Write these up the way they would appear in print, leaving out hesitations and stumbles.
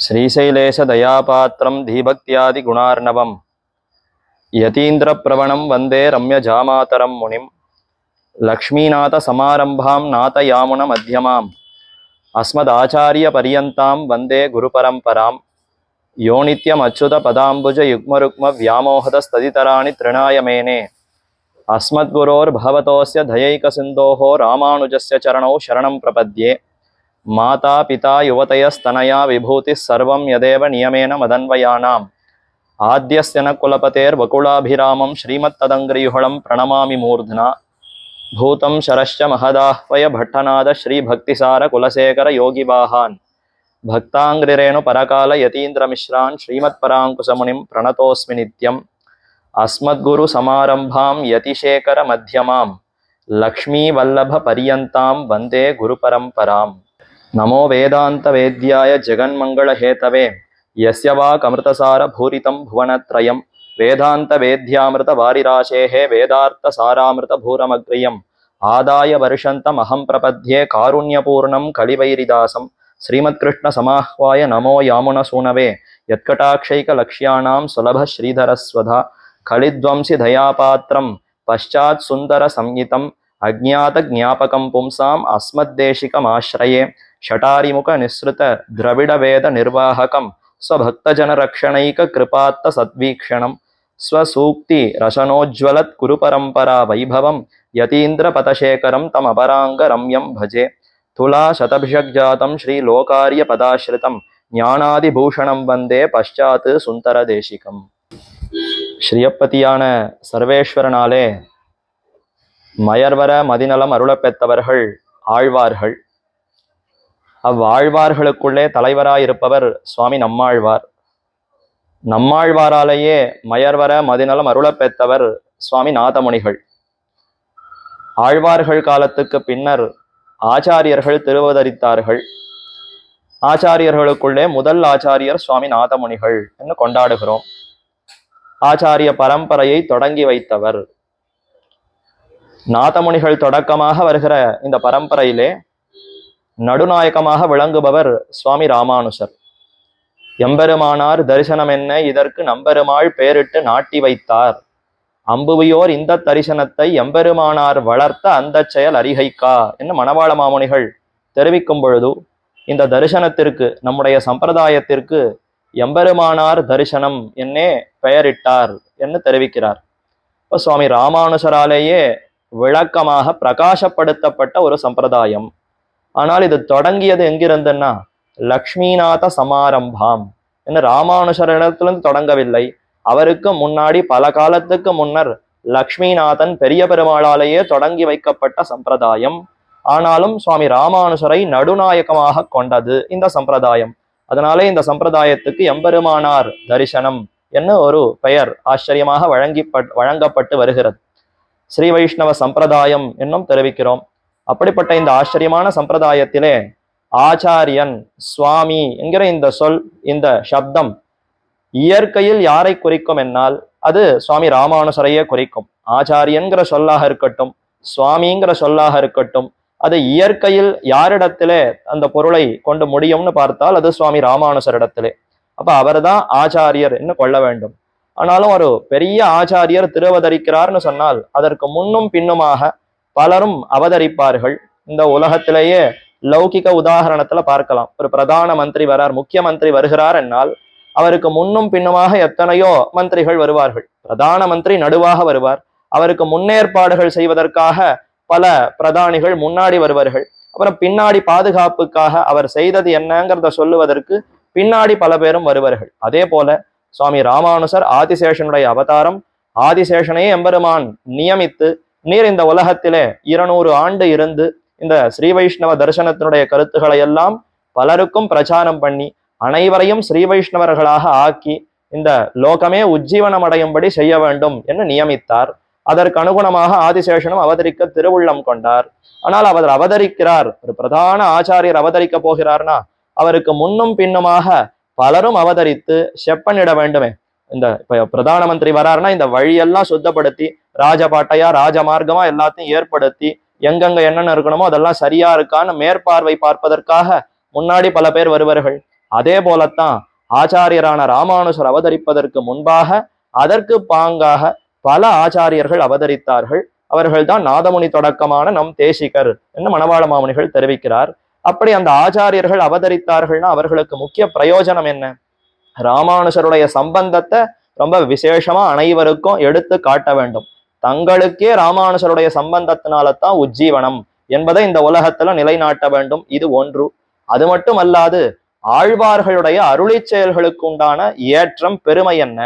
श्रीशैलेश दयापात्रं धीभक्त्यादिगुणार्णवं यतीन्द्रप्रवणं वन्दे रम्यजामातरं मुनिं लक्ष्मीनाथसमारम्भां नाथयामुनमध्यमाम् अस्मदाचार्यपर्यन्तां वन्दे गुरुपरम्परां यो नित्यमच्युतपदाम्बुजयुग्मरुक्मव्यामोहतस्तदितराणि तृणाय मेने अस्मद्गुरोर्भगवतोऽस्य दयैकसिन्धोः रामानुजस्य चरणौ शरणं प्रपद्ये। माता पिता युवतयस्तनया विभूतिः सर्वं यदेव नियमेन मदन्वयानाम् आद्यस्य न कुलपतेर्वकुलाभिरामं श्रीमत्तदङ्घ्रियुगलं प्रणमामि मूर्ध्ना। भूतं शरश्च महदाह्वय भट्टनाद श्रीभक्तिसार कुलशेखर योगिवाहान् भक्ताङ्घ्रिरेणु परकाल यतीन्द्रमिश्रान् श्रीमत्पराङ्कुशमुनिं प्रणतोऽस्मि नित्यम्। अस्मद्गुरुसमारम्भां यतिशेखर मध्यमां लक्ष्मीवल्लभपर्यन्तां वन्दे गुरुपरम्पराम्। नमो वेदान्तवेद्याय जगन्मङ्गलहेतवे यस्य वाक्अमृतसारभूरितं भुवनत्रयं वेदान्तवेद्यामृतवारिराशेः वेदार्थसारामृतभूरमग्र्यम् आदाय वर्षन्तमहं प्रपद्ये कारुण्यपूर्णं कलिवैरिदासं श्रीमत्कृष्णसमाह्वाय नमो यामुनसूनवे यत्कटाक्षैकलक्ष्याणां सुलभश्रीधरस्वधा कलिध्वंसि दयापात्रं पश्चात् सुन्दरसंहितम् अज्ञातज्ञापकं पुंसाम् अस्मद्देशिकमाश्रये शटारिमुखनिःसृत द्रविडवेदनिर्वाहकं स्वभक्तजनरक्षणैककृपात्तसद्वीक्षणं स्वसूक्तिरशनोज्ज्वलत्कुरुपरम्परा वैभवं यतीन्द्रपतशेखरं तमपराङ्गरम्यं भजे। तुलाशतभिषग्जातं श्रीलोकार्यपदाश्रितं ஞானாதிபூஷணம் வந்தே பశ్చాத் சுந்தரதேசிகம். ஸ்ரீயப்பதியான சர்வேஸ்வரனாலே மயர்வர மதிநலம் அருளப்பெற்றவர்கள் ஆழ்வார்கள். அவ்வாழ்வார்களுக்குள்ளே தலைவராயிருப்பவர் சுவாமி நம்மாழ்வார். நம்மாழ்வாராலேயே மயர்வர மதிநலம் அருளப்பெற்றவர் சுவாமி நாதமுனிகள். ஆழ்வார்கள் காலத்துக்கு பின்னர் ஆச்சாரியர்கள் திருவதரித்தார்கள். ஆச்சாரியர்களுக்குள்ளே முதல் ஆச்சாரியர் சுவாமி நாதமுனிகள் என்று கொண்டாடுகிறோம். ஆச்சாரிய பரம்பரையை தொடங்கி வைத்தவர் நாதமுனிகள். தொடக்கமாக வருகிற இந்த பரம்பரையிலே நடுநாயகமாக விளங்குபவர் சுவாமி ராமானுசர். எம்பெருமானார் தரிசனம் என்ன இதற்கு நம்பெருமாள் பேரிட்டு நாட்டி வைத்தார், அம்புவியோர் இந்த தரிசனத்தை எம்பெருமானார் வளர்த்த அந்த செயல் அறிகைக்கா என்று மணவாள மாமுனிகள் தெரிவிக்கும் பொழுது, இந்த தரிசனத்திற்கு நம்முடைய சம்பிரதாயத்திற்கு எம்பெருமானார் தரிசனம் என்னே பெயரிட்டார் என்று தெரிவிக்கிறார். இப்போ சுவாமி ராமானுசராலேயே விளக்கமாக பிரகாசப்படுத்தப்பட்ட ஒரு சம்பிரதாயம். ஆனால் இது தொடங்கியது எங்கிருந்துன்னா லக்ஷ்மிநாத சமாரம்பாம் என்று ராமானுசரிடத்திலிருந்து தொடங்கவில்லை. அவருக்கு முன்னாடி பல காலத்துக்கு முன்னர் லக்ஷ்மிநாதன் பெரிய பெருமாளாலேயே தொடங்கி வைக்கப்பட்ட சம்பிரதாயம். ஆனாலும் சுவாமி ராமானுசரை நடுநாயகமாக கொண்டது இந்த சம்பிரதாயம். அதனாலே இந்த சம்பிரதாயத்துக்கு எம்பெருமானார் தரிசனம் என்ன ஒரு பெயர் ஆச்சரியமாக வழங்கப்பட்டு வருகிறது. ஸ்ரீ வைஷ்ணவ சம்பிரதாயம் என்னும் தெரிவிக்கிறோம். அப்படிப்பட்ட இந்த ஆச்சரியமான சம்பிரதாயத்திலே ஆச்சாரியன் சுவாமி என்கிற இந்த சொல், இந்த சப்தம் இயற்கையில் யாரை குறிக்கும் என்னால் அது சுவாமி ராமானுசரையே குறிக்கும். ஆச்சாரியன்கிற சொல்லாக இருக்கட்டும், சுவாமிங்கிற சொல்லாக இருக்கட்டும், அது இயற்கையில் யாரிடத்திலே அந்த பொருளை கொண்டு முடியும்னு பார்த்தால் அது சுவாமி ராமானுசரிடத்திலே. அப்ப அவர் தான் ஆச்சாரியர் என்று கொள்ள வேண்டும். ஆனாலும் ஒரு பெரிய ஆச்சாரியர் திருவதரிக்கிறார்னு சொன்னால் அதற்கு முன்னும் பின்னுமாக பலரும் அவதரிப்பார்கள். இந்த உலகத்திலேயே லௌகிக உதாரணத்துல பார்க்கலாம். ஒரு பிரதான மந்திரி வரார், முக்கியமந்திரி வருகிறார் என்னால் அவருக்கு முன்னும் பின்னுமாக எத்தனையோ மந்திரிகள் வருவார்கள். பிரதான மந்திரி நடுவாக வருவார், அவருக்கு முன்னேற்பாடுகள் செய்வதற்காக பல பிரதானிகள் முன்னாடி வருவார்கள். அப்புறம் பின்னாடி பாதுகாப்புக்காக அவர் செய்தது என்னங்கிறத சொல்லுவதற்கு பின்னாடி பல பேரும் வருவார்கள். அதே போல சுவாமி ராமானுசர் ஆதிசேஷனுடைய அவதாரம். ஆதிசேஷனையே எம்பெருமான் நியமித்து நீர் இந்த உலகத்திலே 200 ஆண்டு இருந்து இந்த ஸ்ரீ வைஷ்ணவ தரிசனத்தினுடைய கருத்துக்களை எல்லாம் பலருக்கும் பிரச்சாரம் பண்ணி அனைவரையும் ஸ்ரீ வைஷ்ணவர்களாக ஆக்கி இந்த லோகமே உஜ்ஜீவனம் அடையும்படி செய்ய வேண்டும் என்று நியமித்தார். அதற்கு அனுகுணமாக ஆதிசேஷனும் அவதரிக்க திருவுள்ளம் கொண்டார். ஆனால் அவர் அவதரிக்கிறார், ஒரு பிரதான ஆச்சாரியர் அவதரிக்க போகிறார்னா அவருக்கு முன்னும் பின்னுமாக பலரும் அவதரித்து செப்பனிட வேண்டுமே. இந்த பிரதான மந்திரி வராருன்னா இந்த வழியெல்லாம் சுத்தப்படுத்தி ராஜபாட்டையா ராஜமார்க்கமா எல்லாத்தையும் ஏற்படுத்தி எங்கெங்க என்னென்ன இருக்கணுமோ அதெல்லாம் சரியா இருக்கான்னு மேற்பார்வை பார்ப்பதற்காக முன்னாடி பல பேர் வருவார்கள். அதே போலத்தான் ஆச்சாரியரான ராமானுஜர் அவதரிப்பதற்கு முன்பாக அதற்கு பாங்காக பல ஆச்சாரியர்கள் அவதரித்தார்கள். அவர்கள்தான் நாதமுனி தொடக்கமான நம் தேசிகர் என்று மணவாள மாமுனிகள் தெரிவிக்கிறார். அப்படி அந்த ஆச்சாரியர்கள் அவதரித்தார்கள்னா அவர்களுக்கு முக்கிய பிரயோஜனம் என்ன? ராமானுஜருடைய சம்பந்தத்தை ரொம்ப விசேஷமா அனைவருக்கும் எடுத்து காட்ட வேண்டும். தங்களுக்கே ராமானுஜருடைய சம்பந்தத்தினால தான் உஜ்ஜீவனம் என்பதை இந்த உலகத்துல நிலைநாட்ட வேண்டும். இது ஒன்று. அது மட்டும் அல்லாது ஆழ்வார்களுடைய அருளி செயல்களுக்கு உண்டான ஏற்றம் பெருமை என்ன?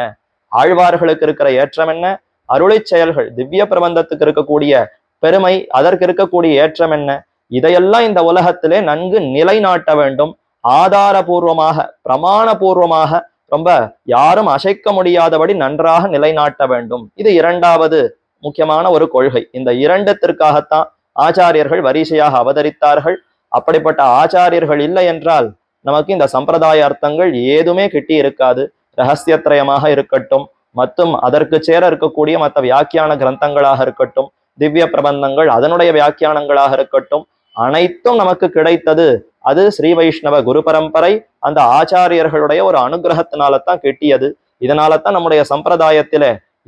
ஆழ்வார்களுக்கு இருக்கிற ஏற்றம் என்ன? அருளி செயல்கள் திவ்ய பிரபந்தத்துக்கு இருக்கக்கூடிய பெருமை, அதற்கு இருக்கக்கூடிய ஏற்றம் என்ன? இதையெல்லாம் இந்த உலகத்திலே நன்கு நிலைநாட்ட வேண்டும். ஆதாரபூர்வமாக, பிரமாணபூர்வமாக, ரொம்ப யாரும் அசைக்க முடியாதபடி நன்றாக நிலைநாட்ட வேண்டும். இது இரண்டாவது முக்கியமான ஒரு கொள்கை. இந்த இரண்டத்திற்காகத்தான் ஆச்சாரியர்கள் வரிசையாக அவதரித்தார்கள். அப்படிப்பட்ட ஆச்சாரியர்கள் இல்லை என்றால் நமக்கு இந்த சம்பிரதாய அர்த்தங்கள் ஏதுமே கிட்டி இருக்காது. ரகசியத்திரயமாக இருக்கட்டும், மற்றும் அதற்கு சேர இருக்கக்கூடிய மற்ற வியாக்கியான கிரந்தங்களாக இருக்கட்டும், திவ்ய பிரபந்தங்கள் அதனுடைய வியாக்கியானங்களாக இருக்கட்டும், அனைத்தும் நமக்கு கிடைத்தது அது ஸ்ரீ வைஷ்ணவ குரு பரம்பரை, அந்த ஆச்சாரியர்களுடைய ஒரு அனுகிரகத்தினால தான் கிட்டியது. இதனால தான் நம்முடைய சம்பிரதாயத்தில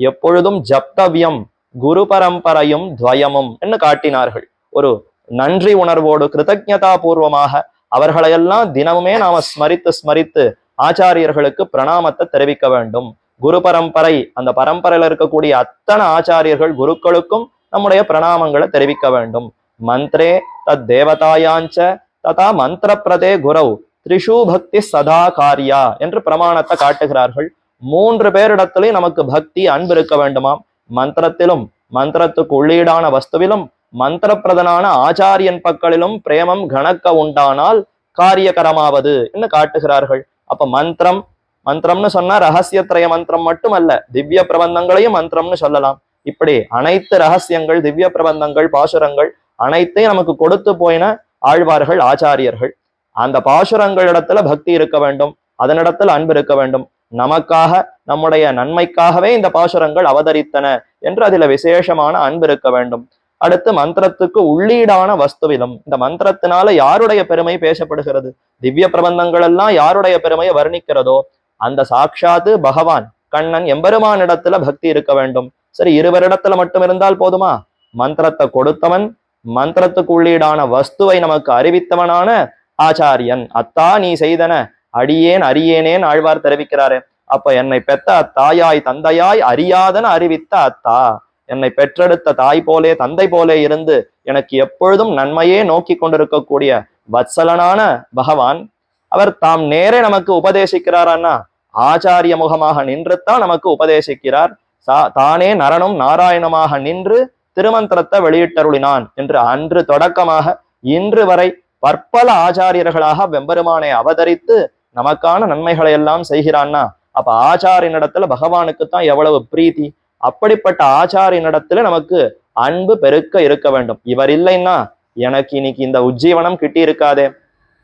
எப்பொழுதும் ஜப்தவியம் குரு பரம்பரையும் துவயமும் என்று காட்டினார்கள். ஒரு நன்றி உணர்வோடு கிருதஜதா பூர்வமாக அவர்களையெல்லாம் தினமுமே நாம ஸ்மரித்து ஸ்மரித்து ஆச்சாரியர்களுக்கு பிரணாமத்தை தெரிவிக்க வேண்டும். குரு பரம்பரை, அந்த பரம்பரையில இருக்கக்கூடிய அத்தனை ஆச்சாரியர்கள் குருக்களுக்கும் நம்முடைய பிரணாமங்களை தெரிவிக்க வேண்டும். மந்திரே தத் தேவதாயாஞ்ச ததா மந்திர பிரதே குரவ் திரிஷு பக்தி சதா காரியா என்று பிரமாணத்தை காட்டுகிறார்கள். 3 பேரிடத்திலையும் நமக்கு பக்தி அன்பு இருக்க வேண்டுமாம். மந்திரத்திலும், மந்திரத்துக்கு உள்ளீடான வஸ்துவிலும், மந்திர பிரதனான ஆச்சாரியன் பக்கலிலும் பிரேமம் கணக்க உண்டானால் காரியகரமாவது என்று காட்டுகிறார்கள். அப்ப மந்திரம், மந்திரம்னு சொன்னா ரகசியத்திரய மந்திரம் மட்டுமல்ல, திவ்ய பிரபந்தங்களையும் மந்திரம்னு சொல்லலாம். இப்படி அனைத்து ரகசியங்கள், திவ்ய பிரபந்தங்கள், பாசுரங்கள் அனைத்தையும் நமக்கு கொடுத்து போயின ஆழ்வார்கள், ஆச்சாரியர்கள். அந்த பாசுரங்களிடத்துல பக்தி இருக்க வேண்டும், அதனிடத்துல அன்பு இருக்க வேண்டும். நமக்காக, நம்முடைய நன்மைக்காகவே இந்த பாசுரங்கள் அவதரித்தன என்று அதில விசேஷமான அன்பு இருக்க வேண்டும். அடுத்து மந்திரத்துக்கு உள்ளீடான வஸ்துவிலும், இந்த மந்திரத்தினால யாருடைய பெருமை பேசப்படுகிறது, திவ்ய பிரபந்தங்கள் எல்லாம் யாருடைய பெருமையை வர்ணிக்கிறதோ அந்த சாட்சாத்து பகவான் கண்ணன் எம்பெருமானிடத்துல பக்தி இருக்க வேண்டும். சரி, இருவரிடத்துல மட்டும் இருந்தால் போதுமா? மந்திரத்தை கொடுத்தவன், மந்திரத்துக்கு உள்ளீடான வஸ்துவை நமக்கு அறிவித்தவனான ஆச்சாரியன். அத்தா நீ செய்தன அடியேன் அறியேனேன் ஆழ்வார் தெரிவிக்கிறாரே. அப்ப என்னை பெத்த அத்தாயாய் தந்தையாய் அறியாதன அறிவித்த அத்தா, என்னை பெற்றெடுத்த தாய் போலே தந்தை போலே இருந்து எனக்கு எப்பொழுதும் நன்மையே நோக்கி கொண்டிருக்கக்கூடிய வத்சலனான பகவான், அவர் தாம் நேரே நமக்கு உபதேசிக்கிறாரான்னா ஆச்சாரிய முகமாக நின்றுத்தான் நமக்கு உபதேசிக்கிறார். தானே நரனும் நாராயணமாக நின்று திருமந்திரத்தை வெளியிட்டருளினான் என்று அன்று தொடக்கமாக இன்று வரை பற்பல ஆச்சாரியர்களாக வெம்பெருமானை அவதரித்து நமக்கான நன்மைகளை எல்லாம் செய்கிறான்னா அப்ப ஆச்சாரியனிடத்துல பகவானுக்குத்தான் எவ்வளவு பிரீத்தி. அப்படிப்பட்ட ஆச்சாரியனிடத்துல நமக்கு அன்பு பெருக்க இருக்க வேண்டும். இவர் இல்லைன்னா எனக்கு இன்னைக்கு இந்த உஜ்ஜீவனம் கிட்டி இருக்காதே.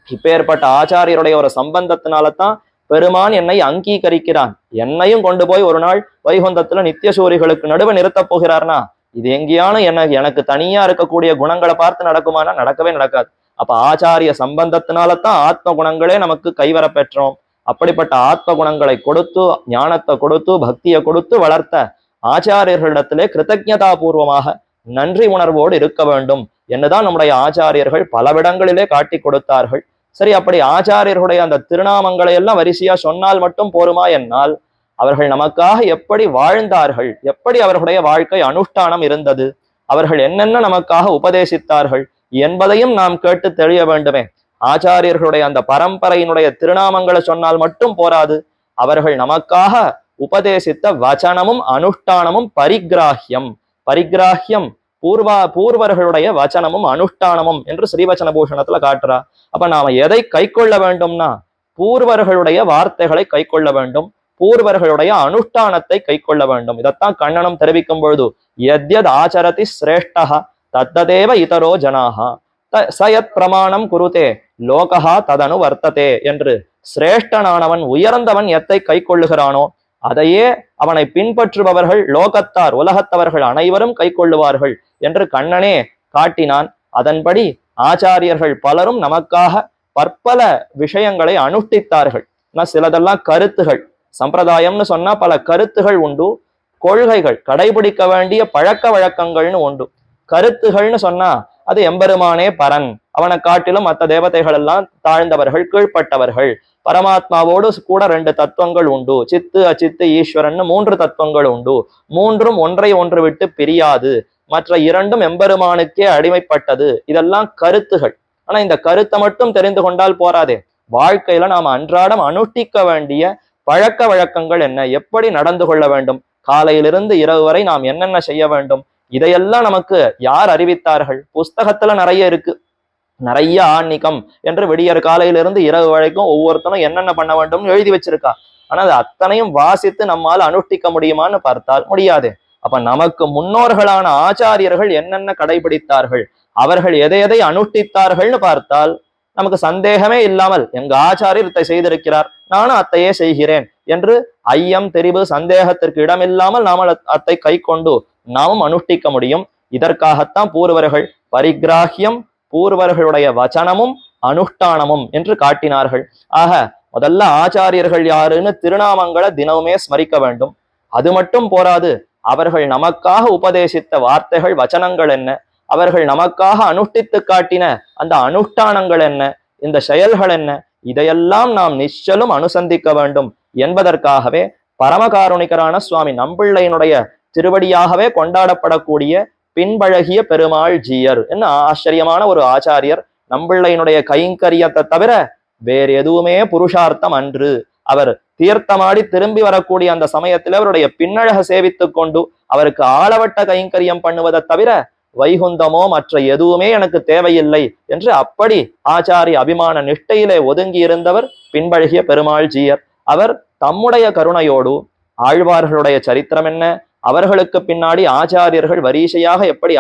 இப்பேற்பட்ட ஆச்சாரியருடைய ஒரு சம்பந்தத்தினாலதான் பெருமான் என்னை அங்கீகரிக்கிறான். என்னையும் கொண்டு போய் ஒரு நாள் வைகுந்தத்துல நித்தியசூரிகளுக்கு நடுவே நிறுத்தப் போகிறார்னா இது எங்கேயான எனக்கு தனியா இருக்கக்கூடிய குணங்களை பார்த்து நடக்குமானா நடக்கவே நடக்காது. அப்ப ஆச்சாரிய சம்பந்தத்தினாலதான் ஆத்ம குணங்களே நமக்கு கைவர பெற்றோம். அப்படிப்பட்ட ஆத்ம குணங்களை கொடுத்து, ஞானத்தை கொடுத்து, பக்தியை கொடுத்து வளர்த்த ஆச்சாரியர்களிடத்திலே கிருத்தஜதா பூர்வமாக நன்றி உணர்வோடு இருக்க வேண்டும் என்னதான் நம்முடைய ஆச்சாரியர்கள் பலவிடங்களிலே காட்டி கொடுத்தார்கள். சரி, அப்படி ஆச்சாரியர்களுடைய அந்த திருநாமங்களை எல்லாம் வரிசையா சொன்னால் மட்டும் போருமா என்னால் அவர்கள் நமக்காக எப்படி வாழ்ந்தார்கள், எப்படி அவர்களுடைய வாழ்க்கை அனுஷ்டானம் இருந்தது, அவர்கள் என்னென்ன நமக்காக உபதேசித்தார்கள் என்பதையும் நாம் கேட்டு தெளிய வேண்டுமே. ஆச்சாரியர்களுடைய அந்த பரம்பரையினுடைய திருநாமங்களை சொன்னால் மட்டும் போராது, அவர்கள் நமக்காக உபதேசித்த வச்சனமும் அனுஷ்டானமும் பரிகிராஹ்யம். பரிகிராஹ்யம் பூர்வர்களுடைய வச்சனமும் அனுஷ்டானமும் என்று ஸ்ரீவச்சன பூஷணத்துல காட்டுறா. அப்ப நாம எதை கை கொள்ள வேண்டும்னா பூர்வர்களுடைய வார்த்தைகளை கை கொள்ள வேண்டும், பூர்வர்களுடைய அனுஷ்டானத்தை கை கொள்ள வேண்டும். இதைத்தான் கண்ணனம் தெரிவிக்கும் பொழுது யத்யத் ஆச்சரதி சிரேஷ்டா தத்ததேவ இதரோ ஜனாஹா சயத் பிரமாணம் குருதே லோகஹா ததனு வர்த்ததே என்று சிரேஷ்டனானவன், உயர்ந்தவன் எத்தை கை கொள்ளுகிறானோ அதையே அவனை பின்பற்றுபவர்கள் லோகத்தார், உலகத்தவர்கள் அனைவரும் கை கொள்ளுவார்கள் என்று கண்ணனே காட்டினான். அதன்படி ஆச்சாரியர்கள் பலரும் நமக்காக பற்பல விஷயங்களை அனுஷ்டித்தார்கள். சிலதெல்லாம் கருத்துகள். சம்பிரதாயம்னு சொன்னா பல கருத்துகள் உண்டு, கொள்கைகள் கடைபிடிக்க வேண்டிய பழக்க வழக்கங்கள்னு உண்டு. கருத்துகள்னு சொன்னா அது எம்பெருமானே பரன், அவனை காட்டிலும் மற்ற தேவதைகள் எல்லாம் தாழ்ந்தவர்கள், கீழ்ப்பட்டவர்கள். பரமாத்மாவோடு கூட ரெண்டு தத்துவங்கள் உண்டு, சித்து அச்சித்து ஈஸ்வரன் மூன்று தத்துவங்கள் உண்டு. மூன்றும் ஒன்றை ஒன்று விட்டு பிரியாது, மற்ற இரண்டும் எம்பெருமானுக்கே அடிமைப்பட்டது. இதெல்லாம் கருத்துகள். ஆனா இந்த கருத்தை மட்டும் தெரிந்து கொண்டால் போராதே. வாழ்க்கையில நாம அன்றாடம் அனுஷ்டிக்க வேண்டிய பழக்க வழக்கங்கள் என்ன, எப்படி நடந்து கொள்ள வேண்டும், காலையிலிருந்து இரவு வரை நாம் என்னென்ன செய்ய வேண்டும், இதையெல்லாம் நமக்கு யார் அறிவித்தார்கள்? புஸ்தகத்துல நிறைய இருக்கு. நிறைய ஆன்மீகம் என்று விடியற் காலையிலிருந்து இரவு வரைக்கும் ஒவ்வொருத்தனும் என்னென்ன பண்ண வேண்டும் எழுதி வச்சிருக்கா. ஆனா அது அத்தனையும் வாசித்து நம்மால் அனுஷ்டிக்க முடியுமான்னு பார்த்தால் முடியாது. அப்ப நமக்கு முன்னோர்களான ஆச்சாரியர்கள் என்னென்ன கடைபிடித்தார்கள், அவர்கள் எதை எதை அனுஷ்டித்தார்கள்னு பார்த்தால் நமக்கு சந்தேகமே இல்லாமல் எங்க ஆச்சாரியர் இதை செய்திருக்கிறார், நானும் அத்தையே செய்கிறேன் என்று ஐயம் தெரிவு சந்தேகத்திற்கு இடமில்லாமல் நாம அத்தை கை கொண்டு நாமும் அனுஷ்டிக்க முடியும். இதற்காகத்தான் பூர்வர்கள் பரிகிராஹ்யம், பூர்வர்களுடைய வச்சனமும் அனுஷ்டானமும் என்று காட்டினார்கள். ஆக முதல்ல ஆச்சாரியர்கள் யாருன்னு திருநாமங்களை தினமுமே ஸ்மரிக்க வேண்டும். அது மட்டும் போராது, அவர்கள் நமக்காக உபதேசித்த வார்த்தைகள் வச்சனங்கள் என்ன, அவர்கள் நமக்காக அனுஷ்டித்து காட்டின அந்த அனுஷ்டானங்கள் என்ன, இந்த செயல்கள் என்ன, இதையெல்லாம் நாம் நிச்சலும் அனுசந்திக்க வேண்டும் என்பதற்காகவே பரமகாருணிகரான சுவாமி நம்பிள்ளையினுடைய திருவடியாகவே கொண்டாடப்படக்கூடிய பின்பழகிய பெருமாள் ஜீயர் என்ன ஆச்சரியமான ஒரு ஆச்சாரியர். நம்பிள்ளையினுடைய கைங்கரியத்தை தவிர வேறு எதுவுமே புருஷார்த்தம் அன்று. அவர் தீர்த்தமாடி திரும்பி வரக்கூடிய அந்த சமயத்தில் அவருடைய பின்னழக சேவித்துக் கொண்டு அவருக்கு ஆளவட்ட கைங்கரியம் பண்ணுவதை தவிர வைகுந்தமோ மற்ற எதுவுமே எனக்கு தேவையில்லை என்று அப்படி ஆச்சாரிய அபிமான நிஷ்டையிலே ஒதுங்கி இருந்தவர் பின்பழகிய பெருமாள் ஜீயர். அவர் தம்முடைய கருணையோடு ஆழ்வார்களுடைய சரித்திரம் என்ன, அவர்களுக்கு பின்னாடி ஆச்சாரியர்கள் வரிசையாக எப்படி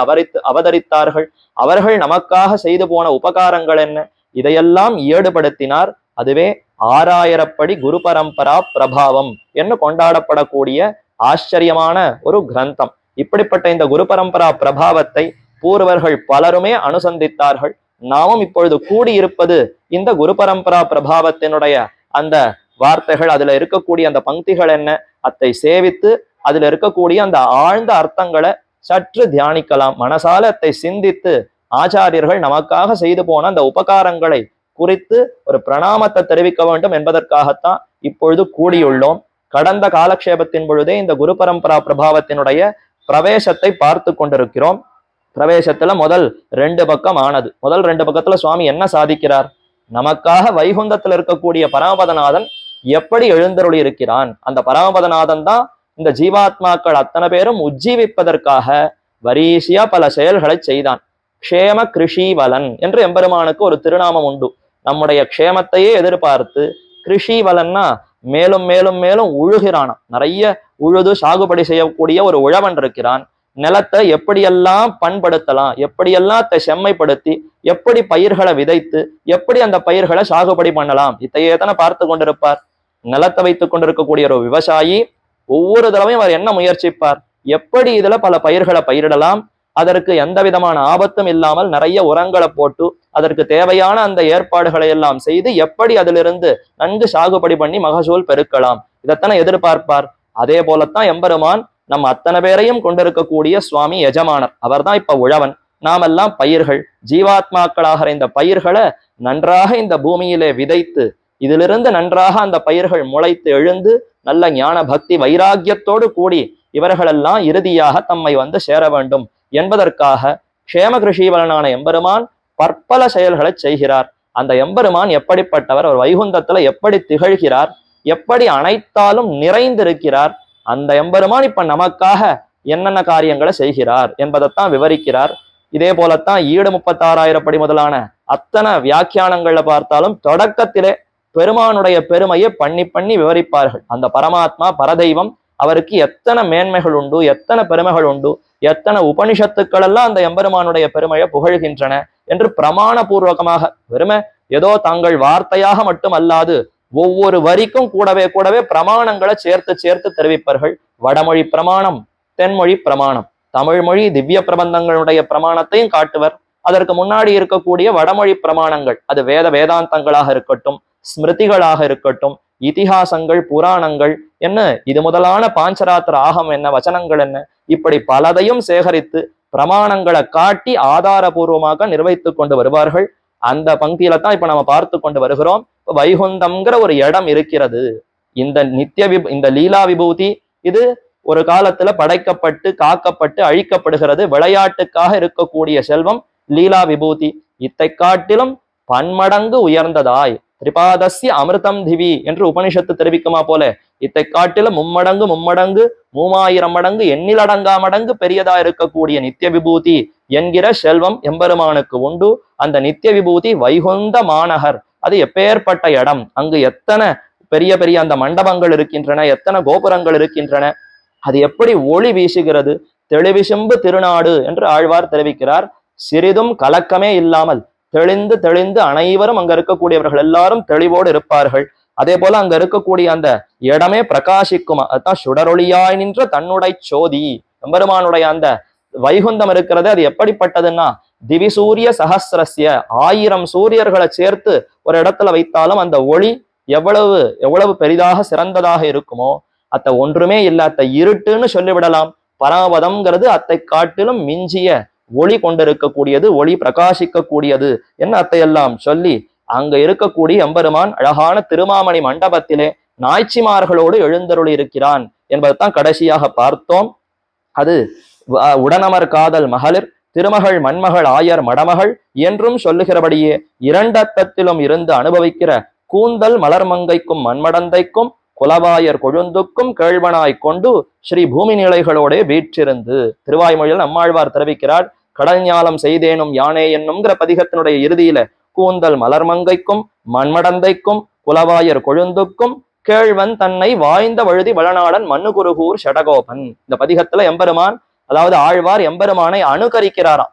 அவதரித்தார்கள், அவர்கள் நமக்காக செய்து போன உபகாரங்கள் என்ன, இதையெல்லாம் ஈடுபடுத்தினார். அதுவே 6000 குரு பரம்பரா பிரபாவம் என்று கொண்டாடப்படக்கூடிய ஆச்சரியமான ஒரு கிரந்தம். இப்படிப்பட்ட இந்த குரு பரம்பரா பிரபாவத்தை பூர்வர்கள் பலருமே அனுசந்தித்தார்கள். நாமும் இப்பொழுது கூடியிருப்பது இந்த குரு பரம்பரா பிரபாவத்தினுடைய அந்த வார்த்தைகள், அதுல இருக்கக்கூடிய அந்த பங்கிகள் என்ன, அதை சேவித்து அதுல இருக்கக்கூடிய அந்த ஆழ்ந்த அர்த்தங்களை சற்று தியானிக்கலாம். மனசால அதை சிந்தித்து ஆச்சாரியர்கள் நமக்காக செய்து போன அந்த உபகாரங்களை குறித்து ஒரு பிரணாமத்தை தெரிவிக்க வேண்டும் என்பதற்காகத்தான் இப்பொழுது கூடியுள்ளோம். கடந்த காலக்ஷேபத்தின் பொழுதே இந்த குரு பரம்பரா பிரபாவத்தினுடைய பிரவேசத்தை பார்த்து கொண்டிருக்கிறோம். பிரவேசத்துல முதல் 2 பக்கம் ஆனது. முதல் 2 பக்கத்துல சுவாமி என்ன சாதிக்கிறார், நமக்காக வைகுந்தத்தில் இருக்கக்கூடிய பரமபதநாதன் எப்படி எழுந்தருளி இருக்கிறான். அந்த பரமபதநாதன் தான் இந்த ஜீவாத்மாக்கள் அத்தனை பேரும் உஜ்ஜீவிப்பதற்காக வரிசையா பல செயல்களை செய்தான். க்ஷேம கிருஷிவலன் என்று எம்பெருமானுக்கு ஒரு திருநாமம் உண்டு. நம்முடைய க்ஷேமத்தையே எதிர்பார்த்து கிருஷிவலன்னா மேலும் மேலும் மேலும் உழுகிறான். நிறைய உழுது சாகுபடி செய்யக்கூடிய ஒரு உழவன் இருக்கிறான். நிலத்தை எப்படியெல்லாம் பண்படுத்தலாம், எப்படியெல்லாம் செம்மைப்படுத்தி, எப்படி பயிர்களை விதைத்து, எப்படி அந்த பயிர்களை சாகுபடி பண்ணலாம், இதையே தானே பார்த்து கொண்டிருப்பார். நிலத்தை வைத்துக் கொண்டிருக்கக்கூடிய ஒரு விவசாயி ஒவ்வொரு தடவையும் அவர் என்ன முயற்சிப்பார், எப்படி இதுல பல பயிர்களை பயிரிடலாம், அதற்கு எந்த விதமான ஆபத்தும் இல்லாமல் நிறைய உரங்களை போட்டு அதற்கு தேவையான அந்த ஏற்பாடுகளை எல்லாம் செய்து எப்படி அதிலிருந்து நன்கு சாகுபடி பண்ணி மகசூல் பெருக்கலாம், இதைத்தானே எதிர்பார்ப்பார். அதே போலத்தான் எம்பெருமான் நம்ம அத்தனை பேரையும் கொண்டிருக்கக்கூடிய சுவாமி எஜமானர். அவர் தான் இப்ப உழவன், நாமெல்லாம் பயிர்கள். ஜீவாத்மாக்களாகிற இந்த பயிர்களை நன்றாக இந்த பூமியிலே விதைத்து இதிலிருந்து நன்றாக அந்த பயிர்கள் முளைத்து எழுந்து நல்ல ஞான பக்தி வைராக்கியத்தோடு கூடி இவர்களெல்லாம் இறுதியாக தம்மை வந்து சேர வேண்டும் என்பதற்காக க்ஷேம கிருஷிவலனான எம்பெருமான் பற்பல செயல்களை செய்கிறார். அந்த எம்பெருமான் எப்படிப்பட்டவர், அவர் வைகுந்தத்துல எப்படி திகழ்கிறார், எப்படி அனைத்தாலும் நிறைந்திருக்கிறார், அந்த எம்பெருமான் இப்ப நமக்காக என்னென்ன காரியங்களை செய்கிறார் என்பதைத்தான் விவரிக்கிறார். இதே போலத்தான் ஈடு 36,000 படி முதலான அத்தனை வியாக்கியானங்கள்ல பார்த்தாலும் தொடக்கத்திலே பெருமானுடைய பெருமையை பண்ணி பண்ணி விவரிப்பார்கள். அந்த பரமாத்மா பரதெய்வம், அவருக்கு எத்தனை மேன்மைகள் உண்டு, எத்தனை பெருமைகள் உண்டு, எத்தனை உபனிஷத்துக்கள் எல்லாம் அந்த எம்பெருமானுடைய பெருமையை புகழ்கின்றன என்று பிரமாண பூர்வகமாக, வெறுமை ஏதோ தங்கள் வார்த்தையாக மட்டும் அல்லாது ஒவ்வொரு வரிக்கும் கூடவே கூடவே பிரமாணங்களை சேர்த்து சேர்த்து தெரிவிப்பார்கள். வடமொழி பிரமாணம், தென்மொழி பிரமாணம், தமிழ் மொழி திவ்ய பிரபந்தங்களுடைய பிரமாணத்தையும் காட்டுவர். அதற்கு முன்னாடி இருக்கக்கூடிய வடமொழி பிரமாணங்கள், அது வேதாந்தங்களாக இருக்கட்டும், ஸ்மிருதிகளாக இருக்கட்டும், இதிகாசங்கள், புராணங்கள் என்ன, இது முதலான பாஞ்சராத்திர ஆகம் என்ன, வச்சனங்கள் என்ன, இப்படி பலதையும் சேகரித்து பிரமாணங்களை காட்டி ஆதாரபூர்வமாக நிர்வகித்து கொண்டு வருவார்கள். அந்த பங்கியில தான் இப்ப நம்ம பார்த்து கொண்டு வருகிறோம். வைகுந்தம்ங்கிற ஒரு இடம் இருக்கிறது. இந்த இந்த லீலா விபூதி இது ஒரு காலத்துல படைக்கப்பட்டு காக்கப்பட்டு அழிக்கப்படுகிறது. விளையாட்டுக்காக இருக்கக்கூடிய செல்வம் லீலா விபூதி இத்தை காட்டிலும் பன்மடங்கு உயர்ந்ததாய் திரிபாதஸ்ய அமிர்தம் திவி என்று உபனிஷத்து தெரிவிக்குமா போல இத்தை காட்டிலும் மும்மடங்கு 3000 மடங்கு எண்ணிலடங்கா மடங்கு பெரியதா இருக்கக்கூடிய நித்திய விபூதி என்கிற செல்வம் எம்பெருமானுக்கு உண்டு. அந்த நித்திய விபூதி வைகுந்த மாநகர், அது எப்பேற்பட்ட இடம், அங்கு எத்தனை பெரிய பெரிய அந்த மண்டபங்கள் இருக்கின்றன, எத்தனை கோபுரங்கள் இருக்கின்றன, அது எப்படி ஒளி வீசுகிறது. தெளிவிசும்பு திருநாடு என்று ஆழ்வார் தெரிவிக்கிறார். சிறிதும் கலக்கமே இல்லாமல் தெளிந்து தெளிந்து அனைவரும் அங்க இருக்கக்கூடியவர்கள் எல்லாரும் தெளிவோடு இருப்பார்கள். அதே போல அங்க இருக்கக்கூடிய அந்த இடமே பிரகாசிக்குமா, அதுதான் சுடரொளியாய் நின்ற தன்னுடைய சோதி. எம்பெருமானுடைய அந்த வைகுந்தம் இருக்கிறது, அது எப்படிப்பட்டதுன்னா திவிசூரிய சஹஸ்ரஸ்ய, 1000 சூரியர்களை சேர்த்து ஒரு இடத்துல வைத்தாலும் அந்த ஒளி எவ்வளவு எவ்வளவு பெரிதாக சிறந்ததாக இருக்குமோ, அத்த ஒன்றுமே இல்லை, அத்த இருட்டுன்னு சொல்லிவிடலாம். பரமபதம்ங்கிறது அத்தை காட்டிலும் மிஞ்சிய ஒளி கொண்டிருக்கக்கூடியது, ஒளி பிரகாசிக்கக்கூடியது என்ன அத்தையெல்லாம் சொல்லி அங்க இருக்கக்கூடிய எம்பெருமான் அழகான திருமாமணி மண்டபத்திலே நாய்ச்சிமார்களோடு எழுந்தருளி இருக்கிறான் என்பதைத்தான் கடைசியாக பார்த்தோம். அது உடனமர் காதல் மகளிர் திருமகள் மண்மகள் ஆயர் மடமகள் என்றும் சொல்லுகிறபடியே இரண்டத்தத்திலும் இருந்து அனுபவிக்கிற கூந்தல் மலர்மங்கைக்கும் மண்மடந்தைக்கும் குலவாயர் கொழுந்துக்கும் கேழ்வனாய் கொண்டு ஸ்ரீ பூமி நிலைகளோட வீற்றிருந்து திருவாய்மொழியில் நம்மாழ்வார் தெரிவிக்கிறார். கடல் ஞாலம் செய்தேனும் யானே என்னும்ங்கிற பதிகத்தினுடைய இறுதியில கூந்தல் மலர்மங்கைக்கும் மண்மடந்தைக்கும் குலவாயர் கொழுந்துக்கும் கேழ்வன் தன்னை வாய்ந்த வழுதி வளநாடன் மண்ணுகுருகூர் ஷடகோபன். இந்த பதிகத்துல எம்பெருமான், அதாவது ஆழ்வார் எம்பெருமானை அனுகரிக்கிறாராம்.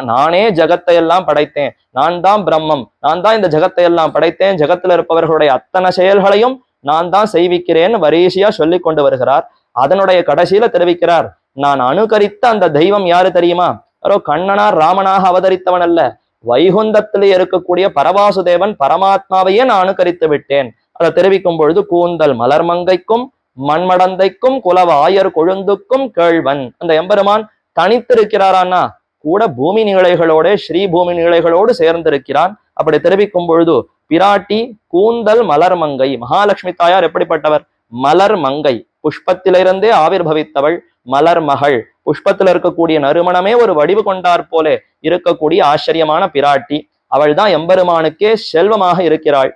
நானே ஜகத்தை எல்லாம் படைத்தேன், நான் தான் பிரம்மம், நான் தான் இந்த ஜகத்தை எல்லாம் படைத்தேன், ஜகத்துல இருப்பவர்களுடைய அத்தனை செயல்களையும் நான் தான் செய்விக்கிறேன்னு வரிசையா சொல்லி கொண்டு வருகிறார். அதனுடைய கடைசியில தெரிவிக்கிறார், நான் அனுகரித்த அந்த தெய்வம் யாரு தெரியுமா, யாரோ கண்ணனார் ராமனாக அவதரித்தவன் அல்ல, வைகுந்தத்திலே இருக்கக்கூடிய பரவாசுதேவன் பரமாத்மாவையே நான் அனுகரித்து விட்டேன். அதை தெரிவிக்கும் பொழுது கூந்தல் மலர்மங்கைக்கும் மண்மடந்தைக்கும் குலவ ஆயர் கொழுந்துக்கும் கேழ்வன், அந்த எம்பெருமான் தனித்திருக்கிறாரான்னா கூட பூமி நிலைகளோட ஸ்ரீ பூமி நிலைகளோடு சேர்ந்திருக்கிறான். அப்படி தெரிவிக்கும் பொழுது பிராட்டி கூந்தல் மலர்மங்கை, மகாலட்சுமி தாயார் எப்படிப்பட்டவர், மலர் மங்கை, புஷ்பத்திலிருந்தே ஆவிர்பவித்தவள் மலர் மகள், புஷ்பத்துல இருக்கக்கூடிய நறுமணமே ஒரு வடிவு கொண்டார் போல இருக்கக்கூடிய ஆச்சரியமான பிராட்டி. அவள் தான் எம்பெருமானுக்கே செல்வமாக இருக்கிறாள்.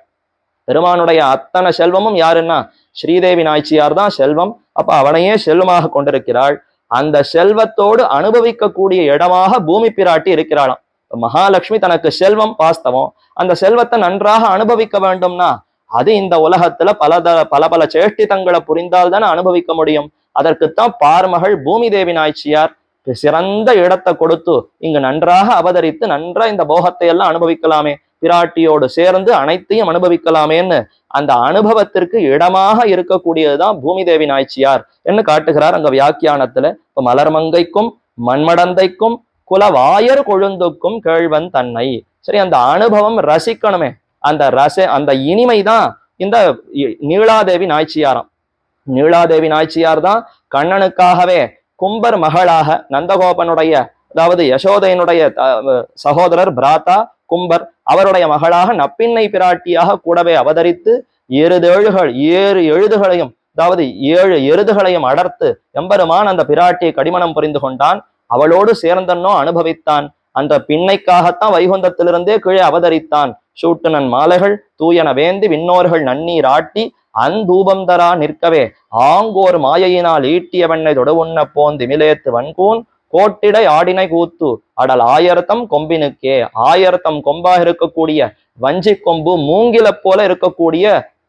பெருமானுடைய அத்தனை செல்வமும் யாருன்னா ஸ்ரீதேவி நாய்ச்சியார் தான் செல்வம். அப்ப அவனையே செல்வமாக கொண்டிருக்கிறாள். அந்த செல்வத்தோடு அனுபவிக்கக்கூடிய இடமாக பூமி பிராட்டி இருக்கிறாளாம். மகாலட்சுமி தனக்கு செல்வம் வாஸ்தவம், அந்த செல்வத்தை நன்றாக அனுபவிக்க வேண்டும்னா அது இந்த உலகத்துல பல பல சேஷ்டிதங்களை புரிந்தால் தானே அனுபவிக்க முடியும். அதற்குத்தான் பார்மகள் பூமி தேவி நாய்ச்சியார் சிறந்த இடத்தை கொடுத்து இங்கு நன்றாக அவதரித்து நன்றா இந்த போகத்தை எல்லாம் அனுபவிக்கலாமே, பிராட்டியோடு சேர்ந்து அனைத்தையும் அனுபவிக்கலாமேன்னு அந்த அனுபவத்திற்கு இடமாக இருக்கக்கூடியதுதான் பூமி தேவி நாய்ச்சியார் என்று காட்டுகிறார் அங்க வியாக்கியானத்துல. இப்ப மலர்மங்கைக்கும் மண்மடந்தைக்கும் குலவாயர் கொழுந்துக்கும் கேழ்வன் தன்னை, சரி அந்த அனுபவம் ரசிக்கணுமே, அந்த இனிமைதான் இந்த நீலாதேவி நாய்ச்சியாராம். நீலாதேவி நாய்ச்சியார் தான் கண்ணனுக்காகவே கும்பர் மகளாக நந்தகோபனுடைய, அதாவது யசோதையினுடைய சகோதரர் பிராத்தா கும்பர், அவருடைய மகளாக நப்பின்னை பிராட்டியாக கூடவே அவதரித்து 7 எழுதுகளையும், அதாவது 7 எருதுகளையும் அடர்த்து எம்பெருமான் அந்த பிராட்டியை கடிமணம் புரிந்து கொண்டான். அவளோடு சேர்ந்தன்னோ அனுபவித்தான். அந்த பின்னைக்காகத்தான் வைகுந்தத்திலிருந்தே கீழே அவதரித்தான். சூட்டுனன் மாலைகள் தூயன வேந்தி விண்ணோர்கள் நன்னீர் ஆட்டி அந்தூபம் தரா நிற்கவே ஆங்கோர் மாயையினால் ஈட்டிய வெண்ணை தொடுவுண்ண போந்திமிலேத்து வன்கூன் கோட்டிடை ஆடினை கூத்து அடல் ஆயர்த்தம் கொம்பினுக்கே. 1000 கொம்பாக இருக்கக்கூடிய வஞ்சி கொம்பு மூங்கில போல இருக்கக்கூடிய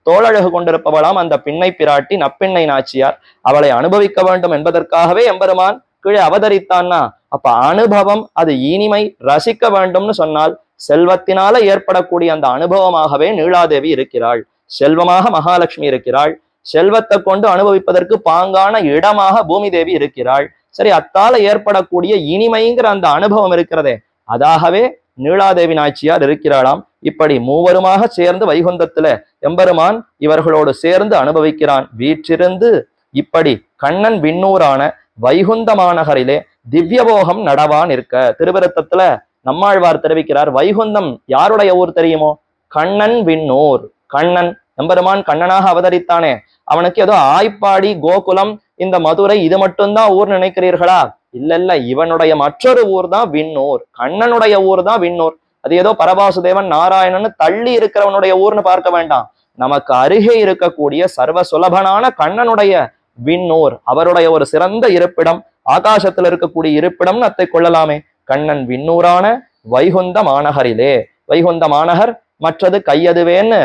தோழழகு கொண்டிருப்பவளாம் அந்த பின்னை பிராட்டி நப்பின்னை நாச்சியார். அவளை அனுபவிக்க வேண்டும் என்பதற்காகவே எம்பெருமான் கீழே அவதரித்தான்னா அப்ப அனுபவம், அது இனிமை, ரசிக்க வேண்டும்னு சொன்னால் செல்வத்தினால ஏற்படக்கூடிய அந்த அனுபவமாகவே நீலாதேவி இருக்கிறாள். செல்வமாக மகாலட்சுமி இருக்கிறாள். செல்வத்தை கொண்டு அனுபவிப்பதற்கு பாங்கான இடமாக பூமி தேவி இருக்கிறாள். சரி, அத்தால ஏற்படக்கூடிய இனிமைங்கிற அந்த அனுபவம் இருக்கிறதே, அதாகவே நீலாதேவி நாச்சியார் இருக்கிறாளாம். இப்படி மூவருமாக சேர்ந்து வைகுந்தத்துல எம்பெருமான் இவர்களோடு சேர்ந்து அனுபவிக்கிறான். வீற்றிருந்து இப்படி கண்ணன் விண்ணூரான வைகுந்த மாநகரிலே திவ்யபோகம் நடவான் இருக்க. திருவிருத்தத்துல நம்மாழ்வார் தெரிவிக்கிறார், வைகுந்தம் யாருடைய ஊர் தெரியுமோ? கண்ணன் விண்ணூர். கண்ணன் எம்பெருமான் கண்ணனாக அவதரித்தானே, அவனுக்கு ஏதோ ஆய்ப்பாடி கோகுலம் இந்த மதுரை இது மட்டும்தான் ஊர் நினைக்கிறீர்களா? இல்ல, இவனுடைய மற்றொரு ஊர் தான் விண்ணூர். கண்ணனுடைய ஊர் தான் விண்ணூர். அது ஏதோ பரபாசுதேவன் நாராயணன் தள்ளி இருக்கிறவனுடைய ஊர்னு பார்க்க வேண்டாம். நமக்கு அருகே இருக்கக்கூடிய சர்வ சுலபனான கண்ணனுடைய விண்ணூர், அவருடைய ஒரு சிறந்த இருப்பிடம், ஆகாசத்தில் இருக்கக்கூடிய இருப்பிடம்னு அத்தை கொள்ளலாமே. கண்ணன் விண்ணூரான வைகுந்த மாநகரிலே. வைகுந்த மாநகர் மற்றது கையதுவேன்னு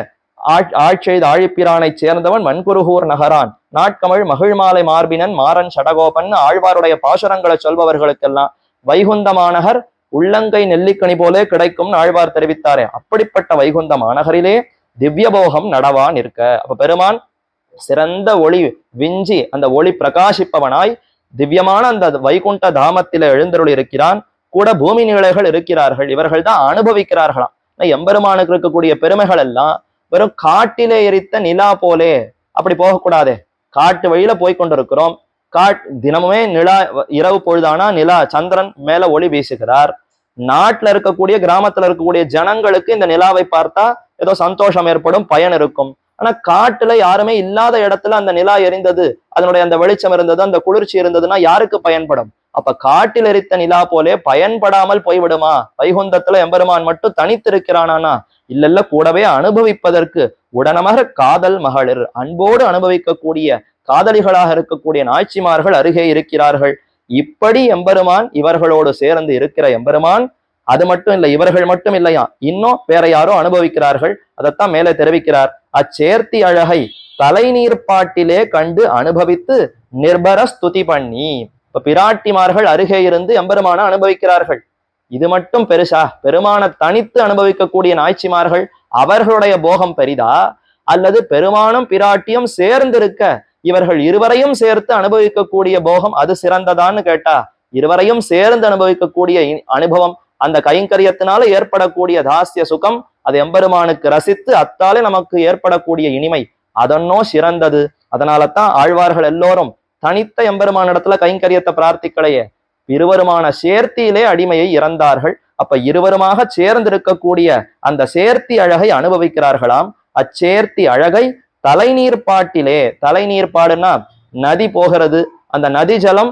ஆட்செய்த ஆழிப்பிரானை சேர்ந்தவன் வன்குருகூர் நகரான். நாட்கமிழ் மகிழ் மாலை மார்பினன் மாறன் சடகோபன் ஆழ்வாருடைய பாசுரங்களை சொல்பவர்களுக்கெல்லாம் வைகுந்த மாநகர் உள்ளங்கை நெல்லிக்கனி போலே கிடைக்கும் ஆழ்வார் தெரிவித்தாரே. அப்படிப்பட்ட வைகுந்த மாநகரிலே திவ்யபோகம் நடவான் இருக்க. அப்ப பெருமான் சிறந்த ஒளி விஞ்சி அந்த ஒளி பிரகாசிப்பவனாய் திவ்யமான அந்த வைகுண்ட தாமத்தில எழுந்தருள் இருக்கிறான். கூட பூமி நிலைகள் இருக்கிறார்கள், இவர்கள் தான் அனுபவிக்கிறார்களாம். எம்பெருமானுக்கு இருக்கக்கூடிய பெருமைகள் எல்லாம் வெறும் காட்டிலே எரித்த நிலா போலே அப்படி போகக்கூடாதே. காட்டு வழியில போய்கொண்டிருக்கிறோம். தினமுமே நிலா, இரவு பொழுதானா நிலா சந்திரன் மேல ஒளி வீசுகிறார். நாட்டுல இருக்கக்கூடிய கிராமத்துல இருக்கக்கூடிய ஜனங்களுக்கு இந்த நிலாவை பார்த்தா ஏதோ சந்தோஷம் ஏற்படும், பயன் இருக்கும். ஆனா காட்டுல யாருமே இல்லாத இடத்துல அந்த நிலா எரிந்தது, அதனுடைய அந்த வெளிச்சம் இருந்தது, அந்த குளிர்ச்சி இருந்ததுன்னா யாருக்கு பயன்படும்? அப்ப காட்டில் எரித்த நிலா போலே பயன்படாமல் போய்விடுமா? வைகுந்தத்துல எம்பெருமான் மட்டும் தனித்திருக்கிறானா? இல்ல, கூடவே அனுபவிப்பதற்கு உடனமாக காதல் மகளிர், அன்போடு அனுபவிக்கக்கூடிய காதலிகளாக இருக்கக்கூடிய நாச்சிமார்கள் அருகே இருக்கிறார்கள். இப்படி எம்பெருமான் இவர்களோடு சேர்ந்து இருக்கிற எம்பெருமான் அது மட்டும் இல்லை, இவர்கள் மட்டும் இல்லையா, இன்னும் வேற யாரோ அனுபவிக்கிறார்கள். அதைத்தான் மேலே தெரிவிக்கிறார். அச்சேர்த்தி அழகை தலைநீர்ப்பாட்டிலே கண்டு அனுபவித்து நிர்பர ஸ்துதி பண்ணி. இப்ப பிராட்டிமார்கள் அருகே இருந்து எம்பெருமான அனுபவிக்கிறார்கள். இது மட்டும் பெருசா? பெருமான தனித்து அனுபவிக்கக்கூடிய நாய்ச்சிமார்கள் அவர்களுடைய போகம் பெரிதா, அல்லது பெருமானும் பிராட்டியும் சேர்ந்திருக்க இவர்கள் இருவரையும் சேர்த்து அனுபவிக்கக்கூடிய போகம் அது சிறந்ததான்னு கேட்டா, இருவரையும் சேர்ந்து அனுபவிக்கக்கூடிய அனுபவம், அந்த கைங்கரியத்தினால ஏற்படக்கூடிய தாசிய சுகம், அது எம்பெருமானுக்கு ரசித்து அத்தாலே நமக்கு ஏற்படக்கூடிய இனிமை அதன்னோ சிறந்தது. அதனால தான் ஆழ்வார்கள் எல்லோரும் தனித்த எம்பெருமான இடத்துல கைங்கரியத்தை பிரார்த்திக்கலையே, இருவருமான சேர்த்தியிலே அடிமையை இறந்தார்கள். அப்ப இருவருமாக சேர்ந்திருக்கக்கூடிய அந்த சேர்த்தி அழகை அனுபவிக்கிறார்களாம். அச்சேர்த்தி அழகை தலைநீர்ப்பாட்டிலே, தலைநீர்ப்பாடுன்னா நதி போகிறது, அந்த நதி ஜலம்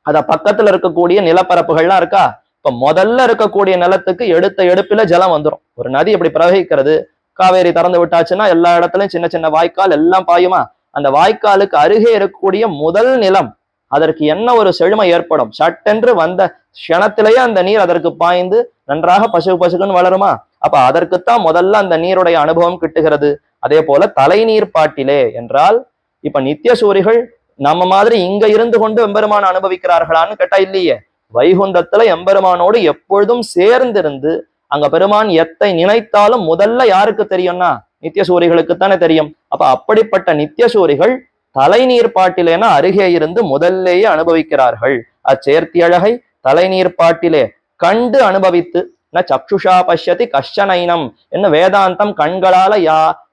அத பக்கத்துல இருக்கக்கூடிய நிலப்பரப்புகள்லாம் இருக்கா, இப்ப முதல்ல இருக்கக்கூடிய நிலத்துக்கு எடுத்த எடுப்பில ஜலம் வந்துடும். ஒரு நதி எப்படி பிரவகிக்கிறது, காவேரி திறந்து விட்டாச்சுன்னா எல்லா இடத்துலயும் சின்ன சின்ன வாய்க்கால் எல்லாம் பாயுமா, அந்த வாய்க்காலுக்கு அருகே இருக்கக்கூடிய முதல் நிலம் அதற்கு என்ன ஒரு செழுமை ஏற்படும், சட்டென்று வந்த க்ஷணத்திலேயே அந்த நீர் அதற்கு பாய்ந்து நன்றாக பசுக்குன்னு வளருமா. அப்ப அதற்குத்தான் முதல்ல அந்த நீருடைய அனுபவம் கிட்டுகிறது. அதே போல தலைநீர் பாட்டிலே என்றால் இப்ப நித்திய சூரிகள் நம்ம மாதிரி இங்க இருந்து கொண்டு எம்பெருமான அனுபவிக்கிறார்களான்னு கேட்டா இல்லையே. வைகுந்தத்துல எம்பெருமானோடு எப்பொழுதும் சேர்ந்திருந்து அங்க பெருமான் எத்தை நினைத்தாலும் முதல்ல யாருக்கு தெரியும்னா நித்திய சூரிகளுக்குத்தானே தெரியும். அப்ப அப்படிப்பட்ட நித்திய சூரிகள் தலைநீர் பாட்டிலேனா அருகே இருந்து முதல்லேயே அனுபவிக்கிறார்கள். அச்சேர்த்தி அழகை தலைநீர் பாட்டிலே கண்டு அனுபவித்து ந சக்ஷுஷா பஷ்யதி கஷ்டனைனம் என்ன வேதாந்தம் கண்களால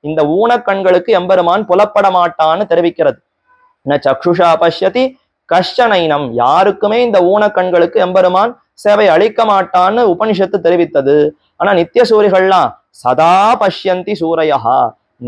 இந்த ஊனக்கண்களுக்கு எம்பெருமான் புலப்பட மாட்டான்னு தெரிவிக்கிறது. ந சக்ஷுஷா பஷ்யதி கஷ்டனைனம், யாருக்குமே இந்த ஊனக்கண்களுக்கு எம்பெருமான் சேவை அளிக்க மாட்டான்னு உபனிஷத்து தெரிவித்தது. ஆனா நித்திய சூரிகள்லாம் சதா பஷ்யந்தி சூரையா,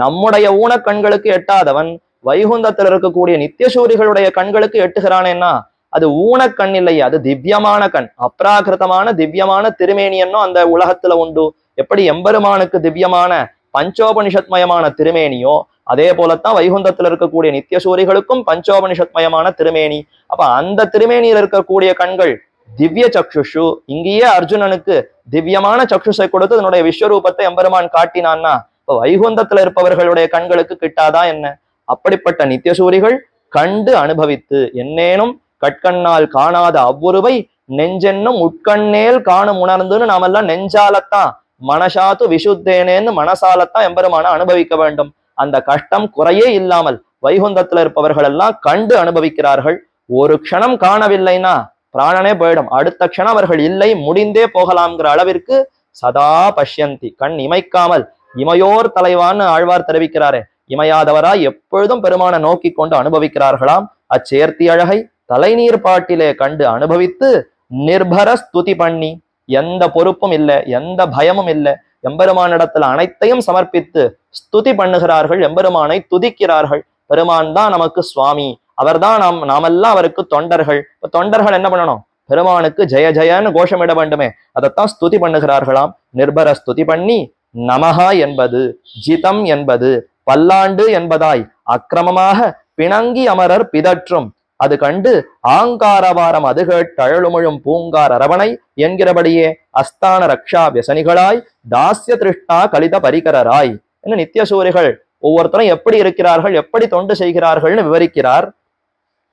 நம்முடைய ஊனக்கண்களுக்கு எட்டாதவன் வைகுந்தத்தில் இருக்கக்கூடிய நித்திய சூரிகளுடைய கண்களுக்கு எட்டுகிறானேன்னா அது ஊனக்கண் இல்லையே, அது திவ்யமான கண், அப்ராகிருதமான திவ்யமான திருமேனியன்னோ அந்த உலகத்துல உண்டு. எப்படி எம்பெருமானுக்கு திவ்யமான பஞ்சோபனிஷத்மயமான திருமேனியோ அதே போலத்தான் வைகுந்தத்தில் இருக்கக்கூடிய நித்திய சூரிகளுக்கும் பஞ்சோபனிஷத்மயமான திருமேனி. அப்ப அந்த திருமேனியில் இருக்கக்கூடிய கண்கள் திவ்ய சக்ஷுஷு. இங்கேயே அர்ஜுனனுக்கு திவ்யமான சக்ஷுஷை கொடுத்து அதனுடைய விஸ்வரூபத்தை எம்பெருமான் காட்டினான்னா இப்ப வைகுந்தத்துல இருப்பவர்களுடைய கண்களுக்கு கிட்டாதா என்ன? அப்படிப்பட்ட நித்திய சூரிகள் கண்டு அனுபவித்து என்னேனும் கட்கண்ணால் காணாத அவ்வுருவை நெஞ்சென்னும் உட்கண்ணேல் காணும் உணர்ந்துன்னு நாமெல்லாம் நெஞ்சாலத்தான் மனசாத்து விசுத்தேனேன்னு மனசாலத்தான் எம்பெருமான அனுபவிக்க வேண்டும். அந்த கஷ்டம் குறையே இல்லாமல் வைகுந்தத்துல இருப்பவர்கள் எல்லாம் கண்டு அனுபவிக்கிறார்கள். ஒரு க்ஷணம் காணவில்லைன்னா பிராணனே போயிடும், அடுத்த க்ஷணம் அவர்கள் இல்லை, முடிந்தே போகலாம்ங்கிற அளவிற்கு சதா பஷ்யந்தி, கண் இமைக்காமல், இமையோர் தலைவான்னு ஆழ்வார் தெரிவிக்கிறாரே, இமையாதவராய் எப்பொழுதும் பெருமான நோக்கி கொண்டு அனுபவிக்கிறார்களாம். அச்சேர்த்தி அழகை தலைநீர் பாட்டிலே கண்டு அனுபவித்து நிர்பர ஸ்துதி பண்ணி, எந்த பொறுப்பும் இல்லை, எந்த பயமும் இல்லை, எம்பெருமானிடத்துல அனைத்தையும் சமர்ப்பித்து ஸ்துதி பண்ணுகிறார்கள், எம்பெருமானை துதிக்கிறார்கள். பெருமான் தான் நமக்கு சுவாமி, அவர்தான் நாமெல்லாம் அவருக்கு தொண்டர்கள். இப்ப தொண்டர்கள் என்ன பண்ணணும்? பெருமானுக்கு ஜெய ஜெயன்னு கோஷமிட வேண்டுமே, அதைத்தான் ஸ்துதி பண்ணுகிறார்களாம். நிர்பர ஸ்துதி பண்ணி நமஹா என்பது, ஜிதம் என்பது, பல்லாண்டு என்பதாய் அக்கிரமமாக பிணங்கி அமரர் பிதற்றும் அது கண்டு ஆங்காரவாரம் அது கேட்டழுமுழும் பூங்கார் அரவணை என்கிறபடியே அஸ்தான ரக்ஷா வியசனிகளாய் தாஸ்ய திருஷ்ணா கலித பரிகரராய் என்று நித்தியசூரிகள் ஒவ்வொருத்தரும் எப்படி இருக்கிறார்கள், எப்படி தொண்டு செய்கிறார்கள்னு விவரிக்கிறார்.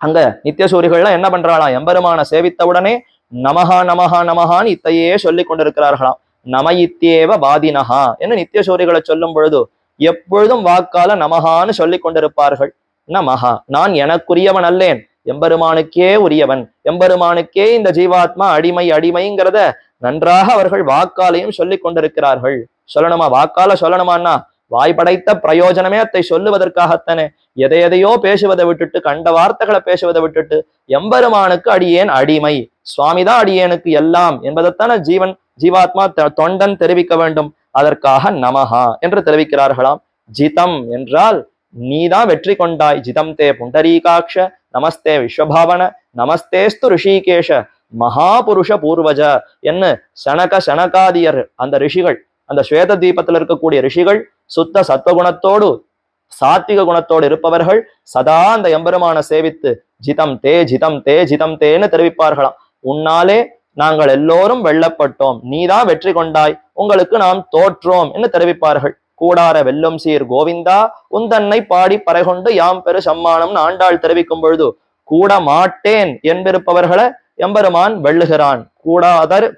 அங்க நித்தியசூரிகள்லாம் என்ன பண்றாளாம்? எம்பெருமான சேவித்தவுடனே நமஹா நமஹா நமஹான்னு இத்தையே சொல்லி கொண்டிருக்கிறார்களாம். நம இத்தியேவ வாதினஹா என்று நித்தியசூரிகளை சொல்லும் பொழுது எப்பொழுதும் வாக்கால நமஹான்னு சொல்லி கொண்டிருப்பார்கள். நமஹா, நான் எனக்குரியவன் அல்லேன், எம்பெருமானுக்கே உரியவன், எம்பெருமானுக்கே இந்த ஜீவாத்மா அடிமை அடிமைங்கிறத நன்றாக அவர்கள் வாக்காலையும் சொல்லி கொண்டிருக்கிறார்கள். சொல்லணுமா? வாக்கால சொல்லணுமான்னா வாய் படைத்த பிரயோஜனமே அத்தை சொல்லுவதற்காகத்தானே. எதையோ பேசுவதை விட்டுட்டு, கண்ட வார்த்தைகளை பேசுவதை விட்டுட்டு, எம்பெருமானுக்கு அடியேன் அடிமை, சுவாமிதான் அடியேனுக்கு எல்லாம் என்பதைத்தான ஜீவாத்மா தொண்டன் தெரிவிக்க வேண்டும். அதற்காக நமஹா என்று தெரிவிக்கிறார்களாம். ஜிதம் என்றால் நீதான் வெற்றி கொண்டாய், ஜிதம் தே புண்டரீகாட்ச நமஸ்தே விஸ்வபாவன நமஸ்தேஸ்து ரிஷிகேஷ மகாபுருஷ பூர்வஜ என்று சனகாதியர் அந்த ரிஷிகள், அந்த ஸ்வேத தீபத்தில் இருக்கக்கூடிய ரிஷிகள் சுத்த சத்வகுணத்தோடு சாத்விக குணத்தோடு இருப்பவர்கள் சதா அந்த எம்பெருமான சேவித்து ஜிதம் தே ஜிதம் தே ஜிதம் தேன்னு தெரிவிப்பார்களாம். உன்னாலே நாங்கள் எல்லோரும் வெல்லப்பட்டோம், நீதான் வெற்றி கொண்டாய், உங்களுக்கு நாம் தோற்றோம் என்று தெரிவிப்பார்கள். கூடார வெல்லும் சீர் கோவிந்தா உந்தன்னை பாடி பறைகொண்டு யாம் பெரு சம்மானம்னு ஆண்டாள் தெரிவிக்கும் பொழுது கூட மாட்டேன் என்பிருப்பவர்களை எம்பெருமான் வெல்லுகிறான்.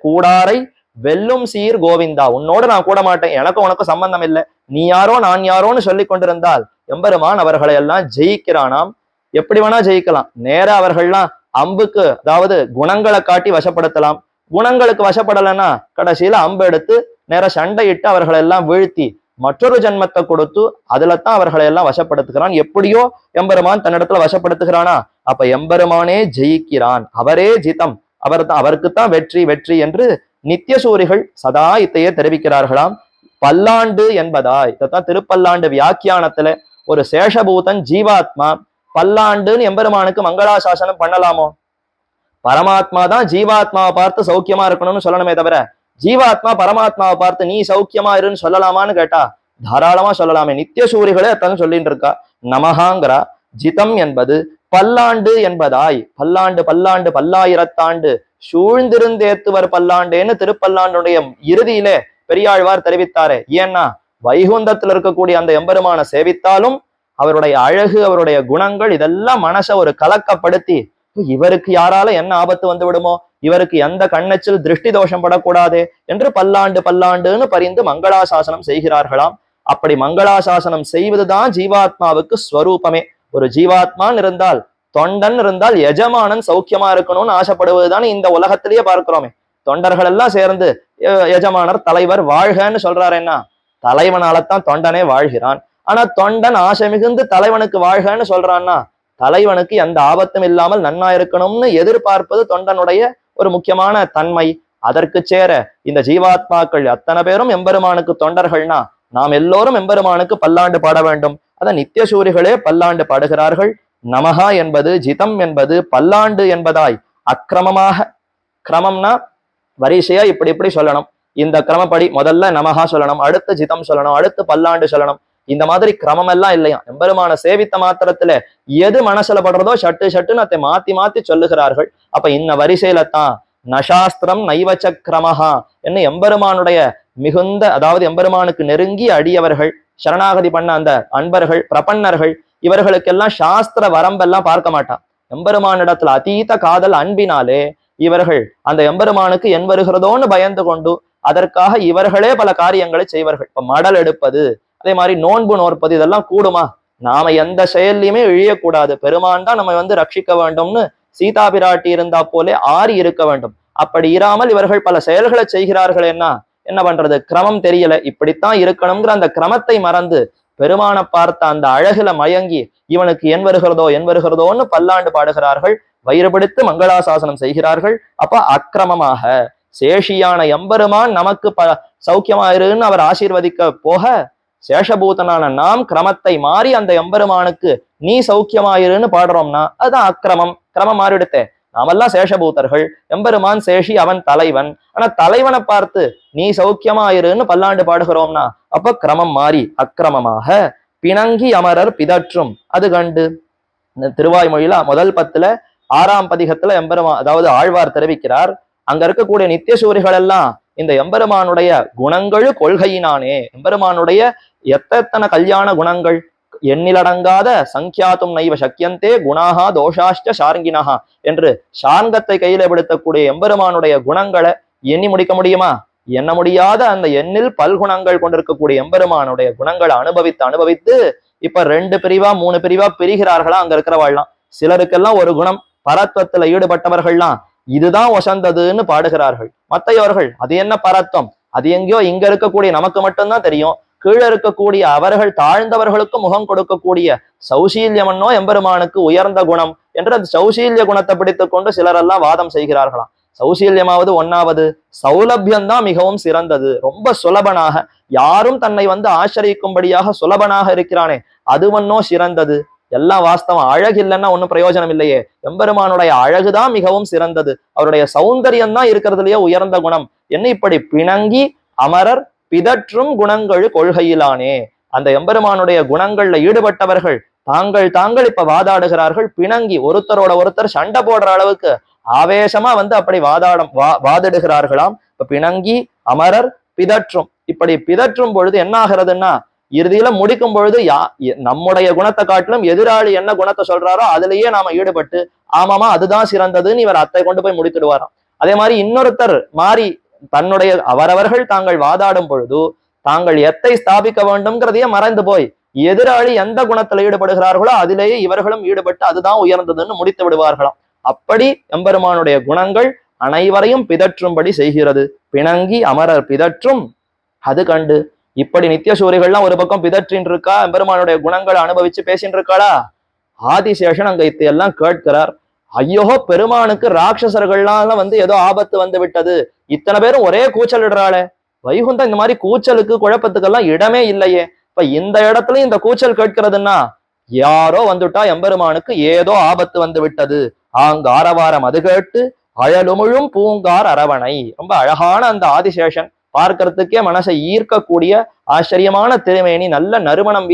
கூடாரை வெல்லும் சீர் கோவிந்தா, உன்னோடு நான் கூட மாட்டேன், எனக்கும் உனக்கும் சம்பந்தம் இல்லை, நீ யாரோ நான் யாரோன்னு சொல்லி கொண்டிருந்தால் எம்பெருமான் அவர்களை எல்லாம் ஜெயிக்கிறானாம். எப்படி வேணா ஜெயிக்கலாம். நேரா அவர்கள்லாம் அம்புக்கு, அதாவது குணங்களை காட்டி வசப்படுத்தலாம். குணங்களுக்கு வசப்படலைன்னா கடைசியில அம்பு எடுத்து நேர சண்டையிட்டு அவர்களை எல்லாம் வீழ்த்தி மற்றொரு ஜென்மத்தை கொடுத்து அதுலத்தான் அவர்களை எல்லாம் வசப்படுத்துகிறான். எப்படியோ எம்பெருமான் தன்னிடத்துல வசப்படுத்துகிறானா, அப்ப எம்பெருமானே ஜெயிக்கிறான், அவரே ஜிதம், அவருக்குத்தான் வெற்றி வெற்றி என்று நித்தியசூரிகள் சதா இத்தையே தெரிவிக்கிறார்களாம். பல்லாண்டு என்பதாய், இதைத்தான் திருப்பல்லாண்டு வியாக்கியானத்துல ஒரு சேஷபூதன் ஜீவாத்மா பல்லாண்டுன்னு எம்பெருமானுக்கு மங்களாசாசனம் பண்ணலாமோ? பரமாத்மா தான் ஜீவாத்மாவை பார்த்து சௌக்கியமா இருக்கணும்னு சொல்லணுமே தவிர ஜீவாத்மா பரமாத்மாவை பார்த்து நீ சௌக்கியமா இருன்னு சொல்லலாமான்னு கேட்டா தாராளமா சொல்லலாமே. நித்தியசூரிகளே அத்தனை சொல்லிட்டு இருக்கா. நமகாங்கிறா. ஜிதம் என்பது பல்லாண்டு என்பதாய், பல்லாண்டு பல்லாண்டு பல்லாயிரத்தாண்டு சூழ்ந்திருந்தேத்துவர் பல்லாண்டேன்னு திருப்பல்லாண்டுடைய இறுதியிலே பெரியாழ்வார் தெரிவித்தாரே. ஏன்னா வைகுந்தத்துல இருக்கக்கூடிய அந்த எம்பெருமான சேவித்தாலும் அவருடைய அழகு, அவருடைய குணங்கள் இதெல்லாம் மனசை ஒரு கலக்கப்படுத்தி இவருக்கு யாரால என்ன ஆபத்து வந்து விடுமோ, இவருக்கு எந்த கண்ணச்சில் திருஷ்டி தோஷம் படக்கூடாதே என்று பல்லாண்டு பல்லாண்டுன்னு பரிந்து மங்களாசாசனம் செய்கிறார்களாம். அப்படி மங்களாசாசனம் செய்வதுதான் ஜீவாத்மாவுக்கு ஸ்வரூபமே. ஒரு ஜீவாத்மான் இருந்தால், தொண்டன் இருந்தால் எஜமானன் சௌக்கியமா இருக்கணும்னு ஆசைப்படுவதுதானே இந்த உலகத்திலேயே பார்க்கிறோமே. தொண்டர்கள் எல்லாம் சேர்ந்து எஜமானர் தலைவர் வாழ்கன்னு சொல்றாருன்னா தலைவனாலத்தான் தொண்டனே வாழ்கிறான். ஆனா தொண்டன் ஆசை மிகுந்து தலைவனுக்கு வாழ்கன்னு சொல்றான்னா தலைவனுக்கு எந்த ஆபத்தும் இல்லாமல் நன்னா இருக்கணும்னு எதிர்பார்ப்பது தொண்டனுடைய ஒரு முக்கியமான தன்மை. அதற்கு சேர இந்த ஜீவாத்மாக்கள் அத்தனை பேரும் எம்பெருமானுக்கு தொண்டர்கள்னா நாம் எல்லோரும் எம்பெருமானுக்கு பல்லாண்டு பாட வேண்டும். அத நித்தியசூரிகளே பல்லாண்டு பாடுகிறார்கள். நமஹா என்பது, ஜிதம் என்பது, பல்லாண்டு என்பதாய் அக்கிரமமாக, கிரமம்னா வரிசையா இப்படி இப்படி சொல்லணும். இந்த கிரமப்படி முதல்ல நமஹா சொல்லணும், அடுத்து ஜிதம் சொல்லணும், அடுத்து பல்லாண்டு சொல்லணும். இந்த மாதிரி கிரமம் எல்லாம் இல்லையா. எம்பெருமான சேவித்த மாத்திரத்துல எது மனசுல படுறதோ சட்டு சட்டுன்னு அதை மாத்தி மாத்தி சொல்லுகிறார்கள். அப்ப இந்த வரிசையில தான் நசாஸ்திரம் நைவச்சக்கிரமஹா என்ன எம்பெருமானுடைய மிகுந்த, அதாவது எம்பெருமானுக்கு நெருங்கி அடியவர்கள், சரணாகதி பண்ண அந்த அன்பர்கள், பிரபன்னர்கள், இவர்களுக்கெல்லாம் சாஸ்திர வரம்பெல்லாம் பார்க்க மாட்டான். எம்பெருமானிடத்துல அதீத காதல் அன்பினாலே இவர்கள் அந்த எம்பெருமானுக்கு என் வருகிறதோன்னு பயந்து கொண்டு அதற்காக இவர்களே பல காரியங்களை செய்வார்கள். இப்ப மடல் எடுப்பது, அதே மாதிரி நோன்பு நோற்பது, இதெல்லாம் கூடுமா? நாம எந்த செயல்லையுமே இழியக்கூடாது, பெருமான் தான் நம்ம ரட்சிக்க வேண்டும்னு சீதா பிராட்டி இருந்தா போலே ஆறி இருக்க வேண்டும். அப்படி இராமல் இவர்கள் பல செயல்களை செய்கிறார்கள். என்ன பண்றது, கிரமம் தெரியல, இப்படித்தான் இருக்கணுங்கிற அந்த கிரமத்தை மறந்து பெருமான பார்த்த அந்த அழகுல மயங்கி இவனுக்கு என் வருகிறதோ என் வருகிறதோன்னு பல்லாண்டு பாடுகிறார்கள், வயிறு பிடித்து மங்களாசாசனம் செய்கிறார்கள். அப்ப அக்கிரமமாக சேஷியான எம்பெருமான் நமக்கு சௌக்கியமாயிருன்னு அவர் ஆசீர்வதிக்க போக, சேஷபூதனான நாம் கிரமத்தை மாறி அந்த எம்பெருமானுக்கு நீ சௌக்கியமாயிருன்னு பாடுறோம்னா அதுதான் அக்கிரமம். கிரமம் மாறிடுத்தே. நாமெல்லாம் சேஷபூதர்கள், எம்பெருமான் சேஷி, அவன் தலைவன். ஆனா தலைவனை பார்த்து நீ சௌக்கியமாயிருன்னு பல்லாண்டு பாடுகிறோம்னா அப்ப கிரமம் மாறி அக்கிரமமாக பிணங்கி அமரர் பிதற்றும் அது கண்டு. இந்த திருவாய்மொழியில முதல் 10ல 6ஆம் பதிகத்துல எம்பெருமான், அதாவது ஆழ்வார் தெரிவிக்கிறார், அங்க இருக்கக்கூடிய நித்தியசூரிகள் எல்லாம் இந்த எம்பெருமானுடைய குணங்கள் கொள்கையினானே, எம்பெருமானுடைய எத்தனை கல்யாண குணங்கள், எண்ணிலடங்காத சங்கியாத்தும் நைவ சக்கியந்தே குணாகா தோஷாஷ்ட ஷார்ங்கினஹா என்று ஷார்ங்கத்தை கையில படுத்தக்கூடிய எம்பெருமானுடைய குணங்களை எண்ணி முடிக்க முடியுமா? எண்ண முடியாத அந்த எண்ணில் பல்குணங்கள் கொண்டிருக்கக்கூடிய எம்பெருமானுடைய குணங்களை அனுபவித்து இப்ப 2 பிரிவா 3 பிரிவா பிரிகிறார்களா அங்க இருக்கிறவாள்லாம். சிலருக்கெல்லாம் ஒரு குணம், பரத்வத்துல ஈடுபட்டவர்கள்லாம் இதுதான் வசந்ததுன்னு பாடுகிறார்கள். மத்தையவர்கள் அது என்ன பரத்வம், அது எங்கேயோ இங்க இருக்கக்கூடிய நமக்கு மட்டும்தான் தெரியும், கீழே இருக்கக்கூடிய அவர்கள் தாழ்ந்தவர்களுக்கு முகம் கொடுக்கக்கூடிய சௌசீல்யமன்னோ எம்பெருமானுக்கு உயர்ந்த குணம் என்று அந்த சௌசீல்ய குணத்தை பிடித்துக் கொண்டு சிலரெல்லாம் வாதம் செய்கிறார்களாம். சௌசீல்யமாவது ஒன்னாவது, சௌலபியம்தான் மிகவும் சிறந்தது, ரொம்ப சுலபனாக யாரும் தன்னை ஆச்சரிக்கும்படியாக சுலபனாக இருக்கிறானே அதுவன்னோ சிறந்தது. எல்லாம் வாஸ்தவம். அழகு இல்லைன்னா ஒன்னும் பிரயோஜனம் இல்லையே. எம்பெருமானுடைய அழகுதான் மிகவும் சிறந்தது, அவருடைய சௌந்தரியம் தான் இருக்கிறதுலயே உயர்ந்த குணம் என்ன. இப்படி பிணங்கி அமரர் பிதற்றும் குணங்கள் கொள்கையிலானே, அந்த எம்பெருமானுடைய குணங்கள்ல ஈடுபட்டவர்கள் தாங்கள் இப்ப வாதாடுகிறார்கள். பிணங்கி ஒருத்தரோட ஒருத்தர் சண்டை போடுற அளவுக்கு ஆவேசமா அப்படி வாதிடுகிறார்களாம். இப்ப பிணங்கி அமரர் பிதற்றும், இப்படி பிதற்றும் பொழுது என்ன ஆகிறதுன்னா, இறுதியில முடிக்கும் பொழுது நம்முடைய குணத்தை காட்டிலும் எதிராளி என்ன குணத்தை சொல்றாரோ அதுலயே நாம ஈடுபட்டு ஆமாமா அதுதான் சிறந்ததுன்னு இவர் அத்தை கொண்டு போய் முடித்துடுவாராம். அதே மாதிரி இன்னொருத்தர் மாறி தன்னுடைய அவரவர்கள் தாங்கள் வாதாடும் பொழுது தாங்கள் எத்தை ஸ்தாபிக்க வேண்டும்ங்கிறதையே மறைந்து போய் எதிராளி எந்த குணத்துல ஈடுபடுகிறார்களோ அதிலேயே இவர்களும் ஈடுபட்டு அதுதான் உயர்ந்ததுன்னு முடித்து விடுவார்களாம். அப்படி எம்பெருமானுடைய குணங்கள் அனைவரையும் பிதற்றும்படி செய்கிறது. பிணங்கி அமரர் பிதற்றும் அது கண்டு. இப்படி நித்தியசூரிகள்லாம் ஒரு பக்கம் பிதற்றின் இருக்கா, எம்பெருமானுடைய குணங்களை அனுபவிச்சு பேசின்னு இருக்காளா. ஆதிசேஷன் அங்க இத்தையெல்லாம் கேட்கிறார். ஐயோ, பெருமானுக்கு ராட்சசர்கள்லாம் ஏதோ ஆபத்து விட்டது, இத்தனை பேரும் ஒரே கூச்சல் இடுறாளே, வைகுண்டம் இந்த மாதிரி கூச்சலுக்கு குழப்பத்துக்கெல்லாம் இடமே இல்லையே. இப்ப இந்த இடத்துல இந்த கூச்சல் கேட்கிறதுன்னா யாரோ வந்துட்டா எம்பெருமானுக்கு ஏதோ ஆபத்து விட்டது. ஆரவாரம் அது கேட்டு அழலுமுழும் பூங்கார் அரவணை. ரொம்ப அழகான அந்த ஆதிசேஷன், பார்க்கறதுக்கே மனசை ஈர்க்கக்கூடிய ஆச்சரியமான திருமேனி, நல்ல நறுமணம்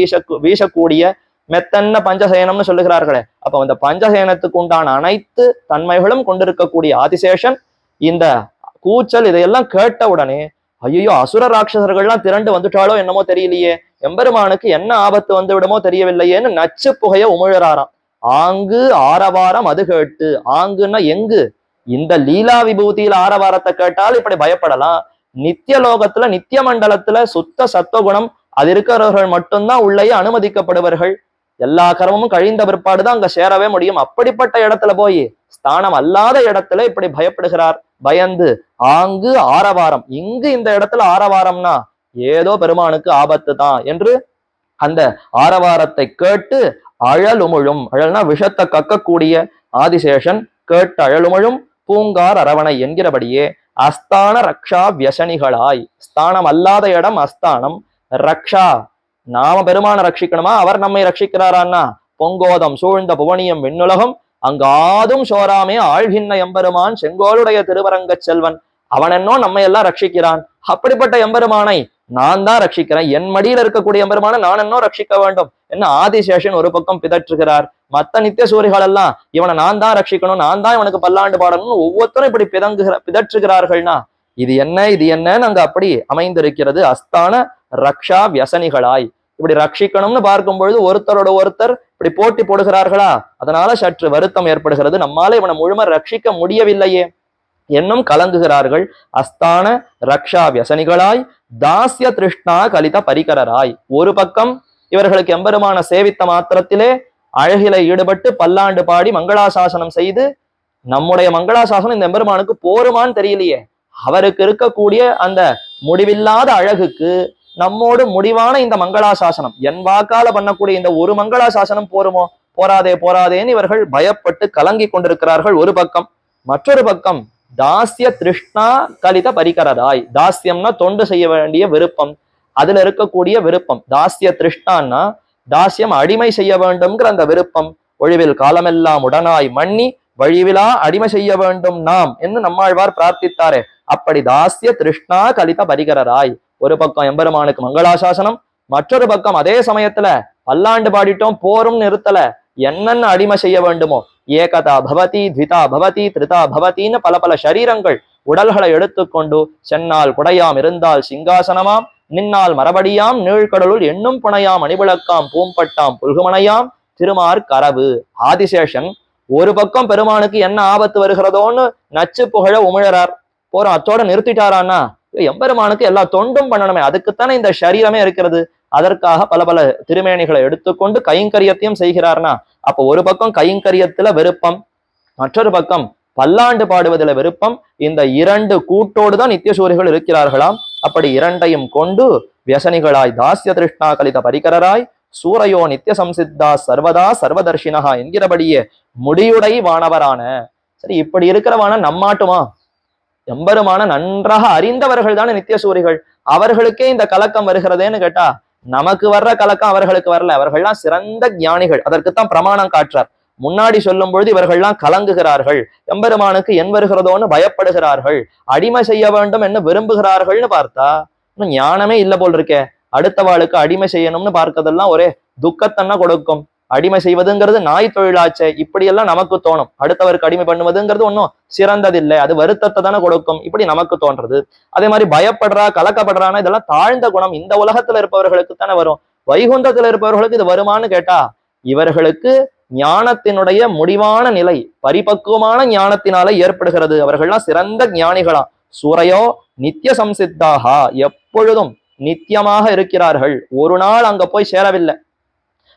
வீசக்கூடிய மெத்தன்ன பஞ்சசயனம்னு சொல்லுகிறார்களே. அப்ப அந்த பஞ்சசயனத்துக்கு உண்டான அனைத்து தன்மைகளும் கொண்டிருக்கக்கூடிய ஆதிசேஷன் இந்த கூச்சல் இதையெல்லாம் கேட்ட உடனே ஐயோ, அசுர ராட்சசர்கள்லாம் திரண்டு வந்துட்டாலோ என்னமோ தெரியலையே, எம்பெருமானுக்கு என்ன ஆபத்து விடுமோ தெரியவில்லையேன்னு நச்சு புகைய உமிழறாராம். ஆங்கு ஆரவாரம் அது கேட்டு. ஆங்குன்னா எங்கு, இந்த லீலா விபூதியில ஆரவாரத்தை கேட்டால் இப்படி பயப்படலாம். நித்திய லோகத்துல நித்திய மண்டலத்துல சுத்த சத்துவகுணம் அது இருக்கிறவர்கள் மட்டும்தான் உள்ளேயே அனுமதிக்கப்படுவார்கள். எல்லா கர்மமும் கழிந்த பிற்பாடுதான் அங்க சேரவே முடியும். அப்படிப்பட்ட இடத்துல போய் ஸ்தானம் அல்லாத இடத்துல இப்படி பயப்படுகிறார். பயந்து ஆங்கு ஆரவாரம், இங்கு இந்த இடத்துல ஆரவாரம்னா ஏதோ பெருமானுக்கு ஆபத்து தான் என்று அந்த ஆரவாரத்தை கேட்டு அழலுமுழும், அழல்னா விஷத்தை கக்கக்கூடிய ஆதிசேஷன் கேட்டு அழலுமுழும் பூங்கார் அரவணை என்கிறபடியே அஸ்தான ரக்ஷா வியசனிகளாய். ஸ்தானம் அல்லாத இடம் அஸ்தானம், ரக்ஷா நாம பெருமான ரட்சிக்கணுமா, அவர் நம்மை ரட்சிக்கிறாரான்னா பொங்கோதம் சூழ்ந்த புவனியம் விண்ணுலகம் அங்காதும் சோராமே ஆழ்கின்ன எம்பெருமான் செங்கோலுடைய திருவரங்க செல்வன், அவன் என்னோ நம்ம எல்லாம் ரட்சிக்கிறான். அப்படிப்பட்ட எம்பெருமானை நான் தான் ரட்சிக்கிறேன், என் மடியில் இருக்கக்கூடிய எம்பெருமானை நான் என்னோ ரட்சிக்க வேண்டும் என்ன ஆதிசேஷன் ஒரு பக்கம் பிதற்றுகிறார். மத்த நித்திய சூரிகள் எல்லாம் இவனை நான் தான் ரட்சிக்கணும், நான் தான் இவனுக்கு பல்லாண்டு பாடணும்னு ஒவ்வொருத்தரும் இப்படி பிதற்றுகிறார்கள்னா இது என்னன்னு அங்க அப்படி அமைந்திருக்கிறது. அஸ்தான ரக்ஷா வியசனிகளாய் இப்படி ரட்சிக்கணும்னு பார்க்கும் பொழுது ஒருத்தரோட ஒருத்தர் இப்படி போட்டி போடுகிறார்களா, அதனால சற்று வருத்தம் ஏற்படுகிறது. நம்மால இவனை முழுமை ரட்சிக்க முடியவில்லையே என்னும் கலங்குகிறார்கள். அஸ்தான ரக்ஷா வியசனிகளாய் தாஸ்ய திருஷ்ணா கலித பரிகரராய். ஒரு பக்கம் இவர்களுக்கு எம்பெருமான சேவித்த மாத்திரத்திலே அழகில ஈடுபட்டு பல்லாண்டு பாடி மங்களாசாசனம் செய்து நம்முடைய மங்களாசாசனம் இந்த எம்பெருமானுக்கு போருமான்னு தெரியலையே. அவருக்கு இருக்கக்கூடிய அந்த முடிவில்லாத அழகுக்கு நம்மோடு முடிவான இந்த மங்களாசாசனம், என் வாக்கால பண்ணக்கூடிய இந்த ஒரு மங்களாசாசனம் போருமோ? போராதே போராதேன்னு இவர்கள் பயப்பட்டு கலங்கி கொண்டிருக்கிறார்கள் ஒரு பக்கம். மற்றொரு பக்கம் தாஸ்ய திருஷ்ணா கலித பரிகரதாய், தாஸ்யம்னா தொண்டு செய்ய வேண்டிய விருப்பம், அதுல இருக்கக்கூடிய விருப்பம். தாஸ்ய திருஷ்ணான்னா தாஸ்யம் அடிமை செய்ய வேண்டும்ங்கிற அந்த விருப்பம். ஒழிவில் காலமெல்லாம் உடனாய் மண்ணி வழிவிலா அடிமை செய்ய வேண்டும் நாம் என்று நம்மாழ்வார் பிரார்த்தித்தாரே, அப்படி தாஸ்ய திருஷ்ணா கலித பரிகரராய். ஒரு பக்கம் எம்பெருமானுக்கு மங்களாசாசனம், மற்றொரு பக்கம் அதே சமயத்துல பல்லாண்டு பாடிட்டோம் போரும் நிறுத்தல, என்னென்ன அடிமை செய்ய வேண்டுமோ, ஏகதா பவதி த்விதா பவதி திருதா பவத்தின்னு பல பல சரீரங்கள் உடல்களை எடுத்துக்கொண்டு சென்னால் குடையாம் இருந்தால் சிங்காசனமாம் நின்னால் மரபடியாம் நீழ்கடலுள் எண்ணும் புனையாம் அணிவிளக்காம் பூம்பட்டாம் புல்குமனையாம் திருமார் கரவு. ஆதிசேஷன் ஒரு பக்கம் பெருமானுக்கு என்ன ஆபத்து வருகிறதோன்னு நச்சு புகழ உமிழறார், போறோம் அத்தோட நிறுத்திட்டாரான்னா எம்பெருமானுக்கு எல்லா தொண்டும் பண்ணணுமே, அதுக்குத்தானே இந்த சரீரமே இருக்கிறது. அதற்காக பல பல திருமேனிகளை எடுத்துக்கொண்டு கைங்கரியத்தையும் செய்கிறார்னா, அப்ப ஒரு பக்கம் கைங்கரியத்துல விருப்பம், மற்றொரு பக்கம் பல்லாண்டு பாடுவதில் விருப்பம். இந்த இரண்டு கூட்டோடுதான் நித்தியசூரிகள் இருக்கிறார்களாம். அப்படி இரண்டையும் கொண்டு வியசனிகளாய் தாஸ்ய திருஷ்ணா கலித பரிகரராய் சூரையோ நித்திய சம்சித்தா சர்வதா சர்வதர்ஷினகா என்கிறபடியே முடியுடை வானவரான. சரி, இப்படி இருக்கிறவான நம்மாட்டுமா? எம்பெருமான நன்றாக அறிந்தவர்கள் தானே நித்தியசூரிகள், அவர்களுக்கே இந்த கலக்கம் வருகிறதேன்னு கேட்டா, நமக்கு வர்ற கலக்கம் அவர்களுக்கு வரல. அவர்கள்லாம் சிறந்த ஞானிகள், அதற்குத்தான் பிரமாணம் காட்டுறார். முன்னாடி சொல்லும் பொழுது இவர்கள்லாம் கலங்குகிறார்கள், எம்பெருமானுக்கு என் வருகிறதோன்னு பயப்படுகிறார்கள், அடிமை செய்ய வேண்டும் என்று விரும்புகிறார்கள்னு பார்த்தா இன்னும் ஞானமே இல்ல போல் இருக்கே. அடுத்த வாளுக்கு அடிமை செய்யணும்னு பார்க்கறதெல்லாம் ஒரே துக்கத்தன்னா கொடுக்கும். அடிமை செய்வதுங்கிறது நாய் தொழிலாச்சே, இப்படியெல்லாம் நமக்கு தோணும். அடுத்தவருக்கு அடிமை பண்ணுவதுங்கிறது ஒன்றும் சிறந்ததில்லை, அது வருத்தத்தை தானே கொடுக்கும், இப்படி நமக்கு தோன்றது. அதே மாதிரி பயப்படுறா கலக்கப்படுறான்னா இதெல்லாம் தாழ்ந்த குணம், இந்த உலகத்துல இருப்பவர்களுக்கு தானே வரும். வைகுந்தத்துல இருப்பவர்களுக்கு இது வருமானு கேட்டா, இவர்களுக்கு ஞானத்தினுடைய முடிவான நிலை பரிபக்குவமான ஞானத்தினால ஏற்படுகிறது. அவர்கள்லாம் சிறந்த ஞானிகளாம். சூரையோ நித்திய சம்சித்தாகா, எப்பொழுதும் நித்தியமாக இருக்கிறார்கள், ஒரு நாள் அங்க போய் சேரவில்லை.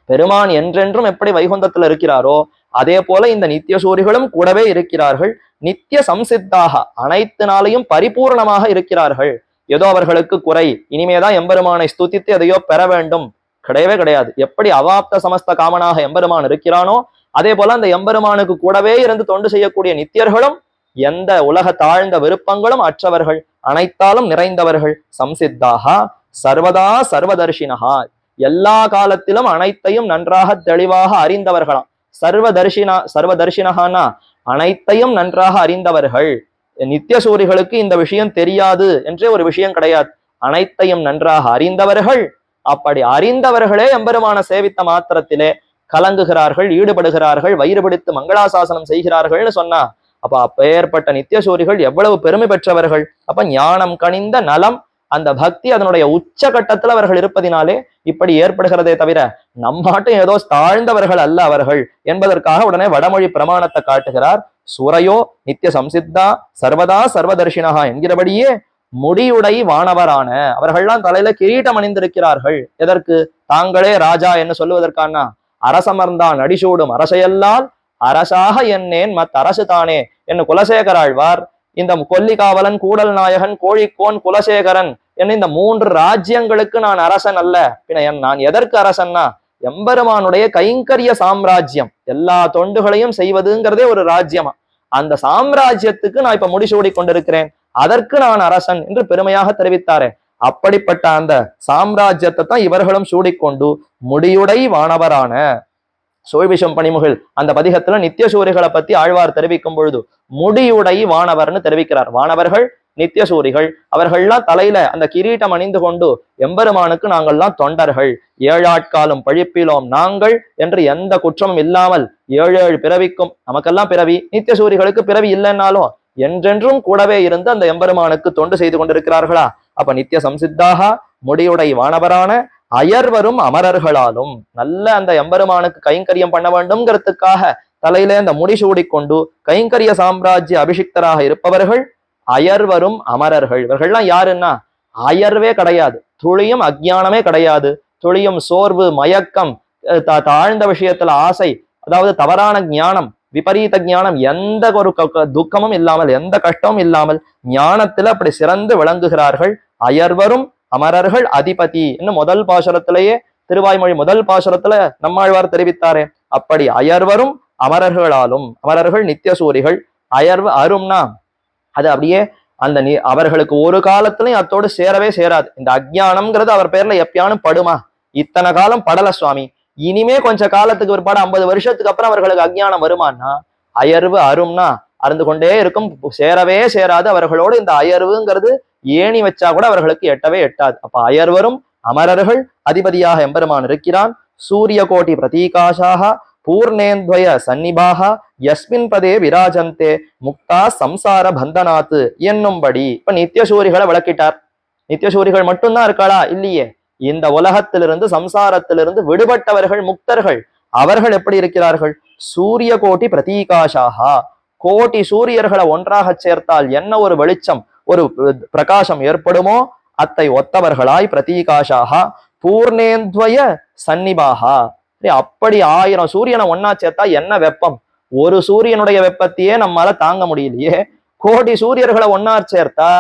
பெருமான் என்றென்றும் எப்படி வைகுந்தத்துல இருக்கிறாரோ அதே போல இந்த நித்திய சூரிகளும் கூடவே இருக்கிறார்கள். நித்திய சம்சித்தாக, அனைத்து நாளையும் பரிபூர்ணமாக இருக்கிறார்கள். ஏதோ அவர்களுக்கு குறை, இனிமேதான் எம்பெருமானை ஸ்துதித்து எதையோ பெற வேண்டும், கிடையவே கிடையாது. எப்படி அவாப்த சமஸ்த காமனாக எம்பெருமான் இருக்கிறானோ அதே போல அந்த எம்பெருமானுக்கு கூடவே இருந்து தொண்டு செய்யக்கூடிய நித்தியர்களும் எந்த உலக தாழ்ந்த விருப்பங்களும் அற்றவர்கள், அனைத்தாலும் நிறைந்தவர்கள். சம்சித்தாக சர்வதா சர்வதர்ஷினஹா, எல்லா காலத்திலும் அனைத்தையும் நன்றாக தெளிவாக அறிந்தவர்களாம். சர்வதர்ஷினஹானா அனைத்தையும் நன்றாக அறிந்தவர்கள். நித்தியசூரிகளுக்கு இந்த விஷயம் தெரியாது என்றே ஒரு விஷயம் கிடையாது, அனைத்தையும் நன்றாக அறிந்தவர்கள். அப்படி அறிந்தவர்களே எம்பெருமான சேவித்த மாத்திரத்திலே கலங்குகிறார்கள், ஈடுபடுகிறார்கள், வயிறு பிடித்து மங்களாசாசனம் செய்கிறார்கள்னு சொன்னா, அப்ப அப்பேற்பட்ட நித்தியசூரிகள் எவ்வளவு பெருமை பெற்றவர்கள். அப்ப ஞானம் கனிந்த நலம், அந்த பக்தி அதனுடைய உச்ச கட்டத்துல அவர்கள் இருப்பதினாலே இப்படி ஏற்படுகிறதே தவிர நம்மாட்டும் ஏதோ தாழ்ந்தவர்கள் அல்ல அவர்கள் என்பதற்காக உடனே வடமொழி பிரமாணத்தை காட்டுகிறார். சூரையோ நித்திய சம்சித்தா சர்வதா சர்வதர்ஷினகா என்கிறபடியே முடியுடை வானவரான, அவர்கள்லாம் தலையில கிரீட்டம் அணிந்திருக்கிறார்கள். எதற்கு? தாங்களே ராஜா என்று சொல்லுவதற்கான. அரசமர்ந்தான் அடிசூடும் அரசையல்லால் அரசாக என்னேன் மத் அரசு தானே என்று குலசேகராழ்வார் இந்த கொல்லிகாவலன் கூடல் நாயகன் கோழிக்கோன் குலசேகரன் என்ன இந்த மூன்று ராஜ்யங்களுக்கு நான் அரசன் அல்ல, பின்ன நான் எதற்கு அரசன்னா எம்பெருமானுடைய கைங்கரிய சாம்ராஜ்யம், எல்லா தொண்டுகளையும் செய்வதுங்கிறதே ஒரு ராஜ்யமா, அந்த சாம்ராஜ்யத்துக்கு நான் இப்ப முடிசூடி கொண்டிருக்கிறேன், அதற்கு நான் அரசன் என்று பெருமையாக தெரிவித்தாரே. அப்படிப்பட்ட அந்த சாம்ராஜ்யத்தை தான் இவர்களும் சூடிக்கொண்டு முடியுடை வானவரான. சோழ்விஷம் பணிமுகில் அந்த பதிகத்துல நித்தியசூரிகளை பத்தி ஆழ்வார் தெரிவிக்கும் பொழுது முடியுடை வானவர்னு தெரிவிக்கிறார். வானவர்கள் நித்தியசூரிகள், அவர்கள்லாம் தலையில அந்த கிரீட்டம் அணிந்து கொண்டு எம்பெருமானுக்கு நாங்கள்லாம் தொண்டர்கள், ஏழாட்காலும் பழிப்பிலோம் நாங்கள் என்று எந்த குற்றமும் இல்லாமல் 7 பிறவிக்கும், நமக்கெல்லாம் பிறவி, நித்தியசூரிகளுக்கு பிறவி இல்லைன்னாலும் என்றென்றும் கூடவே இருந்து அந்த எம்பெருமானுக்கு தொண்டு செய்து கொண்டிருக்கிறார்களா. அப்ப நித்திய சம்சித்தாக முடியுடை வானவரான அயர்வரும் அமரர்களாலும், நல்ல அந்த எம்பெருமானுக்கு கைங்கரியம் பண்ண வேண்டும்ங்கிறதுக்காக தலையிலே அந்த முடிசூடி கொண்டு கைங்கரிய சாம்ராஜ்ய அபிஷிக்தராக இருப்பவர்கள் அயர்வரும் அமரர்கள். இவர்கள்லாம் யாருன்னா அயர்வே கிடையாது, துளியும் அஜ்ஞானமே கிடையாது, துளியும் சோர்வு மயக்கம் தாழ்ந்த விஷயத்துல ஆசை, அதாவது தவறான ஞானம் விபரீத ஞானம், எந்த ஒரு துக்கமும் இல்லாமல், எந்த கஷ்டமும் இல்லாமல் ஞானத்துல அப்படி சிறந்து விளங்குகிறார்கள். அயர்வரும் அமரர்கள் அதிபதி இன்னும் முதல் பாசுரத்திலேயே, திருவாய்மொழி முதல் பாசுரத்துல நம்மாழ்வார் தெரிவித்தாரே, அப்படி அயர்வரும் அமரர்களாலும், அமரர்கள் நித்தியசூரிகள், அயர்வு அரும்னா அது அப்படியே அந்த அவர்களுக்கு ஒரு காலத்திலையும் அத்தோடு சேரவே சேராது. இந்த அஜ்ஞானம்ங்கிறது அவர் பேர்ல எப்பயானும் படுமா? இத்தனை காலம் படல சுவாமி, இனிமே கொஞ்ச காலத்துக்கு பிற்பாடு 50 வருஷத்துக்கு அப்புறம் அவர்களுக்கு அஜ்ஞானம் வருமானா? அயர்வு அரும்னா அருந்து கொண்டே இருக்கும், சேரவே சேராது அவர்களோடு. இந்த அயர்வுங்கிறது ஏணி வச்சா கூட அவர்களுக்கு எட்டவே எட்டாது. அப்ப அயர்வரும் அமரர்கள் அதிபதியாக எம்பெருமான் இருக்கிறான். சூரிய கோட்டி பிரதீகாஷாக பூர்ணேந்த்வய சந்நிபாக யஸ்மின் பதே விராஜந்தே முக்தா சம்சார பந்தனாத்து என்னும்படி. இப்ப நித்தியசூரிகளை விளக்கிட்டார். நித்தியசூரிகள் மட்டும்தான் இருக்காளா? இல்லையே. இந்த உலகத்திலிருந்து, சம்சாரத்திலிருந்து விடுபட்டவர்கள், முக்தர்கள், அவர்கள் எப்படி இருக்கிறார்கள்? சூரிய கோட்டி பிரதீகாஷாக, கோட்டி சூரியர்களை ஒன்றாக சேர்த்தால் என்ன ஒரு வெளிச்சம், ஒரு பிரகாசம் ஏற்படுமோ அத்தை ஒத்தவர்களாய் பிரதீகாஷாக பூர்ணேந்த்வய சந்நிபாகா. அப்படி 1000 சூரியனை ஒன்னா சேர்த்தா என்ன வெப்பம்? ஒரு சூரியனுடைய வெப்பத்தையே நம்மால தாங்க முடியலையே, கோடி சூரியர்களை ஒன்னா சேர்த்தா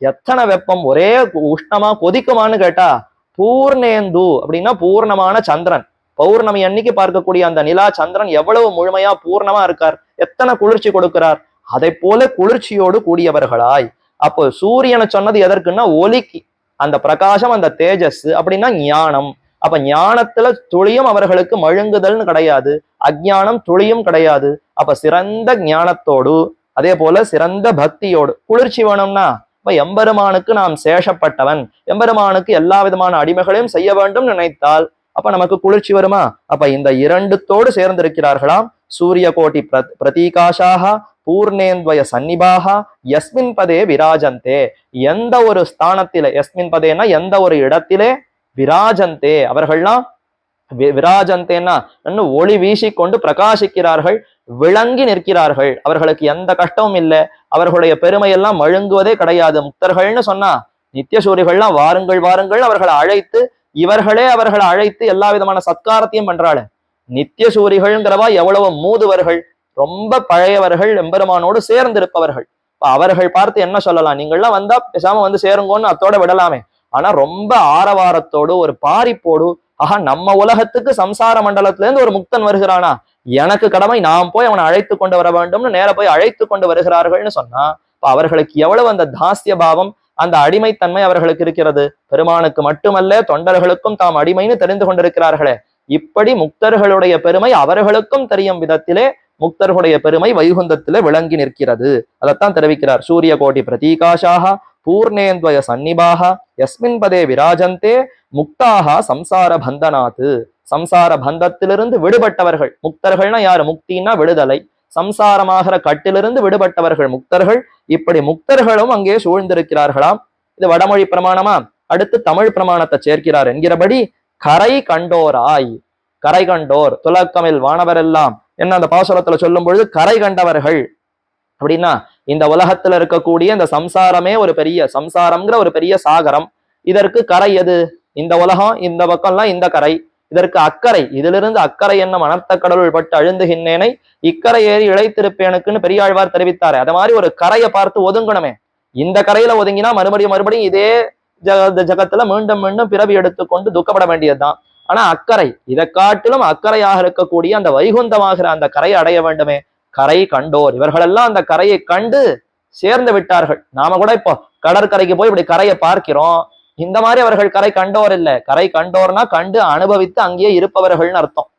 எத்தனை வெப்பம், ஒரே உஷ்ணமா கொதிக்குமான்னு கேட்டா, பூர்ணேந்து அப்படின்னா பூர்ணமான சந்திரன். பௌர்ணமி அன்னைக்கு பார்க்கக்கூடிய அந்த நிலா சந்திரன் எவ்வளவு முழுமையா பூர்ணமா இருக்கார், எத்தனை குளிர்ச்சி கொடுக்கிறார். அதை போல குளிர்ச்சியோடு கூடியவர்களாய். அப்போ சூரியனை சொன்னது எதற்குன்னா ஒலிக்கு, அந்த பிரகாசம், அந்த தேஜஸ் அப்படின்னா ஞானம். அப்ப ஞானத்துல துளியும் அவர்களுக்கு மழுங்குதல்னு கிடையாது, அஜ்ஞானம் துளியும் கிடையாது. அப்ப சிறந்த ஞானத்தோடு, அதே போல சிறந்த பக்தியோடு. குளிர்ச்சி வேணும்னா இப்ப எம்பெருமானுக்கு நாம் சேஷப்பட்டவன், எம்பெருமானுக்கு எல்லா விதமான அடிமைகளையும் செய்ய வேண்டும் நினைத்தால் அப்ப நமக்கு குளிர்ச்சி வருமா? அப்ப இந்த இரண்டுத்தோடு சேர்ந்திருக்கிறார்களாம். சூரிய கோட்டி பிரதீகாஷாக பூர்ணேந்த்வய சந்நிபாக யஸ்மின் பதே விராஜந்தே. எந்த ஒரு ஸ்தானத்திலே, யஸ்மின் பதேனா எந்த ஒரு இடத்திலே, விராஜந்தே அவர்கள்லாம், விராஜந்தேன்னா ஒளி வீசிக்கொண்டு பிரகாசிக்கிறார்கள், விளங்கி நிற்கிறார்கள். அவர்களுக்கு எந்த கஷ்டமும் இல்லை, அவர்களுடைய பெருமையெல்லாம் மழுங்குவதே கிடையாது. முக்தர்கள்னு சொன்னா நித்தியசூரிகள்லாம் வாருங்கள் வாருங்கள் அவர்களை அழைத்து, இவர்களே அவர்களை அழைத்து எல்லா விதமான சத்காரத்தையும் பண்றாள். நித்தியசூரிகள்ங்கிறவா எவ்வளவு மூதுவர்கள், ரொம்ப பழையவர்கள், எம்பெருமானோடு சேர்ந்திருப்பவர்கள். அவர்கள் பார்த்து என்ன சொல்லலாம்? நீங்கள்லாம் வந்தா பேசாம வந்து சேருங்கன்னு அத்தோட விடலாமே. ஆனா ரொம்ப ஆரவாரத்தோடு, ஒரு பாரிப்போடு, ஆஹா நம்ம உலகத்துக்கு சம்சார மண்டலத்துல இருந்து ஒரு முக்தன் வருகிறானா, எனக்கு கடமை, நாம் போய் அவனை அழைத்து கொண்டு வர வேண்டும்னு நேர போய் அழைத்து கொண்டு வருகிறார்கள்னு சொன்னா அவர்களுக்கு எவ்வளவு அந்த தாஸ்ய பாவம், அந்த அடிமைத்தன்மை அவர்களுக்கு இருக்கிறது. பெருமானுக்கு மட்டுமல்ல தொண்டர்களுக்கும் தாம் அடிமைன்னு தெரிந்து கொண்டிருக்கிறார்களே. இப்படி முக்தர்களுடைய பெருமை அவர்களுக்கும் தெரியும் விதத்திலே முக்தர்களுடைய பெருமை வைகுந்தத்திலே விளங்கி நிற்கிறது. அதைத்தான் தெரிவிக்கிறார். சூரிய கோட்டி பிரதீகாஷாக பூர்ணேந்த்வய சந்நிபாக யஸ்மின் பதே விராஜந்தே முக்தாக சம்சார பந்தனாத்து. சம்சார பந்தத்திலிருந்து விடுபட்டவர்கள். முக்தர்கள்னா யாரு? முக்தினா விடுதலை, சம்சாரமாகிற கட்டிலிருந்து விடுபட்டவர்கள் முக்தர்கள். இப்படி முக்தர்களும் அங்கே சூழ்ந்திருக்கிறார்களாம். இது வடமொழி பிரமாணமா? அடுத்து தமிழ் பிரமாணத்தை சேர்க்கிறார் என்கிறபடி கரை கண்டோராய். கரை கண்டோர் துலக்கமில் வானவரெல்லாம் என்ன அந்த பாசுரத்துல சொல்லும் பொழுது கரை கண்டவர்கள் அப்படின்னா, இந்த உலகத்துல இருக்கக்கூடிய இந்த சம்சாரமே ஒரு பெரிய சம்சாரம்ங்கிற ஒரு பெரிய சாகரம். இதற்கு கரை எது? இந்த உலகம், இந்த பக்கம்லாம் இந்த கரை. இதற்கு அக்கறை, இதிலிருந்து அக்கறை என்ன மனத்த கடவுள் பட்டு அழுந்துகின்றேனை இக்கரை ஏறி இழைத்திருப்பேனுக்குன்னு பெரியாழ்வார் தெரிவித்தாரு. அது மாதிரி ஒரு கரையை பார்த்து ஒதுங்கணுமே. இந்த கரையில ஒதுங்கினா மறுபடியும் இதே ஜகத்துல மீண்டும் மீண்டும் பிறவி எடுத்துக்கொண்டு துக்கப்பட வேண்டியதுதான். ஆனா அக்கறை, இதை காட்டிலும் அக்கறையாக இருக்கக்கூடிய அந்த வைகுந்தமாகிற அந்த கரையை அடைய வேண்டுமே. கரை கண்டோர் இவர்களெல்லாம் அந்த கரையை கண்டு சேர்ந்து விட்டார்கள். நாம கூட இப்போ கடற்கரைக்கு போய் இப்படி கரையை பார்க்கிறோம். இந்த மாதிரி அவர்கள் கரை கண்டோர் இல்லை. கரை கண்டோர்னா கண்டு அனுபவித்து அங்கேயே இருப்பவர்கள்னு அர்த்தம்.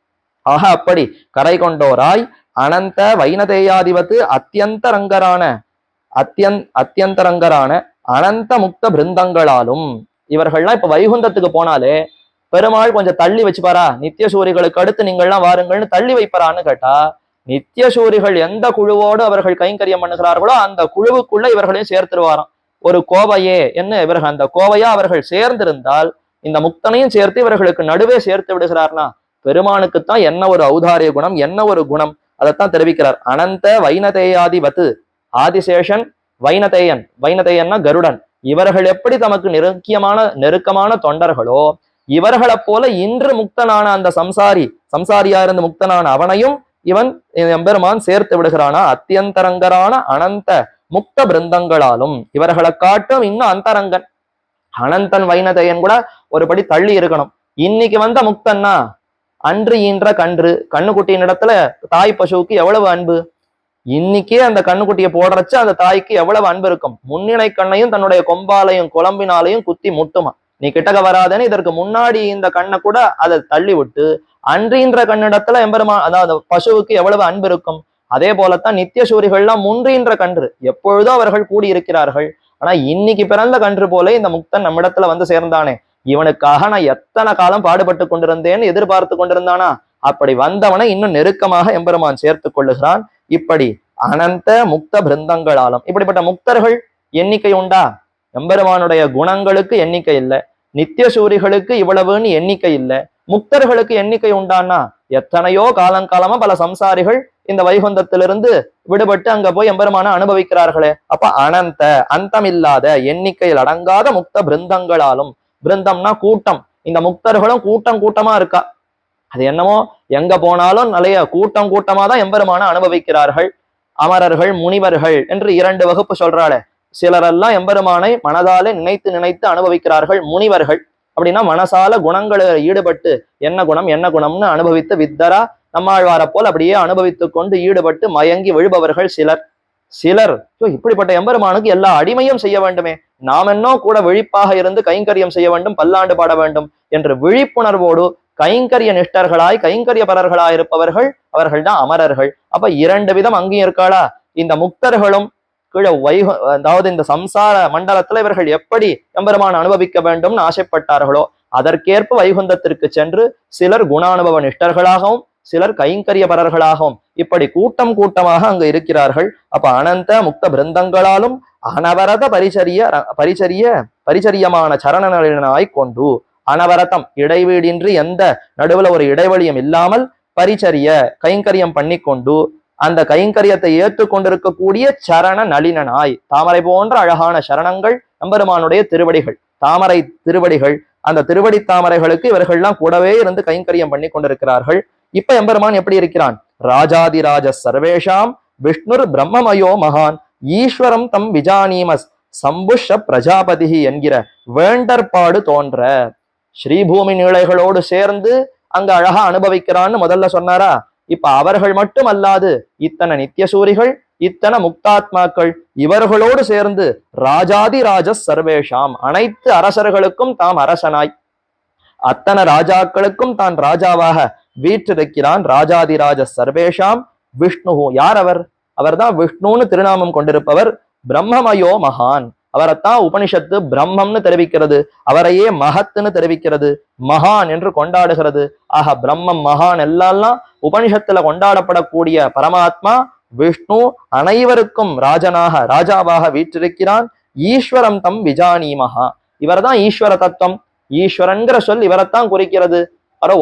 ஆக அப்படி கரை கொண்டோராய் அனந்த வைனதேயாதிபத்து அத்தியந்தரங்கரான அனந்த முக்த பிருந்தங்களாலும். இவர்கள்லாம் இப்ப வைகுந்தத்துக்கு போனாலே பெருமாள் கொஞ்சம் தள்ளி வச்சுப்பாரா? நித்தியசூரிகளுக்கு அடுத்து நீங்கள்லாம் வாருங்கள்னு தள்ளி வைப்பாரான்னு கேட்டா, நித்தியசூரிகள் எந்த குழுவோடு அவர்கள் கைங்கரியம் பண்ணுகிறார்களோ அந்த குழுவுக்குள்ள இவர்களையும் சேர்த்துருவாராம். ஒரு கோவையே என்ன, இவர்கள் அந்த கோவையா அவர்கள் சேர்ந்திருந்தால் இந்த முக்தனையும் சேர்த்து இவர்களுக்கு நடுவே சேர்த்து விடுகிறார்னா, பெருமானுக்குத்தான் என்ன ஒரு ஔதாரிய குணம், என்ன ஒரு குணம், அதைத்தான் தெரிவிக்கிறார். அனந்த வைனதேயாதிபத்து, ஆதிசேஷன் வைனதேயன், வைனதேயன்னா கருடன், இவர்கள் எப்படி தமக்கு நெருக்கமான தொண்டர்களோ இவர்களை போல இன்று முக்தனான அந்த சம்சாரியா இருந்து முக்தனான அவனையும் இவன் எம்பெருமான் சேர்த்து விடுகிறானா அத்தியந்தரங்கரான அனந்த முக்த பிருந்தங்களாலும். இவர்களை காட்டும் இன்னும் அந்தரங்கன் அனந்தன் வைனதையன் கூட ஒரு படி தள்ளி இருக்கணும். இன்னைக்கு வந்த முக்தன்னா அன்று ஈன்ற கண்ணுக்குட்டியின் இடத்துல தாய் பசுவுக்கு எவ்வளவு அன்பு. இன்னைக்கே அந்த கண்ணுக்குட்டியை போடுறச்சு அந்த தாய்க்கு எவ்வளவு அன்பு இருக்கும். முன்னிலை கண்ணையும் தன்னுடைய கொம்பாலையும் குழம்பினாலையும் குத்தி முட்டுமா. நீ கிட்டக வராதேன்னு இதற்கு முன்னாடி இந்த கண்ணை கூட அதை தள்ளி விட்டு அன்றின்ற கண்ணிடத்துல எம்பெருமா அதாவது பசுவுக்கு எவ்வளவு அன்பு இருக்கும். அதே போலத்தான் நித்திய சூரிகள்லாம் முன்றின்ற கன்று எப்பொழுதோ அவர்கள் கூடியிருக்கிறார்கள். ஆனா இன்னைக்கு பிறந்த கன்று போல இந்த முக்தன் நம்மிடத்துல வந்து சேர்ந்தானே, இவனுக்காக நான் எத்தனை காலம் பாடுபட்டு கொண்டிருந்தேன்னு எதிர்பார்த்து கொண்டிருந்தானா, அப்படி வந்தவனை இன்னும் நெருக்கமாக எம்பெருமான் சேர்த்து கொள்ளுகிறான். இப்படி அனந்த முக்த பிருந்தங்களாலும். இப்படிப்பட்ட முக்தர்கள் எண்ணிக்கை உண்டா? எம்பெருமானுடைய குணங்களுக்கு எண்ணிக்கை இல்லை, நித்திய சூரிகளுக்கு இவ்வளவுன்னு எண்ணிக்கை இல்லை, முக்தர்களுக்கு எண்ணிக்கை உண்டான்னா எத்தனையோ காலங்காலமா பல சம்சாரிகள் இந்த வைகுந்தத்திலிருந்து விடுபட்டு அங்க போய் எம்பெருமான அனுபவிக்கிறார்களே. அப்ப அனந்த அந்தமில்லாத எண்ணிக்கையில் அடங்காத முக்த பிருந்தங்களாலும். பிருந்தம்னா கூட்டம். இந்த முக்தர்களும் கூட்டம் கூட்டமா இருக்கா. அது என்னமோ எங்க போனாலும் நிறைய கூட்டம் கூட்டமா தான் எம்பெருமான அனுபவிக்கிறார்கள். அமரர்கள் முனிவர்கள் என்று 2 வகுப்பு சொல்றாளே. சிலரெல்லாம் எம்பெருமானை மனதாலே நினைத்து நினைத்து அனுபவிக்கிறார்கள் முனிவர்கள். அப்படின்னா மனசால குணங்களை ஈடுபட்டு என்ன குணம் என்ன குணம்னு அனுபவித்து வித்தரா நம்மாழ்வார போல் அப்படியே அனுபவித்து கொண்டு ஈடுபட்டு மயங்கி விழுபவர்கள் சிலர். இப்படிப்பட்ட எம்பெருமானுக்கு எல்லா அடிமையும் செய்ய வேண்டுமே, நாம் என்னோ கூட விழிப்பாக இருந்து கைங்கரியம் செய்ய வேண்டும், பல்லாண்டு பாட வேண்டும் என்று விழிப்புணர்வோடு கைங்கரிய நிஷ்டர்களாய் கைங்கரிய பரர்களாய் இருப்பவர்கள் அவர்கள் தான் அமரர்கள். அப்ப 2 விதம் அங்கேயும் இருக்காளா. இந்த முக்தர்களும் கீழே அதாவது இந்த சம்சார மண்டலத்துல இவர்கள் எப்படி எம்பெருமான் அனுபவிக்க வேண்டும்னு ஆசைப்பட்டார்களோ அதற்கேற்ப வைகுந்தத்திற்கு சென்று சிலர் குணானுபவ நிஷ்டர்களாகவும் சிலர் கைங்கரிய பரர்களாகவும் இப்படி கூட்டம் கூட்டமாக அங்கு இருக்கிறார்கள். அப்ப அனந்த முக்த பிருந்தங்களாலும் அனவரத பரிச்சரியமான சரணனாய் கொண்டு, அனவரதம் இடைவீடின்றி எந்த நடுவுல ஒரு இடைவெளியும் இல்லாமல் பரிச்சரிய கைங்கரியம் பண்ணி கொண்டு அந்த கைங்கரியத்தை ஏற்றுக்கொண்டிருக்கக்கூடிய சரண நளினனாய், தாமரை போன்ற அழகான சரணங்கள் எம்பெருமானுடைய திருவடிகள், தாமரை திருவடிகள். அந்த திருவடி தாமரைகளுக்கு இவர்கள்லாம் கூடவே இருந்து கைங்கரியம் பண்ணி கொண்டிருக்கிறார்கள். இப்ப எம்பெருமான் எப்படி இருக்கிறான்? ராஜாதிராஜ சர்வேஷாம் விஷ்ணுர் பிரம்மமயோ மகான் ஈஸ்வரம் தம் விஜானீமஸ் சம்புஷ பிரஜாபதி என்கிற வேண்டற்பாடு தோன்ற ஸ்ரீபூமி நீளைகளோடு சேர்ந்து அங்க அழகா அனுபவிக்கிறான்னு முதல்ல சொன்னாரா. இப்ப அவர்கள் மட்டும் அல்லாது இத்தனை நித்தியசூரிகள் இத்தனை முக்தாத்மாக்கள் இவர்களோடு சேர்ந்து ராஜாதிராஜ சர்வேஷாம் அனைத்து அரசர்களுக்கும் தாம் அரசனாய் அத்தனை ராஜாக்களுக்கும் தான் ராஜாவாக வீற்றிருக்கிறான். ராஜாதிராஜ சர்வேஷாம் விஷ்ணு. யார் அவர்? அவர்தான் விஷ்ணுன்னு திருநாமம் கொண்டிருப்பவர். பிரம்மமயோ மகான். அவரைத்தான் உபனிஷத்து பிரம்மம்னு தெரிவிக்கிறது, அவரையே மகத்துன்னு தெரிவிக்கிறது, மகான் என்று கொண்டாடுகிறது. ஆக பிரம்மம் மகான் எல்லாம் உபனிஷத்துல கொண்டாடப்படக்கூடிய பரமாத்மா விஷ்ணு அனைவருக்கும் ராஜாவாக வீற்றிருக்கிறான். ஈஸ்வரம் தம் விஜானீமஹா. இவர்தான் ஈஸ்வர தத்துவம். ஈஸ்வரன்கிற சொல் இவரைத்தான் குறிக்கிறது.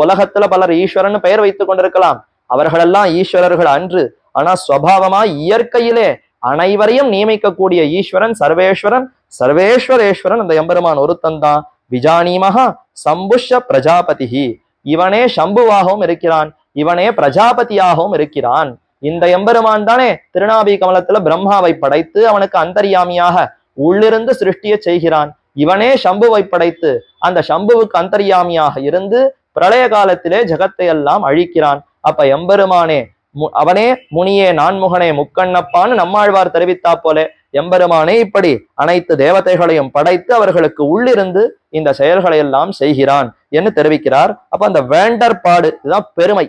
உலகத்துல பலர் ஈஸ்வரன் பெயர் வைத்துக் கொண்டிருக்கலாம், அவர்களெல்லாம் ஈஸ்வரர்கள் அன்று. ஆனா ஸ்வபாவமா இயற்கையிலே அனைவரையும் நியமிக்கக்கூடிய ஈஸ்வரன் சர்வேஸ்வரன், சர்வேஸ்வரேஸ்வரன் அந்த எம்பெருமான் ஒருத்தன் தான். விஜானீமஹா சம்புஷ பிரஜாபதி. இவனே சம்புவாகவும் இருக்கிறான், இவனே பிரஜாபதியாகவும் இருக்கிறான். இந்த எம்பெருமான் தானே திருநாபி கமலத்துல பிரம்மாவை படைத்து அவனுக்கு அந்தர்யாமியாக உள்ளிருந்து சிருஷ்டிய செய்கிறான். இவனே சம்புவை படைத்து அந்த சம்புவுக்கு அந்தர்யாமியாக இருந்து பிரளய காலத்திலே ஜகத்தை எல்லாம் அழிக்கிறான். அப்ப எம்பெருமானே அவனே முனியே நான்முகனே முக்கண்ணப்பான்னு நம்மாழ்வார் தெரிவித்தா போல எம்பெருமானே இப்படி அனைத்து தேவதைகளையும் படைத்து அவர்களுக்கு உள்ளிருந்து இந்த செயல்களை எல்லாம் செய்கிறான் என்று தெரிவிக்கிறார். அப்ப அந்த வேண்டற்பாடு இதுதான் பெருமை.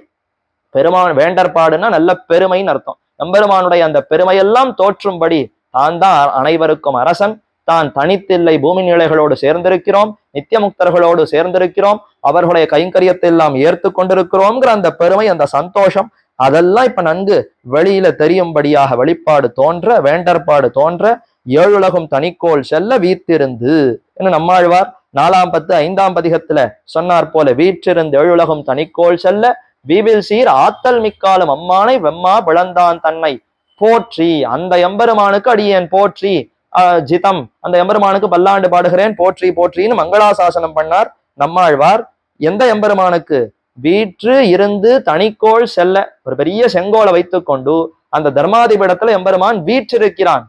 பெருமான் வேண்டற்பாடுன்னா நல்ல பெருமைன்னு அர்த்தம். எம்பெருமானுடைய அந்த பெருமையெல்லாம் தோற்றும்படி தான் தான் அனைவருக்கும் அரசன், தான் தனித்தில்லை பூமி நிலைகளோடு சேர்ந்திருக்கிறோம், நித்தியமுக்தர்களோடு சேர்ந்திருக்கிறோம், அவர்களுடைய கைங்கரியத்தை எல்லாம் ஏற்று கொண்டிருக்கிறோம்ங்கிற அந்த பெருமை அந்த சந்தோஷம் அதெல்லாம் இப்ப நன்கு வெளியில தெரியும்படியாக வெளிப்பாடு தோன்ற வேண்டற்பாடு தோன்ற ஏழுலகும் தனிக்கோள் செல்ல வீத்திருந்து என்று நம்மாழ்வார் 4ஆம் பத்து 5ஆம் பதிகத்துல சொன்னார் போல வீற்றிருந்து ஏழுலகும் தனிக்கோள் செல்ல வீவில் சீர் ஆத்தல் மிக்காலும் அம்மானை வெம்மா பிளந்தான் தன்னை போற்றி. அந்த எம்பெருமானுக்கு அடியேன் போற்றி ஜிதம், அந்த எம்பெருமானுக்கு பல்லாண்டு பாடுகிறேன் போற்றி போற்றின்னு மங்களாசாசனம் பண்ணார் நம்மாழ்வார். எந்த எம்பெருமானுக்கு? வீற்று இருந்து தனிக்கோள் செல்ல, ஒரு பெரிய செங்கோலை வைத்துக்கொண்டு அந்த தர்மாதிபீடத்துல எம்பெருமான் வீற்றிருக்கிறான்.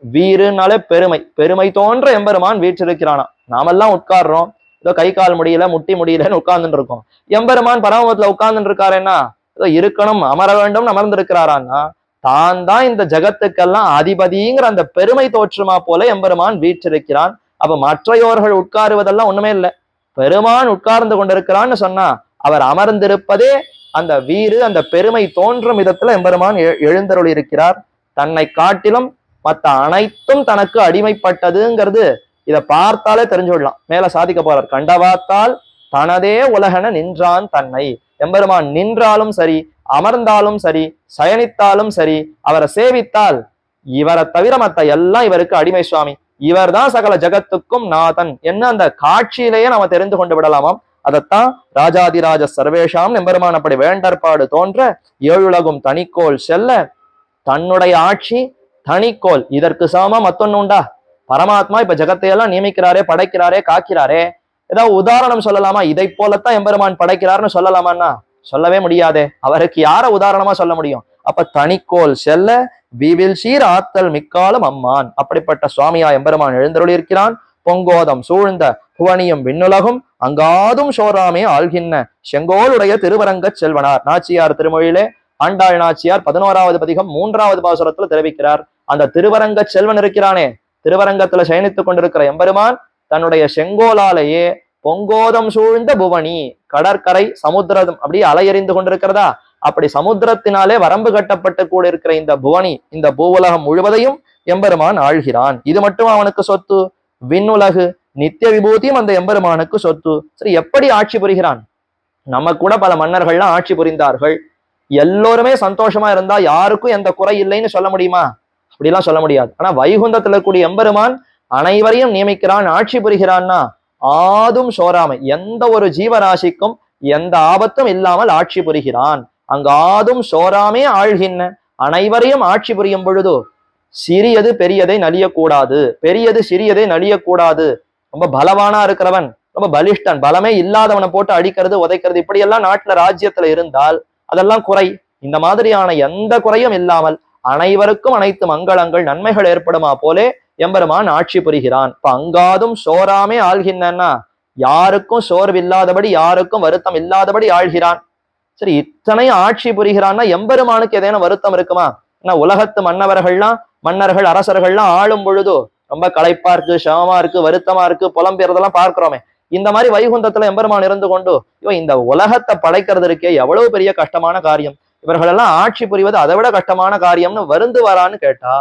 வீறுனாலே பெருமை, பெருமை தோன்ற எம்பெருமான் வீற்றிருக்கிறானா. நாமெல்லாம் உட்கார்றோம், ஏதோ கை கால் முடியல முட்டி முடியலன்னு உட்கார்ந்துட்டு இருக்கோம். எம்பெருமான் பரமபதத்துல உட்கார்ந்துட்டு இருக்காருன்னா ஏதோ இருக்கணும் அமர வேண்டும் அமர்ந்து இருக்கிறாரான்னா தான் தான் இந்த ஜகத்துக்கெல்லாம் அதிபதிங்கிற அந்த பெருமை தோற்றுமா போல எம்பெருமான் வீற்றிருக்கிறான். அப்ப மற்றையோர்கள் உட்காருவதெல்லாம் ஒண்ணுமே இல்லை, பெருமான் உட்கார்ந்து கொண்டிருக்கிறான்னு சொன்னா அவர் அமர்ந்திருப்பதே அந்த வீறு அந்த பெருமை தோன்றும் விதத்துல எம்பெருமான் எழுந்தருளி இருக்கிறார். தன்னை காட்டிலும் மற்ற அனைத்தும் தனக்கு அடிமைப்பட்டதுங்கிறது இதை பார்த்தாலே தெரிஞ்சு விடலாம். மேல சாதிக்க போறார், கண்டவாத்தால் தனதே உலகன நின்றான் தன்னை. எம்பெருமான் நின்றாலும் சரி, அமர்ந்தாலும் சரி, சயனித்தாலும் சரி, அவரை சேவித்தால் இவரை தவிர மற்ற எல்லாம் இவருக்கு அடிமை சுவாமி, இவர் தான் சகல ஜகத்துக்கும் நாதன் என்ன அந்த காட்சியிலேயே நாம தெரிந்து கொண்டு விடலாமாம். அதைத்தான் ராஜாதிராஜ சர்வேஷாம் எம்பெருமான் அப்படி வேண்டற்பாடு தோன்ற ஏழுலகும் தனிக்கோள் செல்ல தன்னுடைய ஆட்சி தனிக்கோள். இதற்கு சமமா மத்தொன்னு உண்டா? பரமாத்மா இப்ப ஜகத்தையெல்லாம் நியமிக்கிறாரே, படைக்கிறாரே, காக்கிறாரே. ஏதாவது உதாரணம் சொல்லலாமா? இதை போலத்தான் எம்பெருமான் படைக்கிறாருன்னு சொல்லலாமான்னா சொல்லவே முடியாதே. அவருக்கு யார உதாரணமா சொல்ல முடியும்? அப்ப தனிக்கோள் செல்ல விவில் சீர் ஆத்தல் மிக்காலும் அம்மான். அப்படிப்பட்ட சுவாமியா எம்பெருமான் எழுந்தருளி இருக்கிறான். பொங்கோதம் சூழ்ந்த புவனியும் விண்ணுலகும் அங்காதும் சோராமே ஆள்கின்ன செங்கோலுடைய திருவரங்கச் செல்வனார். நாச்சியார் திருமொழியிலே ஆண்டாள் நாச்சியார் 11வது பதிகம் 3வது பாசுரத்துல தெரிவிக்கிறார். அந்த திருவரங்க செல்வன் இருக்கிறானே, திருவரங்கத்துல சயனித்துக் கொண்டிருக்கிற எம்பெருமான் தன்னுடைய செங்கோலாலேயே பொங்கோதம் சூழ்ந்த புவனி, கடற்கரை சமுத்திரம் அப்படியே அலையறிந்து கொண்டிருக்கிறதா, அப்படி சமுத்திரத்தினாலே வரம்பு கட்டப்பட்டு கூட இருக்கிற இந்த புவனி, இந்த பூவுலகம் முழுவதையும் எம்பெருமான் ஆள்கிறான். இது மட்டும் அவனுக்கு சொத்து? விண்ணுலகு நித்திய விபூதியும் அந்த எம்பெருமானுக்கு சொத்து. சரி, எப்படி ஆட்சி புரிகிறான்? நம்ம கூட பல மன்னர்கள்லாம் ஆட்சி புரிந்தார்கள். எல்லோருமே சந்தோஷமா இருந்தா யாருக்கும் எந்த குறை இல்லைன்னு சொல்ல முடியுமா? அப்படிலாம் சொல்ல முடியாது. ஆனா வைகுந்தத்துல கூடிய எம்பெருமான் அனைவரையும் நியமிக்கிறான், ஆட்சி புரிகிறான்னா ஆதும் சோராமை, எந்த ஒரு ஜீவராசிக்கும் எந்த ஆபத்தும் இல்லாமல் ஆட்சி புரிகிறான். அங்கு ஆதும் சோராமே ஆள்கின்ன, அனைவரையும் ஆட்சி புரியும் பொழுது சிறியது பெரியதை நலியக்கூடாது, பெரியது சிறியதை நலியக்கூடாது. ரொம்ப பலவானா இருக்கிறவன், ரொம்ப பலிஷ்டன், பலமே இல்லாதவனை போட்டு அடிக்கிறது உதைக்கிறது இப்படி எல்லாம் நாட்டுல ராஜ்யத்துல இருந்தால் அதெல்லாம் குறை. இந்த மாதிரியான எந்த குறையும் இல்லாமல் அனைவருக்கும் அனைத்து மங்களங்கள் நன்மைகள் ஏற்படுமா போலே எம்பெருமான் ஆட்சி புரிகிறான். இப்ப அங்காதும் சோராமே ஆள்கின்றன்னா யாருக்கும் சோர்வில்லாதபடி யாருக்கும் வருத்தம் இல்லாதபடி ஆள்கிறான். சரி, இத்தனை ஆட்சி புரிகிறான்னா எம்பெருமானுக்கு ஏதேனும் வருத்தம் இருக்குமா? ஏன்னா உலகத்து மன்னர்கள் அரசர்கள்லாம் ஆளும் பொழுது ரொம்ப களைப்பா இருக்கு, சமமா இருக்கு, வருத்தமா இருக்கு, புலம்பெயர்தெல்லாம் பார்க்கிறோமே. இந்த மாதிரி வைகுந்தத்துல எம்பெருமான் இருந்து கொண்டு இந்த உலகத்தை படைக்கிறது இருக்கே எவ்வளவு பெரிய கஷ்டமான காரியம், இவர்களெல்லாம் ஆட்சி புரிவது அதை விட கஷ்டமான காரியம்னு வருந்து வரான்னு கேட்டா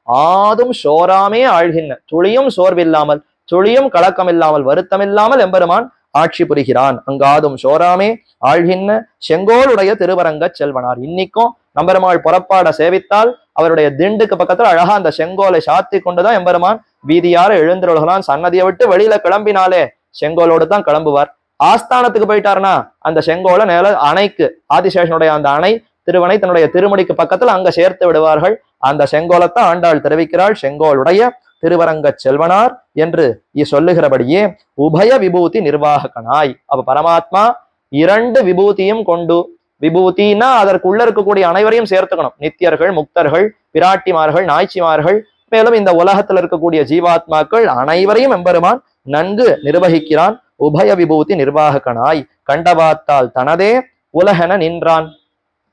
ஆதும் சோராமே ஆழ்கின்ற, துளியும் சோர்வில்லாமல் துளியும் கலக்கம் இல்லாமல் வருத்தம் இல்லாமல் எம்பெருமான் ஆட்சி புரிகிறான். அங்காதும் சோராமே ஆழ்கின்ற செங்கோலுடைய திருவரங்க செல்வனார். இன்னைக்கும் நம்பெருமாள் புறப்பாட சேவித்தால் அவருடைய திண்டுக்கு பக்கத்துல அழகா அந்த செங்கோலை சாத்தி கொண்டுதான் எம்பெருமான் வீதியார எழுந்திருக்கலாம். சன்னதியை விட்டு வெளியில கிளம்பினாலே செங்கோலோடு தான் கிளம்புவார். ஆஸ்தானத்துக்கு போயிட்டாருன்னா அந்த செங்கோலை நேர அணைக்கு, ஆதிசேஷனுடைய அந்த அணை திருவனை தன்னுடைய திருமுடிக்கு பக்கத்துல அங்க சேர்த்து விடுவார்கள். அந்த செங்கோலத்தான் ஆண்டாள் தெரிவிக்கிறாள், செங்கோலுடைய திருவரங்க செல்வனார் என்று சொல்லுகிறபடியே உபய விபூதி நிர்வாகனாய். அப்ப பரமாத்மா இரண்டு விபூதியும் கொண்டு, விபூதினா அதற்குள்ள இருக்கக்கூடிய அனைவரையும் சேர்த்துக்கணும், நித்தியர்கள், முக்தர்கள், பிராட்டிமார்கள், நாய்ச்சிமார்கள், மேலும் இந்த உலகத்தில் இருக்கக்கூடிய ஜீவாத்மாக்கள் அனைவரையும் எம்பெருமான் நன்கு நிர்வகிக்கிறான். உபய விபூதி நிர்வாகனாய் கண்டவாத்தால் தனதே உலகென நின்றான்.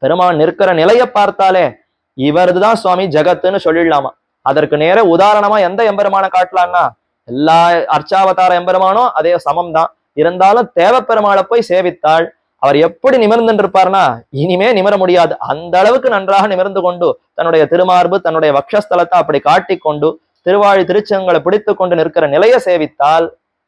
பெருமான் நிற்கிற நிலையை பார்த்தாலே இவருதுதான் சுவாமி ஜகத்துன்னு சொல்லிடலாமா. அதற்கு நேர உதாரணமா எந்த எம்பெருமான காட்டலான்னா எல்லா அர்ச்சாவதார எம்பெருமானும் அதே சமம் தான். இருந்தாலும் தேவப்பெருமாளை போய் சேவித்தாள் அவர் எப்படி நிமிர்ந்து இருப்பார்னா இனிமே நிமிர முடியாது, அந்த அளவுக்கு நன்றாக நிமிர்ந்து கொண்டு தன்னுடைய திருமார்பு தன்னுடைய வக்ஷஸ்தலத்தை அப்படி காட்டிக்கொண்டு திருவாழி திருச்சங்களை பிடித்து கொண்டு நிற்கிற நிலையை சேவித்தால்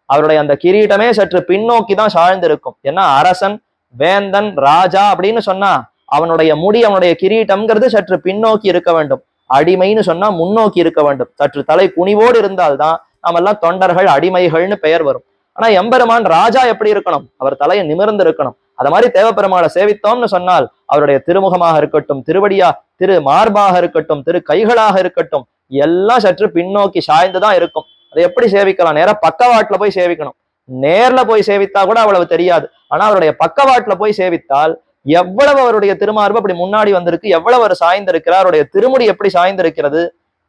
அவருடைய அந்த கிரீட்டமே சற்று பின்னோக்கி தான் சாழ்ந்திருக்கும். ஏன்னா அரசன், வேந்தன், ராஜா அப்படின்னு சொன்னா அவனுடைய முடி, அவனுடைய கிரீட்டம்ங்கிறது சற்று பின்னோக்கி இருக்க வேண்டும். அடிமைன்னு சொன்னா முன்னோக்கி இருக்க வேண்டும். சற்று தலை குனிவோடு இருந்தால்தான் நாம எல்லாம் தொண்டர்கள், அடிமைகள்னு பெயர் வரும். ஆனா எம்பெருமான் ராஜா எப்படி இருக்கணும்? அவர் தலையை நிமிர்ந்து இருக்கணும். அது மாதிரி தேவப்பெருமாளை சேவித்தோம்னு சொன்னால் அவருடைய திருமுகமாக இருக்கட்டும், திருவடியா திரு மார்பாக இருக்கட்டும், திரு கைகளாக இருக்கட்டும், எல்லாம் சற்று பின்னோக்கி சாய்ந்துதான் இருக்கும். அதை எப்படி சேவிக்கலாம்? நேரா பக்கவாட்டுல போய் சேவிக்கணும். நேர்ல போய் சேவித்தா கூட அவ்வளவு தெரியாது. ஆனா அவருடைய பக்கவாட்டுல போய் சேவித்தால் எவ்வளவு அவருடைய திருமார்பு அப்படி முன்னாடி வந்திருக்கு, எவ்வளவு அவர் சாய்ந்திருக்கிறார், அவருடைய திருமுடி எப்படி சாய்ந்திருக்கிறது.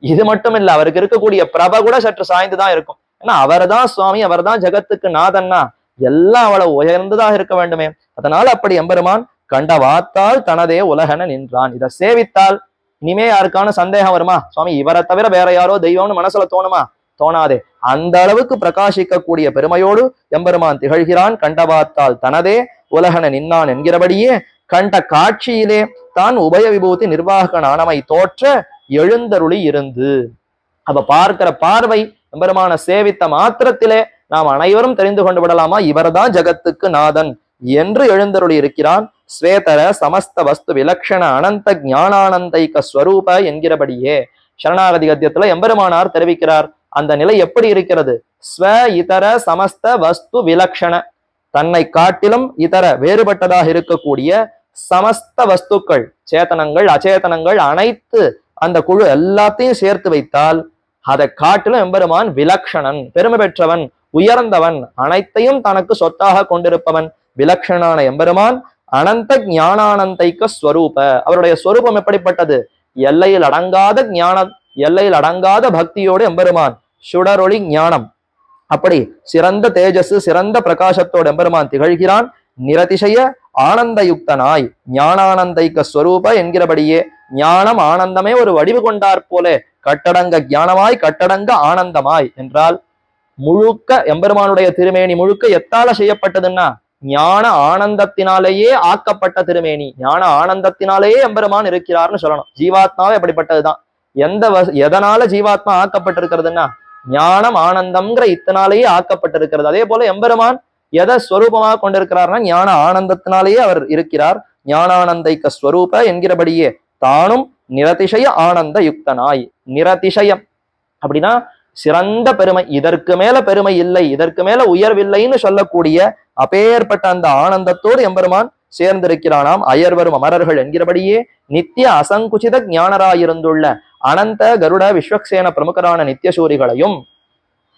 இது மட்டும் இல்ல, அவருக்கு இருக்கக்கூடிய பிரப கூட சற்று சாய்ந்துதான் இருக்கும். ஏன்னா அவர்தான் சுவாமி, அவர்தான் ஜெகத்துக்கு நாதன்னா எல்லாம் அவ்வளவு உயர்ந்துதான் இருக்க வேண்டுமே. அதனால அப்படி எம்பெருமான் கண்ட வாத்தால் தனதே உலகன நின்றான். இதை சேவித்தால் இனிமே யாருக்கான சந்தேகம் வருமா, சுவாமி இவரை தவிர வேற யாரோ தெய்வம்னு மனசுல தோணுமா? தோணாதே. அந்த அளவுக்கு பிரகாசிக்கக்கூடிய பெருமையோடு எம்பெருமான் திகழ்கிறான். கண்டவாத்தால் தனதே உலகன நின்னான் என்கிறபடியே கண்ட காட்சியிலே தான் உபய விபூதி நிர்வாகனானமை தோற்ற எழுந்தருளி இருந்து. அப்ப பார்க்கிற பார்வை எம்பெருமான சேவித்த மாத்திரத்திலே நாம் அனைவரும் தெரிந்து கொண்டு விடலாமா, இவர்தான் ஜகத்துக்கு நாதன் என்று எழுந்தருளி இருக்கிறான். ஸ்வேதர சமஸ்த வஸ்து விலக்ஷண அனந்த ஞானானந்தைக ஸ்வரூப என்கிறபடியே சரணாகதி கத்தியத்துல எம்பெருமானார் தெரிவிக்கிறார். அந்த நிலை எப்படி இருக்கிறது? ஸ்வ இதர சமஸ்த வஸ்து விலக்ஷண, தன்னை காட்டிலும் இதர வேறுபட்டதாக இருக்கக்கூடிய சமஸ்த வஸ்துக்கள், சேத்தனங்கள் அச்சேதனங்கள் அனைத்து அந்த குழு எல்லாத்தையும் சேர்த்து வைத்தால் அதை காட்டிலும் எம்பெருமான் விலக்ஷணன், பெருமை பெற்றவன், உயர்ந்தவன், அனைத்தையும் தனக்கு சொத்தாக கொண்டிருப்பவன் விலக்ஷணான எம்பெருமான் அனந்த ஞானானந்தைக்க ஸ்வரூப. அவருடைய ஸ்வரூபம் எப்படிப்பட்டது? எல்லையில் அடங்காத ஞான, எல்லையில் அடங்காத பக்தியோடு எம்பெருமான் சுடரொளி ஞானம், அப்படி சிறந்த தேஜஸ் சிறந்த பிரகாசத்தோடு எம்பெருமான் திகழ்கிறான். நிரதிசய ஆனந்த யுக்தனாய் ஞானானந்தைக்க ஸ்வரூப என்கிறபடியே ஞானம் ஆனந்தமே ஒரு வடிவு கொண்டார் போல கட்டடங்க ஞானமாய் கட்டடங்க ஆனந்தமாய் என்றால் முழுக்க எம்பெருமானுடைய திருமேனி முழுக்க எத்தால செய்யப்பட்டதுன்னா ஞான ஆனந்தத்தினாலேயே ஆக்கப்பட்ட திருமேனி. ஞான ஆனந்தத்தினாலேயே எம்பெருமான் இருக்கிறார்னு சொல்லணும். ஜீவாத்மாவே அப்படிப்பட்டதுதான். எதனால ஜீவாத்மா ஆக்கப்பட்டிருக்கிறதுன்னா ஞானம் ஆனந்தம்ங்கிற இத்தனாலேயே ஆக்கப்பட்டிருக்கிறது. அதே போல எம்பெருமான் எதை ஸ்வரூபமாக கொண்டிருக்கிறார்னா ஞான ஆனந்தத்தினாலேயே அவர் இருக்கிறார். ஞானானந்தைக்க ஸ்வரூப என்கிறபடியே தானும் நிரதிசய ஆனந்த யுக்தனாய். நிரதிசயம் அப்படின்னா சிறந்த பெருமை, இதற்கு மேல பெருமை இல்லை, இதற்கு மேல உயர்வில்லைன்னு சொல்லக்கூடிய அப்பேற்பட்ட அந்த ஆனந்தத்தோடு எம்பெருமான் சேர்ந்திருக்கிறானாம். அயர்வரும் அமரர்கள் என்கிறபடியே நித்திய அசங்குச்சித ஞானராயிருந்துள்ள அனந்த கருட விஸ்வக்சேன பிரமுகரான நித்தியசூரிகளையும்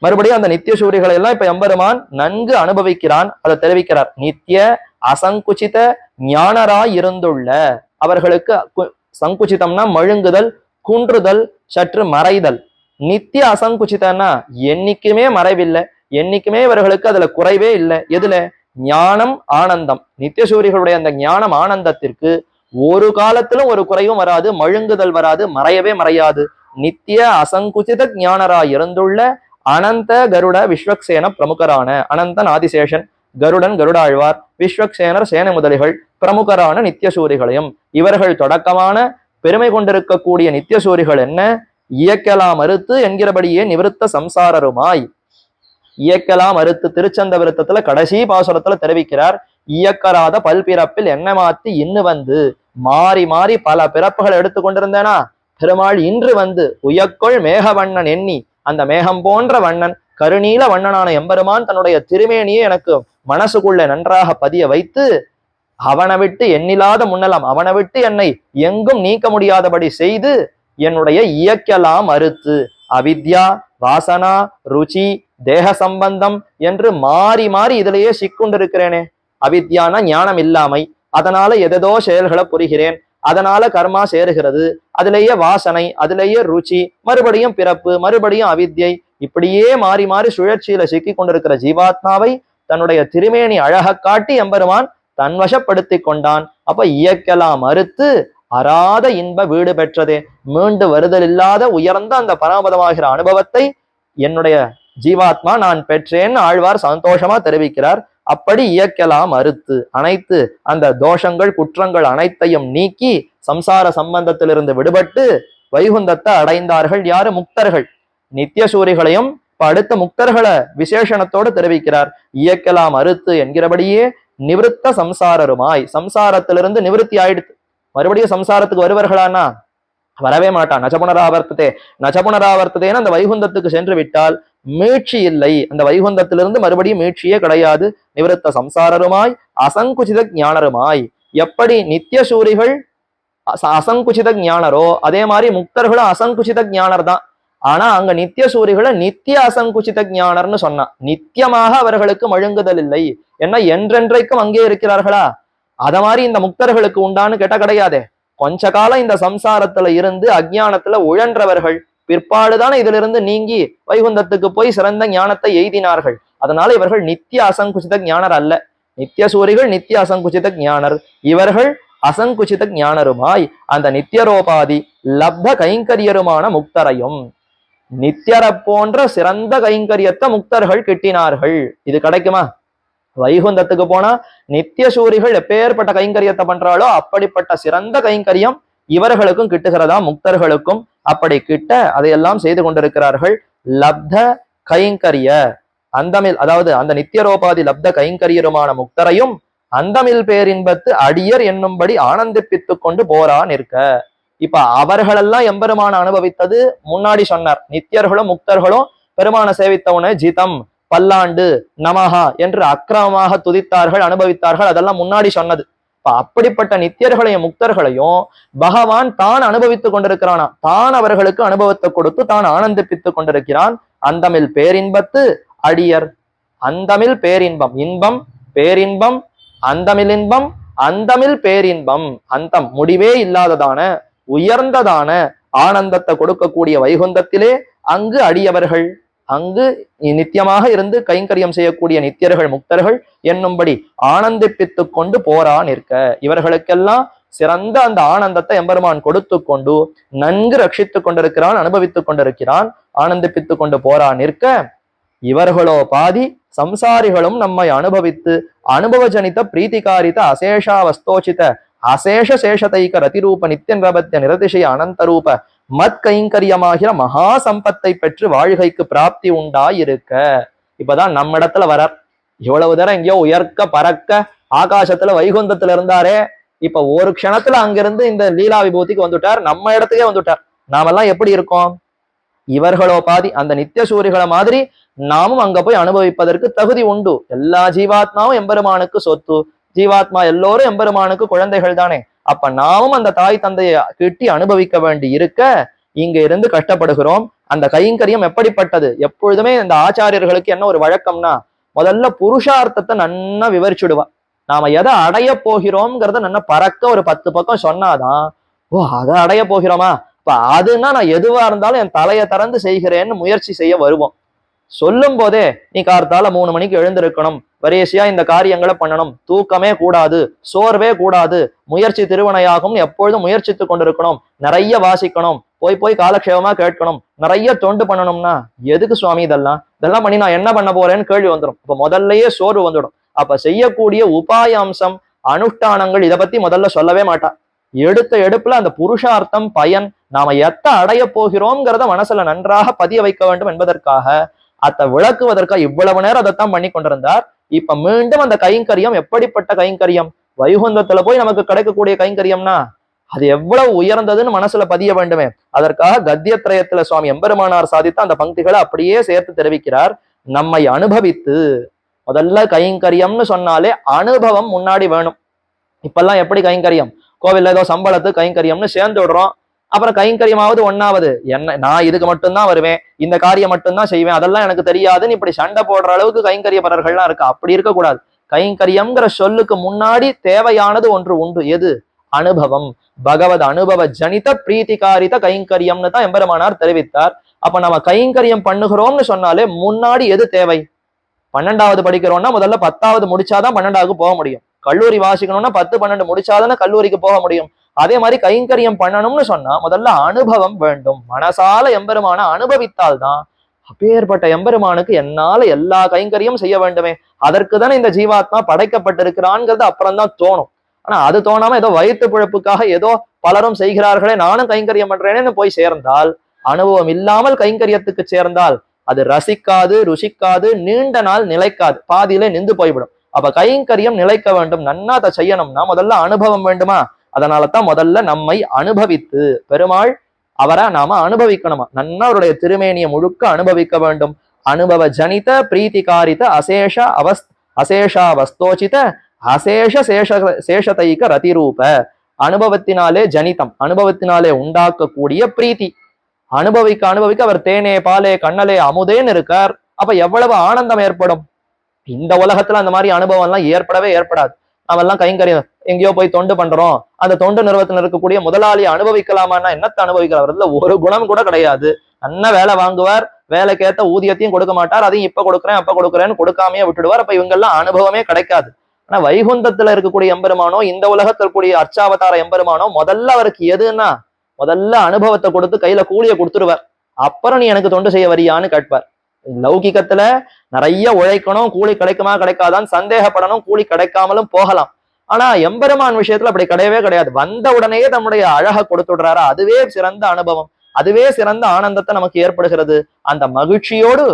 மறுபடியும் அந்த நித்தியசூரிகளை எல்லாம் இப்ப எம்பெருமான் நன்கு அனுபவிக்கிறான். அதை தெரிவிக்கிறார். நித்திய அசங்குச்சித ஞானராயிருந்துள்ள அவர்களுக்கு, சங்குச்சிதம்னா மழுங்குதல், குன்றுதல், சற்று மறைதல். நித்திய அசங்குச்சிதன்னா என்னைக்குமே மறைவில்லை, என்னைக்குமே இவர்களுக்கு அதுல குறைவே இல்லை. எதுல? ஞானம் ஆனந்தம். நித்தியசூரிகளுடைய அந்த ஞானம் ஆனந்தத்திற்கு ஒரு காலத்திலும் ஒரு குறைவும் வராது, மழுங்குதல் வராது, மறையவே மறையாது. நித்திய அசங்குச்சித ஞானராய் இருந்துள்ள அனந்த கருட விஸ்வக்சேன பிரமுகரான, அனந்தன் ஆதிசேஷன், கருடன் கருடாழ்வார், விஸ்வக்சேனர் சேன முதலிகள் பிரமுகரான நித்தியசூரிகளையும் இவர்கள் தொடக்கமான பெருமை கொண்டிருக்கக்கூடிய நித்தியசூரிகள் என்ன? இயக்கலாம் அறுத்து என்கிறபடியே நிவிருத்த சம்சாரருமாய். இயக்கலாம் அறுத்து திருச்சந்த விருத்தத்துல கடைசி பாசுரத்துல தெரிவிக்கிறார். இயக்கராத பல்பிறப்பில் என்ன மாத்தி இன்னு வந்து, மாறி மாறி பல பிறப்புகள் எடுத்து கொண்டிருந்தேனா பெருமாள் இன்று வந்து உயக்கொள் மேகவண்ணன் எண்ணி, அந்த மேகம் போன்ற வண்ணன் கருநீல வண்ணனான எம்பெருமான் தன்னுடைய திருமேனியை எனக்கு மனசுக்குள்ள நன்றாக பதிய வைத்து அவனை விட்டு எண்ணில்லாத முன்னலாம், அவனை விட்டு என்னை எங்கும் நீக்க முடியாதபடி செய்து என்னுடைய இயக்கலாம் அறுத்து அவித்யா வாசனா ருச்சி தேக சம்பந்தம் என்று மாறி மாறி இதிலேயே சிக்குண்டிருக்கிறேனே. அவித்யானா ஞானம் இல்லாமை, அதனால எதோ செயல்களை புரிகிறேன், அதனால கர்மா சேருகிறது, அதிலேயே வாசனை, அதிலேயே ருச்சி, மறுபடியும் பிறப்பு, மறுபடியும் அவித்யை, இப்படியே மாறி மாறி சுழற்சியில சிக்கி கொண்டிருக்கிற ஜீவாத்மாவை தன்னுடைய திருமேனி அழக காட்டி எம்பெருமான் தன்வசப்படுத்தி கொண்டான். அப்ப இயக்கலாம் மறுத்து அறாத இன்ப வீடு பெற்றதே, மீண்டு வருதல் இல்லாத உயர்ந்த அந்த பரமபதமாகிற அனுபவத்தை என்னுடைய ஜீவாத்மா நான் பெற்றேன்னு ஆழ்வார் சந்தோஷமா தெரிவிக்கிறார். அப்படி இயக்கலாம் அறுத்து அனைத்து அந்த தோஷங்கள் குற்றங்கள் அனைத்தையும் நீக்கி சம்சார சம்பந்தத்திலிருந்து விடுபட்டு வைகுந்தத்தை அடைந்தார்கள். யாரு? முக்தர்கள். நித்தியசூரிகளையும் இப்ப அடுத்த முக்தர்களை விசேஷணத்தோடு தெரிவிக்கிறார். இயக்கலாம் அறுத்து என்கிறபடியே நிவிருத்த சம்சாரருமாய், சம்சாரத்திலிருந்து நிவிருத்தி ஆயிடுத்து. மறுபடியும் சம்சாரத்துக்கு வருவர்களானா? வரவே மாட்டான். நச்சபுனராவர்த்ததே நச்சபுனராவர்த்ததேன்னு அந்த வைகுந்தத்துக்கு சென்று விட்டால் மீட்சி இல்லை. அந்த வைகுந்தத்திலிருந்து மறுபடியும் மீட்சியே கிடையாது. நிவிருத்த சம்சாரருமாய் அசங்குச்சித ஞானருமாய். எப்படி நித்தியசூரிகள் அசங்குச்சித ஞானரோ அதே மாதிரி முக்தர்களும் அசங்குச்சித ஞானர் தான். ஆனா அங்க நித்திய சூரிகளை நித்திய அசங்குச்சித ஞானர்னு சொன்னா, நித்தியமாக அவர்களுக்கு மழுங்குதல் இல்லை. ஏன்னா என்றென்றைக்கும் அங்கே இருக்கிறார்களா? அத மாதிரி இந்த முக்தர்களுக்கு உண்டான்னு கேட்டா கிடையாதே. கொஞ்ச காலம் இந்த சம்சாரத்துல இருந்து அஜ்ஞானத்துல உழன்றவர்கள் பிற்பாடுதானே இதுல இருந்து நீங்கி வைகுந்தத்துக்கு போய் சிறந்த ஞானத்தை எய்தினார்கள். அதனால இவர்கள் நித்திய அசங்குச்சித ஞானர் அல்ல. நித்திய சூரிகள் நித்திய அசங்குச்சித ஞானர், இவர்கள் அசங்குச்சித ஞானருமாய் அந்த நித்தியரோபாதி லப்த கைங்கரியருமான முக்தரையும், நித்தியரை போன்ற சிறந்த கைங்கரியத்தை முக்தர்கள் கிட்டினார்கள். இது கிடைக்குமா? வைகுந்தத்துக்கு போனா நித்திய சூரிகள் எப்பேற்பட்ட கைங்கரியத்தை பண்றாளோ அப்படிப்பட்ட சிறந்த கைங்கரியம் இவர்களுக்கும் கிட்டுகிறதா, முக்தர்களுக்கும். அப்படி கிட்ட அதையெல்லாம் செய்து கொண்டிருக்கிறார்கள். லப்த கைங்கரிய அந்தமில், அதாவது அந்த நித்தியரோபாதி லப்த கைங்கரியருமான முக்தரையும் அந்தமில் பேரின்பத்து அடியர் என்னும்படி ஆனந்திப்பித்துக் கொண்டு போரான் இருக்க. இப்ப அவர்களெல்லாம் எம்பெருமான அனுபவித்தது முன்னாடி சொன்னார். நித்தியர்களும் முக்தர்களும் பெருமான சேவித்தவன ஜிதம் பல்லாண்டு நமஹா என்று அக்கிரமமாக துதித்தார்கள், அனுபவித்தார்கள். அதெல்லாம் முன்னாடி சொன்னது. இப்ப அப்படிப்பட்ட நித்தியர்களையும் முக்தர்களையும் பகவான் தான் அனுபவித்துக் கொண்டிருக்கிறானா, தான் அவர்களுக்கு அனுபவத்தை கொடுத்து தான் ஆனந்திப்பித்துக் கொண்டிருக்கிறான். அந்தமில் பேரின்பத்து அடியர், அந்தமில் பேரின்பம், இன்பம் பேரின்பம், அந்தமில் இன்பம், அந்தமில் பேரின்பம், அந்தம் முடிவே இல்லாததான உயர்ந்ததான ஆனந்தத்தை கொடுக்கக்கூடிய வைகுந்தத்திலே அங்கு அடியவர்கள், அங்கு நித்தியமாக இருந்து கைங்கரியம் செய்யக்கூடிய நித்தியர்கள் முக்தர்கள் என்னும்படி ஆனந்திப்பித்துக் கொண்டு போரா நிற்க. இவர்களுக்கெல்லாம் சிறந்த அந்த ஆனந்தத்தை எம்பெருமான் கொடுத்து கொண்டு நன்கு ரட்சித்துக் கொண்டிருக்கிறான், அனுபவித்துக் கொண்டிருக்கிறான், ஆனந்திப்பித்துக் கொண்டு போரா நிற்க. இவர்களோ பாதி சம்சாரிகளும் நம்மை அனுபவித்து அனுபவஜனித பிரீத்திகாரித அசேஷாவஸ்தோச்சித அசேஷ சேஷதைக ரதிரூப நித்தியன்ரபத்திய நிரதிசய அனந்தரூப மத் கைங்கரியமாகிற மகா சம்பத்தை பெற்று வாழ்கைக்கு பிராப்தி உண்டாயிருக்க. இப்பதான் நம்ம இடத்துல வரார். இவ்வளவு தரம் எங்கேயோ உயர்க்க பறக்க ஆகாசத்துல வைகுந்தத்துல இருந்தாரே, இப்ப ஒரு க்ஷணத்துல அங்கிருந்து இந்த லீலா விபூதிக்கு வந்துட்டார், நம்ம இடத்துக்கே வந்துட்டார். நாமெல்லாம் எப்படி இருக்கோம்? இவர்களோ பாதி அந்த நித்திய சூரிகளை மாதிரி நாமும் அங்க போய் அனுபவிப்பதற்கு தகுதி உண்டு. எல்லா ஜீவாத்மாவும் எம்பெருமானுக்கு சொத்து, ஜீவாத்மா எல்லோரும் எம்பெருமானுக்கு குழந்தைகள் தானே. அப்ப நாமும் அந்த தாய் தந்தையை கிட்டி அனுபவிக்க வேண்டி இருக்க இங்க இருந்து கஷ்டப்படுகிறோம். அந்த கைங்கரியம் எப்படிப்பட்டது? எப்பொழுதுமே இந்த ஆச்சாரியர்களுக்கு என்ன ஒரு வழக்கம்னா, முதல்ல புருஷார்த்தத்தை நன்னா விவரிச்சுடுவா. நாம எதை அடைய போகிறோம்ங்கிறத நல்லா பறக்க ஒரு 10 பக்கம் சொன்னாதான், ஓ அதை அடைய போகிறோமா, இப்ப அதுன்னா நான் எதுவா இருந்தாலும் என் தலையை திறந்து செய்கிறேன்னு முயற்சி செய்ய வருவோம். சொல்லும் போதே நீ கார்த்தால 3 மணிக்கு எழுந்திருக்கணும், வரிசையா இந்த காரியங்களை பண்ணணும், தூக்கமே கூடாது, சோர்வே கூடாது, முயற்சி திருவனையாகும், எப்பொழுதும் முயற்சித்து கொண்டிருக்கணும், நிறைய வாசிக்கணும், போய் போய் காலக்ஷேபமா கேட்கணும், நிறைய தொண்டு பண்ணணும்னா எதுக்கு சுவாமி இதெல்லாம்? இதெல்லாம் பண்ணி நான் என்ன பண்ண போறேன்னு கேள்வி வந்துடும். இப்ப முதல்லயே சோர்வு வந்துடும். அப்ப செய்யக்கூடிய உபாய அம்சம் அனுஷ்டானங்கள் இதை பத்தி முதல்ல சொல்லவே மாட்டா. எடுத்த எடுப்புல அந்த புருஷார்த்தம் பயன் நாம எத்த அடைய போகிறோம்ங்கிறத மனசுல நன்றாக பதிய வைக்க வேண்டும் என்பதற்காக அத விளக்குவதற்காக இவ்வளவு நேரம் அதைத்தான் பண்ணி கொண்டிருந்தார். இப்ப மீண்டும் அந்த கைங்கரியம் எப்படிப்பட்ட கைங்கரியம், வைகுந்தத்துல போய் நமக்கு கிடைக்கக்கூடிய கைங்கரியம்னா அது எவ்வளவு உயர்ந்ததுன்னு மனசுல பதிய வேண்டுமே. அதற்காக கத்தியத்திரயத்துல சுவாமி எம்பெருமானார் சாதித்த அந்த பங்கிகளை அப்படியே சேர்த்து தெரிவிக்கிறார். நம்மை அனுபவித்து, முதல்ல கைங்கரியம்னு சொன்னாலே அனுபவம் முன்னாடி வேணும். இப்பெல்லாம் எப்படி கைங்கரியம், கோவில்ல ஏதோ சம்பளத்து கைங்கரியம்னு சேர்ந்து விடுறோம். அப்புறம் கைங்கரியமாவது ஒன்னாவது என்ன, நான் இதுக்கு மட்டும்தான் வருவேன், இந்த காரியம் மட்டும்தான் செய்வேன், அதெல்லாம் எனக்கு தெரியாதுன்னு இப்படி சண்டை போடுற அளவுக்கு கைங்கரியப்பரர்கள்லாம் இருக்கு. அப்படி இருக்கக்கூடாது. கைங்கரியம்ங்கிற சொல்லுக்கு முன்னாடி தேவையானது ஒன்று உண்டு. எது? அனுபவம். பகவத் அனுபவ ஜனித பிரீத்திகாரித கைங்கரியம்னு தான் எம்பெருமானார் தெரிவித்தார். அப்ப நம்ம கைங்கரியம் பண்ணுகிறோம்னு சொன்னாலே முன்னாடி எது தேவை? 12வது படிக்கிறோம்னா முதல்ல 10வது முடிச்சாதான் 12வது போக முடியும். கல்லூரி வாசிக்கணும்னா 10, 12 முடிச்சாதானே கல்லூரிக்கு போக முடியும். அதே மாதிரி கைங்கரியம் பண்ணணும்னு சொன்னா முதல்ல அனுபவம் வேண்டும். மனசால எம்பெருமான அனுபவித்தால்தான், அப்பேற்பட்ட எம்பெருமானுக்கு என்னால எல்லா கைங்கரியம் செய்ய வேண்டுமே, அதற்கு தானே இந்த ஜீவாத்மா படைக்கப்பட்டிருக்கிறான்ங்கிறது அப்புறம் தான் தோணும். ஆனா அது தோணாம ஏதோ வயிற்று பிழப்புக்காக ஏதோ பலரும் செய்கிறார்களே நானும் கைங்கரியம் பண்றேன்னு போய் சேர்ந்தால், அனுபவம் இல்லாமல் கைங்கரியத்துக்கு சேர்ந்தால் அது ரசிக்காது, ருசிக்காது, நீண்ட நாள் நிலைக்காது, பாதியிலே நின்று போய்விடும். அப்ப கைங்கரியம் நிலைக்க வேண்டும், நன்னா அதை செய்யணும்னா முதல்ல அனுபவம் வேண்டுமா. அதனாலதான் முதல்ல நம்மை அனுபவித்து, பெருமாள் அவரை நாம அனுபவிக்கணுமா, நன்னா அவருடைய திருமேனியை முழுக்க அனுபவிக்க வேண்டும். அனுபவ ஜனித பிரீத்திகாரித அசேஷாவஸ்தோச்சித அசேஷ சேஷதைக ரதிரூப. அனுபவத்தினாலே ஜனிதம், அனுபவத்தினாலே உண்டாக்கக்கூடிய பிரீத்தி, அனுபவிக்க அனுபவிக்க அவர் தேனே பாலே கண்ணலே அமுதேன்னு இருக்கார். அப்ப எவ்வளவு ஆனந்தம் ஏற்படும். இந்த உலகத்துல அந்த மாதிரி அனுபவம் எல்லாம் ஏற்படவே ஏற்படாது. நாமெல்லாம் கைங்கரியம் எங்கேயோ போய் தொண்டு பண்றோம், அந்த தொண்டு நிறுவனத்துல இருக்கக்கூடிய முதலாளியை அனுபவிக்கலாமான்னா என்னத்தை அனுபவிக்கிறார்? அதுல ஒரு குணம் கூட கிடையாது. நல்ல வேலை வாங்குவார், வேலைக்கேத்த ஊதியத்தையும் கொடுக்க மாட்டார், அதையும் இப்ப கொடுக்குறேன் அப்ப கொடுக்குறேன்னு கொடுக்காமையே விட்டுடுவார். அப்ப இவங்க எல்லாம் அனுபவமே கிடைக்காது. ஆனா வைகுந்தத்துல இருக்கக்கூடிய எம்பெருமானோ, இந்த உலகத்துல கூடிய அர்ச்சாவதார எம்பெருமானோ முதல்ல அவருக்கு எதுன்னா முதல்ல அனுபவத்தை கொடுத்து கையில கூலிய கொடுத்துருவார். அப்புறம் நீ எனக்கு தொண்டு செய்ய வரியான்னு கேட்பார். லௌகிகத்துல நிறைய உழைக்கணும், கூலி கிடைக்குமா கிடைக்காதான்னு சந்தேகப்படணும், கூலி கிடைக்காமலும் போகலாம். ஆனா எம்பெருமான் விஷயத்துல அப்படி கிடையவே கிடையாது. வந்த உடனேயே தம்முடைய அழகை கொடுத்துடுறாரா, அதுவே சிறந்த அனுபவம், அதுவே சிறந்த ஆனந்தத்தை நமக்கு ஏற்படுகிறது. அந்த மகிழ்ச்சியோடு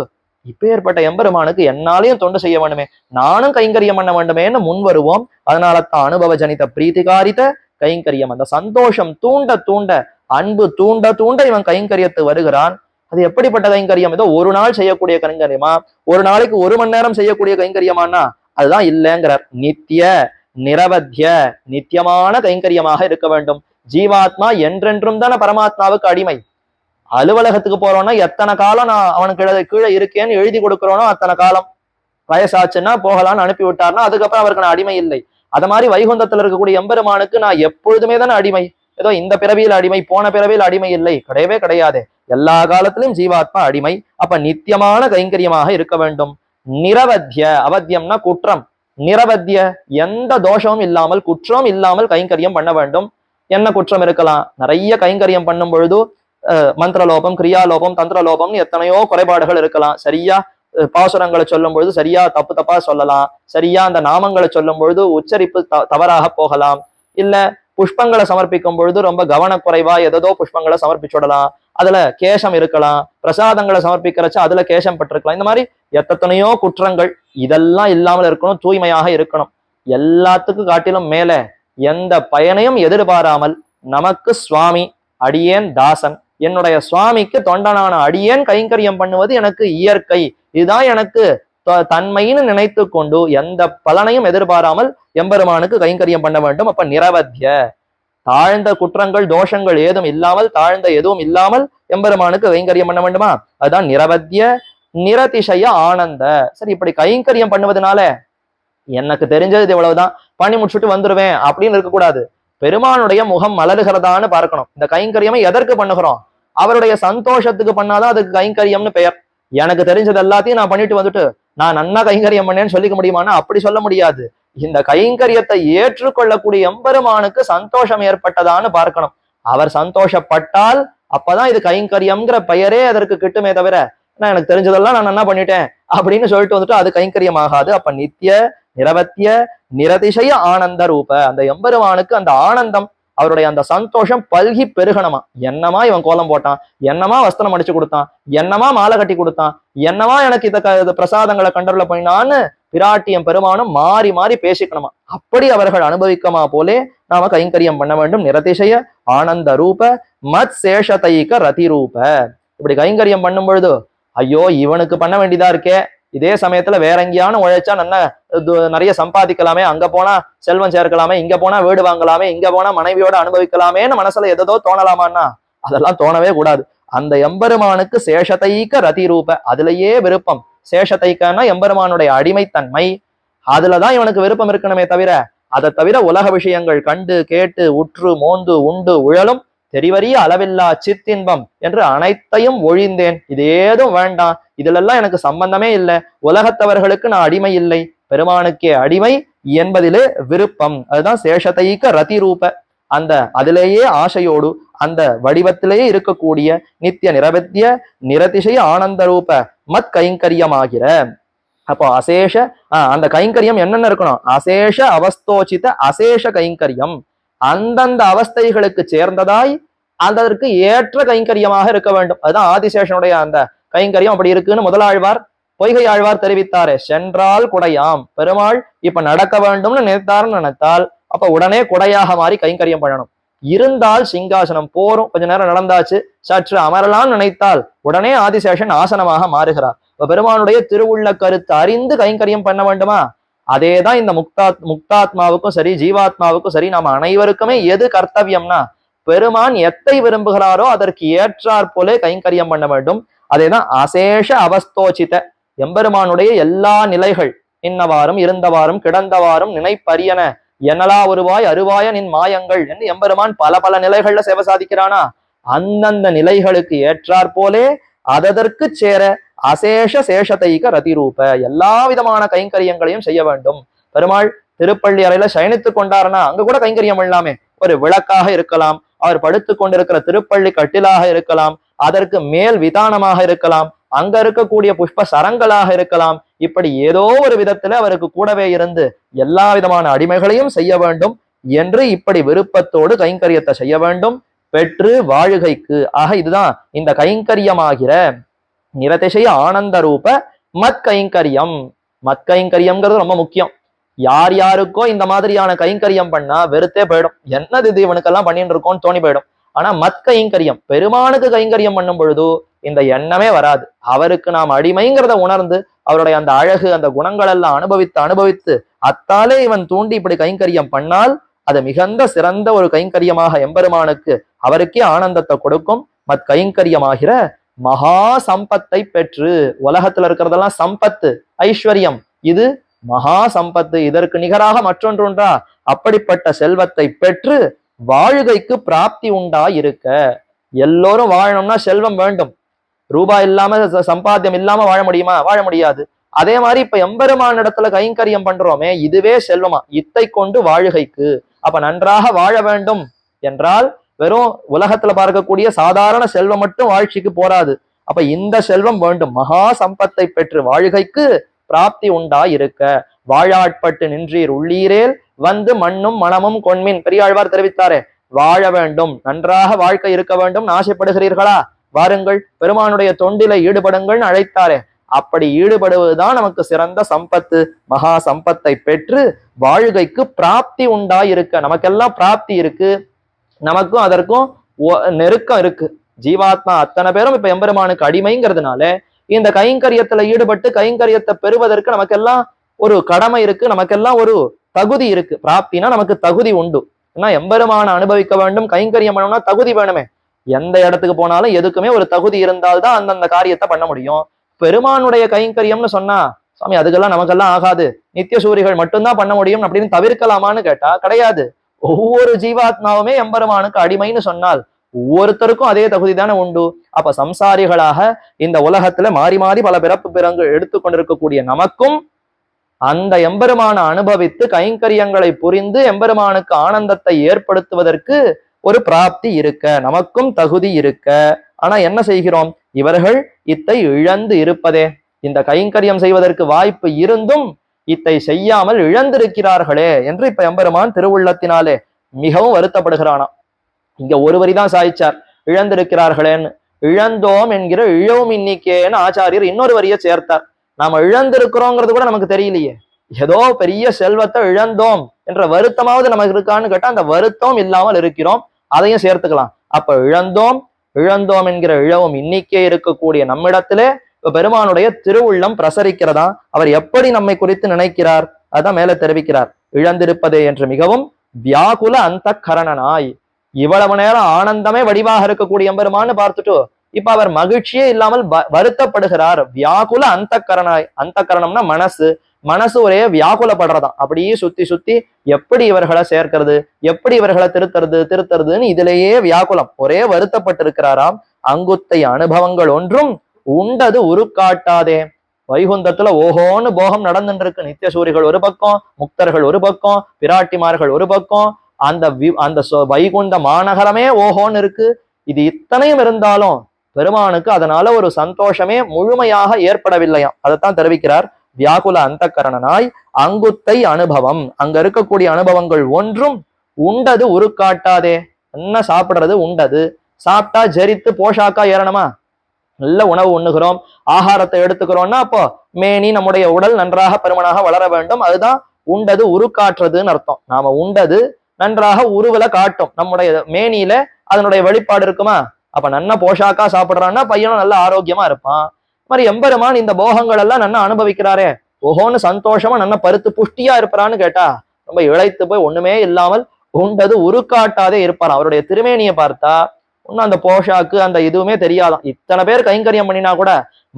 இப்பேற்பட்ட எம்பெருமானுக்கு என்னாலையும் தொண்டு செய்ய வேண்டுமே, நானும் கைங்கரியம் பண்ண வேண்டுமேன்னு முன் வருவோம். அதனால தான் அனுபவ ஜனித பிரீத்திகாரித கைங்கரியம், அந்த சந்தோஷம் தூண்ட தூண்ட, அன்பு தூண்ட தூண்ட இவன் கைங்கரியத்து வருகிறான். அது எப்படிப்பட்ட கைங்கரியம்? ஏதோ ஒரு நாள் செய்யக்கூடிய கைங்கரியமா, ஒரு நாளைக்கு 1 மணி நேரம் செய்யக்கூடிய கைங்கரியமானா அதுதான் இல்லைங்கிறார். நித்திய நிரவத்திய நித்தியமான கைங்கரியமாக இருக்க வேண்டும். ஜீவாத்மா என்றென்றும் தானே பரமாத்மாவுக்கு அடிமை. அலுவலகத்துக்கு போறோம்னா எத்தனை காலம் நான் அவனுக்கு கீழே இருக்கேன்னு எழுதி கொடுக்குறோனோ அத்தனை காலம், வயசாச்சுன்னா போகலான்னு அனுப்பி விட்டார்னா அதுக்கப்புறம் அவருக்கு நான் அடிமை இல்லை. அத மாதிரி வைகுந்தத்துல இருக்கக்கூடிய எம்பெருமானுக்கு நான் எப்பொழுதுமே தானே அடிமை. ஏதோ இந்த பிறவியில் அடிமை, போன பிறவியில் அடிமை இல்லை, கிடையவே கிடையாது. எல்லா காலத்திலும் ஜீவாத்மா அடிமை. அப்ப நித்தியமான கைங்கரியமாக இருக்க வேண்டும். நிரவத்திய, அவத்தியம்னா குற்றம், நிரவத்திய எந்த தோஷமும் இல்லாமல், குற்றம் இல்லாமல் கைங்கரியம் பண்ண வேண்டும். என்ன குற்றம் இருக்கலாம்? நிறைய கைங்கரியம் பண்ணும் பொழுது மந்திரலோபம், கிரியாலோபம், தந்திரலோபம்னு எத்தனையோ குறைபாடுகள் இருக்கலாம். சரியா பாசுரங்களை சொல்லும் பொழுது சரியா தப்பு தப்பா சொல்லலாம். சரியா அந்த நாமங்களை சொல்லும் பொழுது உச்சரிப்பு தவறாக போகலாம். இல்ல புஷ்பங்களை சமர்ப்பிக்கும் பொழுது ரொம்ப கவனக்குறைவா ஏதோ புஷ்பங்களை சமர்ப்பிச்சுடலாம். அதுல கேசம் இருக்கலாம். பிரசாதங்களை சமர்ப்பிக்கிறச்ச அதுல கேசம் பட்டிருக்கலாம். இந்த மாதிரி எத்தனையோ குற்றங்கள். இதெல்லாம் இல்லாமல் இருக்கணும், தூய்மையாக இருக்கணும். எல்லாத்துக்கும் காட்டிலும் மேல எந்த பயனையும் எதிர்பாராமல் நமக்கு சுவாமி, அடியேன் தாசன், என்னுடைய சுவாமிக்கு தொண்டனான அடியேன் கைங்கரியம் பண்ணுவது எனக்கு இயற்கை, இதுதான் எனக்கு தன்மைன்னு நினைத்து கொண்டு எந்த பலனையும் எதிர்பாராமல் எம்பெருமானுக்கு கைங்கரியம் பண்ண வேண்டும். அப்ப நிரவத்திய, தாழ்ந்த குற்றங்கள் தோஷங்கள் ஏதும் இல்லாமல், தாழ்ந்த எதுவும் இல்லாமல் எம்பெருமானுக்கு கைங்கரியம் பண்ண வேண்டுமா? அதுதான் நிரவத்திய நிரதிசய ஆனந்த. சரி, இப்படி கைங்கரியம் பண்ணுவதனால எனக்கு தெரிஞ்சது இவ்வளவுதான், பண்ணி முடிச்சுட்டு வந்துருவேன் அப்படின்னு இருக்கக்கூடாது. பெருமானுடைய முகம் மலருகிறதான்னு பார்க்கணும். இந்த கைங்கரியமை எதற்கு பண்ணுகிறோம்? அவருடைய சந்தோஷத்துக்கு பண்ணாதான் அதுக்கு கைங்கரியம்னு பெயர். எனக்கு தெரிஞ்சது எல்லாத்தையும் நான் பண்ணிட்டு வந்துட்டு நான் நன்னா கைங்கரியம் பண்ணேன்னு சொல்லிக்க முடியுமானா அப்படி சொல்ல முடியாது. இந்த கைங்கரியத்தை ஏற்றுக்கொள்ளக்கூடிய எம்பெருமானுக்கு சந்தோஷம் ஏற்பட்டதான்னு பார்க்கணும். அவர் சந்தோஷப்பட்டால் அப்பதான் இது கைங்கரியம்ங்கிற பெயரே அதற்கு கிட்டுமே தவிர, நான் எனக்கு தெரிஞ்சதெல்லாம் நான் நன்னா பண்ணிட்டேன் அப்படின்னு சொல்லிட்டு வந்துட்டு அது கைங்கரியம் ஆகாது. அப்ப நித்திய நிரவத்திய நிரதிசய ஆனந்த ரூப, அந்த எம்பெருமானுக்கு அந்த ஆனந்தம், அவருடைய அந்த சந்தோஷம் பல்கி பெருகணுமா. என்னமா இவன் கோலம் போட்டான், என்னமா வஸ்திரம் அடிச்சு கொடுத்தான், என்னமா மாலை கட்டி கொடுத்தான், என்னமா எனக்கு இத பிரசாதங்களை கண்டருள பண்ணினான்னு பிராட்டியம் பெருமானும் மாறி மாறி பேசிக்கணுமா. அப்படி அவர்கள் அனுபவிக்கமா போலே நாம கைங்கரியம் பண்ண வேண்டும். நிரதிசய ஆனந்த ரூப மத் சேஷதைக ரதி ரூப. இப்படி கைங்கரியம் பண்ணும் பொழுது ஐயோ இவனுக்கு பண்ண வேண்டியதா இருக்கே, இதே சமயத்துல வேற எங்கேயான உழைச்சா நல்லா நிறைய சம்பாதிக்கலாமே, அங்க போனா செல்வம் சேர்க்கலாமே, இங்க போனா வீடு வாங்கலாமே, இங்க போனா மனைவியோட அனுபவிக்கலாமேன்னு மனசுல எதோ தோணலாமான்னா அதெல்லாம் தோணவே கூடாது. அந்த எம்பெருமானுக்கு சேஷதைக்க ரதி ரூப, அதுலயே விருப்பம். சேஷதைக்கன்னா எம்பெருமானுடைய அடிமைத்தன்மை, அதுலதான் இவனுக்கு விருப்பம் இருக்கணுமே தவிர, அதை தவிர உலக விஷயங்கள் கண்டு கேட்டு உற்று மோந்து உண்டு உழலும் தெரிவறிய அளவில்லா சித்தின்பம் என்று அனைத்தையும் ஒழிந்தேன். இது ஏதும் வேண்டாம், இதுல எல்லாம் எனக்கு சம்பந்தமே இல்லை, உலகத்தவர்களுக்கு நான் அடிமை இல்லை, பெருமானுக்கே அடிமை என்பதிலே விருப்பம். அதுதான் சேஷதைக்க ரதி ரூப. அந்த அதிலேயே ஆசையோடு அந்த வடிவத்திலேயே இருக்கக்கூடிய நித்திய நிரவத்திய நிரதிசய ஆனந்த ரூப மத் கைங்கரியமாகிற. அப்போ அசேஷ அந்த கைங்கரியம் என்னென்ன இருக்கணும்? அசேஷ அவஸ்தோச்சித அசேஷ கைங்கரியம், அந்தந்த அவஸ்தைகளுக்கு சேர்ந்ததாய் அதற்கு ஏற்ற கைங்கரியமாக இருக்க வேண்டும். அதுதான் ஆதிசேஷனுடைய அந்த கைங்கரியம் அப்படி இருக்குன்னு முதலாழ்வார் பொய்கை ஆழ்வார் தெரிவித்தாரே. சென்றால் குடையாம், பெருமாள் இப்ப நடக்க வேண்டும்னு நினைத்தாருன்னு நினைத்தால் அப்ப உடனே குடையாக மாறி கைங்கரியம் பண்ணணும். இருந்தால் சிங்காசனம் போரும், கொஞ்ச நேரம் நடந்தாச்சு சற்று அமரலான்னு நினைத்தால் உடனே ஆதிசேஷன் ஆசனமாக மாறுகிறார். இப்ப பெருமானுடைய திருவுள்ள கருத்து அறிந்து கைங்கரியம் பண்ண வேண்டுமா? அதேதான் இந்த முக்தாத்மாவுக்கும் சரி ஜீவாத்மாவுக்கும் சரி நாம அனைவருக்குமே எது கர்த்தவியம்னா பெருமான் எத்தை விரும்புகிறாரோ அதற்கு ஏற்றாற் போல கைங்கரியம் பண்ண வேண்டும். அதேதான் அசேஷ அவஸ்தோச்சித, எம்பெருமானுடைய எல்லா நிலைகள், இன்னவாறும் இருந்தவாறும் கிடந்தவாறும் நினைப்பரியன என்னலா ஒருவாய் அருவாய நின் மாயங்கள் என்று எம்பெருமான் பல பல நிலைகள்ல சேவை சாதிக்கிறானா, அந்தந்த நிலைகளுக்கு ஏற்றாற் போலே அதற்கு சேர அசேஷ சேஷதைக ரதிரூப எல்லா விதமான கைங்கரியங்களையும் செய்ய வேண்டும். பெருமாள் திருப்பள்ளி அறையில சயனித்து கொண்டாருன்னா அங்க கூட கைங்கரியம் இல்லாமே, ஒரு விளக்காக இருக்கலாம், அவர் படுத்து கொண்டிருக்கிற திருப்பள்ளி கட்டிலாக இருக்கலாம், அதற்கு மேல் விதானமாக இருக்கலாம், அங்க இருக்கக்கூடிய புஷ்ப சரங்களாக இருக்கலாம், இப்படி ஏதோ ஒரு விதத்துல அவருக்கு கூடவே இருந்து எல்லா விதமான அடிமைகளையும் செய்ய வேண்டும் என்று இப்படி விருப்பத்தோடு கைங்கரியத்தை செய்ய வேண்டும். பெற்று வாழுகைக்கு ஆக இதுதான் இந்த கைங்கரியமாகிற நிரதிசய ஆனந்த ரூப மத் கைங்கரியம். மத் கைங்கரியம்ங்கிறது ரொம்ப முக்கியம். யார் யாருக்கோ இந்த மாதிரியான கைங்கரியம் பண்ணா வெறுத்தே போயிடும், என்னது இது இவனுக்கெல்லாம் பண்ணிட்டு இருக்கோம்னு தோணி போயிடும். ஆனா மத் கைங்கரியம், பெருமானுக்கு கைங்கரியம் பண்ணும் பொழுது இந்த எண்ணமே வராது. அவருக்கு நாம் அடிமைங்கிறத உணர்ந்து அவருடைய அந்த அழகு அந்த குணங்கள் எல்லாம் அனுபவித்து அனுபவித்து அத்தாலே இவன் தூண்டி இப்படி கைங்கரியம் பண்ணால் அது மிகுந்த சிறந்த ஒரு கைங்கரியமாக எம்பெருமானுக்கு அவருக்கே ஆனந்தத்தை கொடுக்கும். மத் கைங்கரியமாகிற மகா சம்பத்தை பெற்று, உலகத்துல இருக்கிறதெல்லாம் சம்பத்து ஐஸ்வர்யம், இது மகா சம்பத்து, இதற்கு நிகராக மற்றொன்று உண்டா? அப்படிப்பட்ட செல்வத்தை பெற்று வாழுகைக்கு பிராப்தி உண்டா இருக்க. எல்லோரும் வாழணும்னா செல்வம் வேண்டும். ரூபாய் இல்லாம சம்பாத்தியம் இல்லாம வாழ முடியுமா? வாழ முடியாது. அதே மாதிரி இப்ப எம்பெருமான இடத்துல கைங்கரியம் பண்றோமே, இதுவே செல்வமா, இத்தை கொண்டு வாழுகைக்கு. அப்ப நன்றாக வாழ வேண்டும் என்றால் வெறும் உலகத்துல பார்க்கக்கூடிய சாதாரண செல்வம் மட்டும் வாழ்ச்சிக்கு போராது. அப்ப இந்த செல்வம் வேண்டும். மகா சம்பத்தை பெற்று வாழுகைக்கு பிராப்தி உண்டா இருக்க. வாழாட்பட்டு நின்றீர் உள்ளீரேல் வந்து மண்ணும் மனமும் கொன்மின், பெரியாழ்வார் தெரிவித்தாரே. வாழ வேண்டும், நன்றாக வாழ்க்கை இருக்க வேண்டும் ஆசைப்படுகிறீர்களா? வாருங்கள், பெருமானுடைய தொண்டில ஈடுபடுங்கள் அழைத்தாரே. அப்படி ஈடுபடுவதுதான் நமக்கு சிறந்த சம்பத்து. மகா சம்பத்தை பெற்று வாழ்கைக்கு பிராப்தி உண்டா இருக்க. நமக்கெல்லாம் பிராப்தி இருக்கு, நமக்கும் அதற்கும் நெருக்கம் இருக்கு. ஜீவாத்மா அத்தனை பேரும் இப்ப எம்பெருமானுக்கு அடிமைங்கிறதுனால இந்த கைங்கரியத்துல ஈடுபட்டு கைங்கரியத்தை பெறுவதற்கு நமக்கெல்லாம் ஒரு கடமை இருக்கு, நமக்கெல்லாம் ஒரு தகுதி இருக்கு. பிராப்தினா நமக்கு தகுதி உண்டு. ஏன்னா எம்பெருமான அனுபவிக்க வேண்டும், கைங்கரியம் பண்ணணும்னா தகுதி வேணுமே. எந்த இடத்துக்கு போனாலும் எதுக்குமே ஒரு தகுதி இருந்தால்தான் அந்தந்த காரியத்தை பண்ண முடியும். பெருமானுடைய கைங்கரியம்னு சொன்னா, சுவாமி அதுக்கெல்லாம் நமக்கெல்லாம் ஆகாது, நித்திய சூரிகள் மட்டும்தான் பண்ண முடியும் அப்படின்னு தவிர்க்கலாமான்னு கேட்டா கிடையாது. ஒவ்வொரு ஜீவாத்மாவுமே எம்பெருமானுக்கு அடிமைன்னு சொன்னால் ஒவ்வொருத்தருக்கும் அதே தகுதி தானே உண்டு. அப்ப சம்சாரிகளாக இந்த உலகத்துல மாறி மாறி பல பிறப்பு பிறங்கு எடுத்துக்கொண்டிருக்கக்கூடிய நமக்கும் அந்த எம்பெருமான அனுபவித்து கைங்கரியங்களை புரிந்து எம்பெருமானுக்கு ஆனந்தத்தை ஏற்படுத்துவதற்கு ஒரு பிராப்தி இருக்க, நமக்கும் தகுதி இருக்க. ஆனா என்ன செய்கிறோம்? இவர்கள் இத்தை இழந்து இருப்பதே. இந்த கைங்கரியம் செய்வதற்கு வாய்ப்பு இருந்தும் இத்தை செய்யாமல் இழந்திருக்கிறார்களே என்று இப்ப எம்பெருமான் திருவுள்ளத்தினாலே மிகவும் வருத்தப்படுகிறானாம். இங்க ஒரு வரிதான் சாய்ச்சார், இழந்திருக்கிறார்களேன்னு. இழந்தோம் என்கிற இழவும் இன்னிக்கேன்னு ஆச்சாரியர் இன்னொரு வரியை சேர்த்தார். நாம இழந்திருக்கிறோங்கிறது கூட நமக்கு தெரியலையே. ஏதோ பெரிய செல்வத்தை இழந்தோம் என்ற வருத்தமாவது நமக்கு இருக்கான்னு கேட்டா அந்த வருத்தம் இல்லாமல் இருக்கிறோம், அதையும் சேர்த்துக்கலாம். அப்ப இழந்தோம் இழந்தோம் என்கிற இழவும் இன்னிக்கே இருக்கக்கூடிய நம்மிடத்திலே இப்ப பெருமானுடைய திருவுள்ளம் பிரசரிக்கிறதா. அவர் எப்படி நம்மை குறித்து நினைக்கிறார் அதான் மேல தெரிவிக்கிறார். இழந்திருப்பதே என்று மிகவும் வியாகுல அந்த கரணனாய், இவ்வளவு நேரம் ஆனந்தமே வடிவாக இருக்கக்கூடிய எம்பெருமான்னு பார்த்துட்டு இப்ப அவர் மகிழ்ச்சியே இல்லாமல் வருத்தப்படுகிறார். வியாகுல அந்த கரணாய், அந்த கரணம்னா மனசு, மனசு ஒரே வியாகுலப்படுறதாம். அப்படியே சுத்தி சுத்தி எப்படி இவர்களை சேர்க்கிறது, எப்படி இவர்களை திருத்துறதுன்னு இதிலேயே வியாகுலம், ஒரே வருத்தப்பட்டு இருக்கிறாராம். அங்குத்தை அனுபவங்கள் ஒன்றும் உண்டது உருக்காட்டாதே. வைகுந்தத்துல ஓஹோன்னு போகம் நடந்துட்டு இருக்கு. நித்திய சூரிகள் ஒரு பக்கம், முக்தர்கள் ஒரு பக்கம், பிராட்டிமார்கள் ஒரு பக்கம், அந்த வைகுண்ட மாநகரமே ஓஹோன்னு இருக்கு. இது இத்தனையும் இருந்தாலும் பெருமானுக்கு அதனால ஒரு சந்தோஷமே முழுமையாக ஏற்படவில்லையாம். அதைத்தான் தெரிவிக்கிறார். வியாகுல அந்த கரணனாய் அங்குத்தை அனுபவம், அங்க இருக்கக்கூடிய அனுபவங்கள் ஒன்றும் உண்டது உருக்காட்டாதே. என்ன சாப்பிடுறது உண்டது, சாப்பிட்டா ஜரித்து போஷாக்கா ஏறணுமா? நல்ல உணவு உண்ணுகிறோம், ஆகாரத்தை எடுத்துக்கிறோம்னா அப்போ மேனி நம்முடைய உடல் நன்றாக பெருமனாக வளர வேண்டும். அதுதான் உண்டது உருக்காற்றுறதுன்னு அர்த்தம். நாம உண்டது நன்றாக உருவல காட்டும், நம்முடைய மேனியில அதனுடைய வெளிப்பாடு இருக்குமா? அப்ப நன்ன போஷாக்கா சாப்பிடுறான்னா பையனும் நல்ல ஆரோக்கியமா இருப்பான். மாதிரி எம்பெருமான் இந்த போகங்கள் எல்லாம் நன்னா அனுபவிக்கிறாரே, ஓஹோன்னு சந்தோஷமா நன்ன பருத்து புஷ்டியா இருப்பான்னு கேட்டா ரொம்ப இழைத்து போய் ஒண்ணுமே இல்லாமல் உண்டது உருக்காட்டாதே இருப்பாராம். அவருடைய திருமேனியை பார்த்தா இன்னும் அந்த போஷாக்கு அந்த இதுவுமே தெரியாதான். இத்தனை பேர் கைங்கரியம் பண்ணினா கூட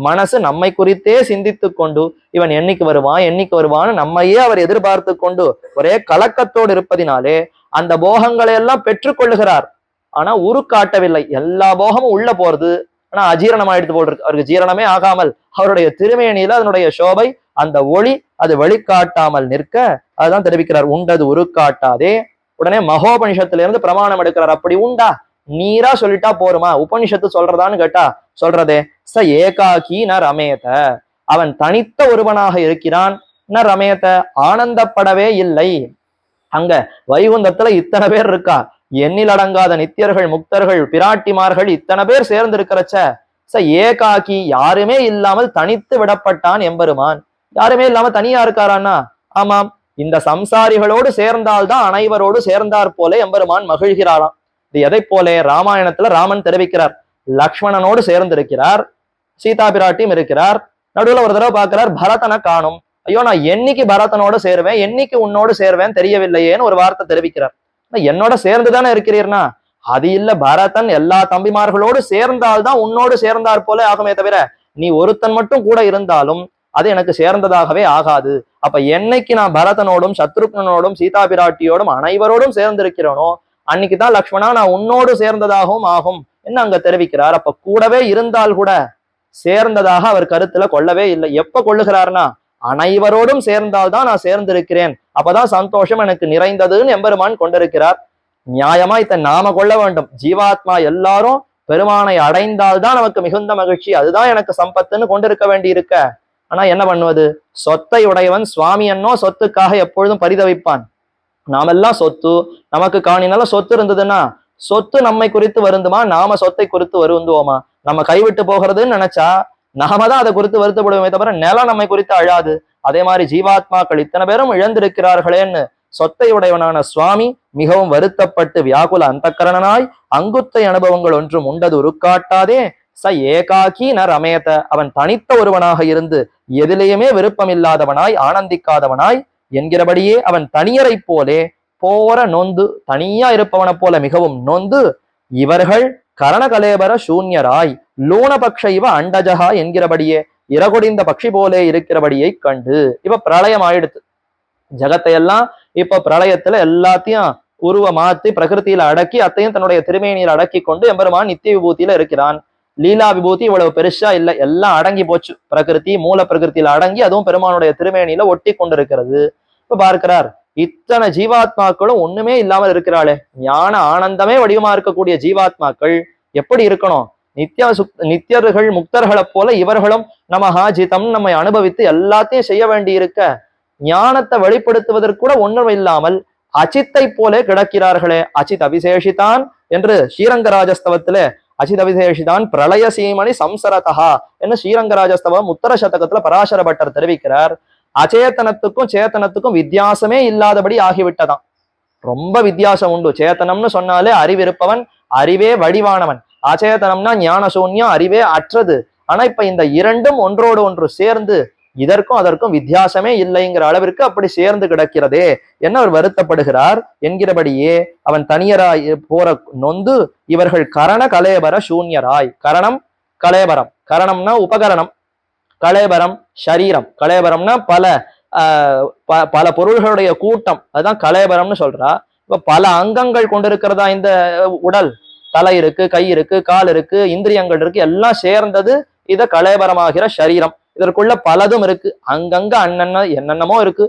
மனசு நம்மை குறித்தே சிந்தித்து கொண்டு இவன் என்னைக்கு வருவான் என்னைக்கு வருவான்னு நம்மையே அவர் எதிர்பார்த்து கொண்டு ஒரே கலக்கத்தோடு இருப்பதினாலே அந்த போகங்களை எல்லாம் பெற்றுக்கொள்ளுகிறார். ஆனா உருக்காட்டவில்லை. எல்லா போகமும் உள்ள போறது, ஆனா அஜீரணம் ஆயிடுத்து போல் இருக்கு. அவருக்கு ஜீரணமே ஆகாமல் அவருடைய திருமேனியில அதனுடைய சோபை அந்த ஒளி அது வெளிக்காட்டாமல் நிற்க அதுதான் தெரிவிக்கிறார். உண்டது உருக்காட்டாதே. உடனே மகோபனிஷத்துல இருந்து பிரமாணம் எடுக்கிறார். அப்படி உண்டா? நீரா சொல்லிட்டா போருமா? உபனிஷத்து சொல்றதான்னு கேட்டா சொல்றதே ச ஏகாக்கி ந ரமேத, அவன் தனித்த ஒருவனாக இருக்கிறான். ந ரமேத, ஆனந்தப்படவே இல்லை. அங்க வைகுந்தத்துல இத்தனை பேர் இருக்கா, எண்ணில் அடங்காத நித்தியர்கள் முக்தர்கள் பிராட்டிமார்கள் இத்தனை பேர் சேர்ந்து இருக்கிறச்ச ச ஏகாக்கி, யாருமே இல்லாமல் தனித்து விடப்பட்டான் எம்பெருமான். யாருமே இல்லாம தனியா இருக்காரான்னா ஆமாம், இந்த சம்சாரிகளோடு சேர்ந்தால்தான் அனைவரோடு சேர்ந்தார் போல எம்பெருமான் மகிழ்கிறாராம். இது எதை போல? ராமாயணத்துல ராமன் தெரிவிக்கிறார். லக்ஷ்மணனோடு சேர்ந்து இருக்கிறார், சீதா பிராட்டியும் இருக்கிறார். நடுவுல ஒரு தடவை பார்க்கிறார், பரதனை காணும். ஐயோ, நான் என்னைக்கு பரதனோடு சேருவேன் என்னைக்கு உன்னோடு சேருவேன் தெரியவில்லையேன்னு ஒரு வார்த்தை தெரிவிக்கிறார். என்னோட சேர்ந்துதானே இருக்கிறீர்னா அது இல்ல, பரதன் எல்லா தம்பிமார்களோடு சேர்ந்தால்தான் உன்னோடு சேர்ந்தார் போல ஆகுமே தவிர நீ ஒருத்தன் மட்டும் கூட இருந்தாலும் அது எனக்கு சேர்ந்ததாகவே ஆகாது. அப்ப என்னைக்கு நான் பரதனோடும் சத்ருக்னனோடும் சீதா பிராட்டியோடும் அனைவரோடும் சேர்ந்திருக்கிறேனோ அன்னைக்குதான் லக்ஷ்மணா நான் உன்னோடு சேர்ந்ததாகவும் ஆகும் என்ன அங்க தெரிவிக்கிறார். அப்ப கூடவே இருந்தால் கூட சேர்ந்ததாக அவர் கருத்துல கொள்ளவே இல்லை. எப்ப கொள்ளுகிறார்னா அனைவரோடும் சேர்ந்தால்தான் நான் சேர்ந்திருக்கிறேன், அப்பதான் சந்தோஷம் எனக்கு நிறைந்ததுன்னு எம்பெருமான் கொண்டிருக்கிறார். நியாயமா இதை நாம கொள்ள வேண்டும். ஜீவாத்மா எல்லாரும் பெருமானை அடைந்தால்தான் நமக்கு மிகுந்த மகிழ்ச்சி, அதுதான் எனக்கு சம்பத்துன்னு கொண்டிருக்க வேண்டி இருக்க. ஆனா என்ன பண்ணுவது? சொத்தை உடையவன் சுவாமி என்னோ சொத்துக்காக எப்பொழுதும் பரிதவிப்பான். நாமெல்லாம் சொத்து, நமக்கு காணினால சொத்து இருந்ததுன்னா சொத்து நம்மை குறித்து வருந்துமா? நாம சொத்தை குறித்து வருந்துவோமா? நம்ம கைவிட்டு போகிறதுன்னு நினைச்சா நாம தான் அதை குறித்து வருத்தப்படுவோமே தவிர நிலம் நம்மை குறித்து அழாது. அதே மாதிரி ஜீவாத்மாக்கள் இத்தனை பேரும் இழந்திருக்கிறார்களேன்னு சொத்தை உடையவனான சுவாமி மிகவும் வருத்தப்பட்டு வியாகுல அந்தக்கரணனாய் அங்குத்தை அனுபவங்கள் ஒன்றும் உண்டது உருக்காட்டாதே ச ஏகாக்கி ந ரமேத, அவன் தனித்த ஒருவனாக இருந்து எதிலேயுமே விருப்பமில்லாதவனாய் ஆனந்திக்காதவனாய் என்கிறபடியே அவன் தனியரை போலே போற நொந்து, தனியா இருப்பவனை போல மிகவும் நொந்து இவர்கள் கரணகலேபர சூன்யராய் லூணபக்ஷ இவ அண்டஜகா என்கிறபடியே இறகுடிந்த பட்சி போலே இருக்கிறபடியை கண்டு. இப்ப பிரளயம் ஆயிடுத்து, ஜகத்தையெல்லாம் இப்ப பிரளயத்துல எல்லாத்தையும் உருவ மாத்தி பிரகிருத்தியில அடக்கி அத்தையும் தன்னுடைய திருமேனியில அடக்கி கொண்டு எம்பெருமான் நித்திய விபூதியில இருக்கிறான். லீலா விபூதி இவ்வளவு பெருசா இல்லை, எல்லாம் அடங்கி போச்சு. பிரகிருதி மூல பிரகிருத்தியில அடங்கி அதுவும் பெருமானுடைய திருமேனியில ஒட்டி கொண்டிருக்கிறது. இப்ப பார்க்கிறார், இத்தனை ஜீவாத்மாக்களும் ஒண்ணுமே இல்லாமல் இருக்கிறாளே, ஞான ஆனந்தமே வடிவமா இருக்கக்கூடிய ஜீவாத்மாக்கள் எப்படி இருக்கணும்? நித்தியர்கள் முக்தர்களை போல இவர்களும் நமஹா ஜிதம் நம்மை அனுபவித்து எல்லாத்தையும் செய்ய வேண்டி இருக்க ஞானத்தை வெளிப்படுத்துவதற்கு கூட ஒன்றும் இல்லாமல் அச்சித்தை போலே கிடக்கிறார்களே. அச்சித் அபிசேஷிதான் என்று ஸ்ரீரங்கராஜஸ்தவத்துல அச்சித் அபிசேஷிதான் பிரளய சீமணி சம்சரதா என்று ஸ்ரீரங்கராஜஸ்தவம் உத்தர சதகத்துல பராசர பட்டர் தெரிவிக்கிறார். அச்சேத்தனத்துக்கும் சேத்தனத்துக்கும் வித்தியாசமே இல்லாதபடி ஆகிவிட்டதாம். ரொம்ப வித்தியாசம் உண்டு. சேத்தனம்னு சொன்னாலே அறிவிருப்பவன், அறிவே வடிவானவன். அச்சேதனம்னா ஞான சூன்யம், அறிவே அற்றது. ஆனா இப்ப இந்த இரண்டும் ஒன்றோடு ஒன்று சேர்ந்து இதற்கும் அதற்கும் வித்தியாசமே இல்லைங்கிற அளவிற்கு அப்படி சேர்ந்து கிடக்கிறதே என்ன அவர் வருத்தப்படுகிறார். என்கிறபடியே அவன் தனியராய் போற நொந்து இவர்கள் கரண கலேபர சூன்யராய். கரணம் கலேபரம், கரணம்னா உபகரணம், கலேபரம் சரீரம், கலேபரம்னா பல பொருள்களுடைய கூட்டம், அதுதான் கலேபரம்னு சொல்றா. இப்ப பல அங்கங்கள் கொண்டிருக்கிறதா இந்த உடல், தலை இருக்கு, கை இருக்கு, கால் இருக்கு, இந்திரியங்கள் இருக்கு, எல்லாம் சேர்ந்தது இத கலேபரமாகிற சரீரம். இதற்குள்ள பலதும் இருக்கு, அங்கங்க என்னென்னமோ இருக்கு.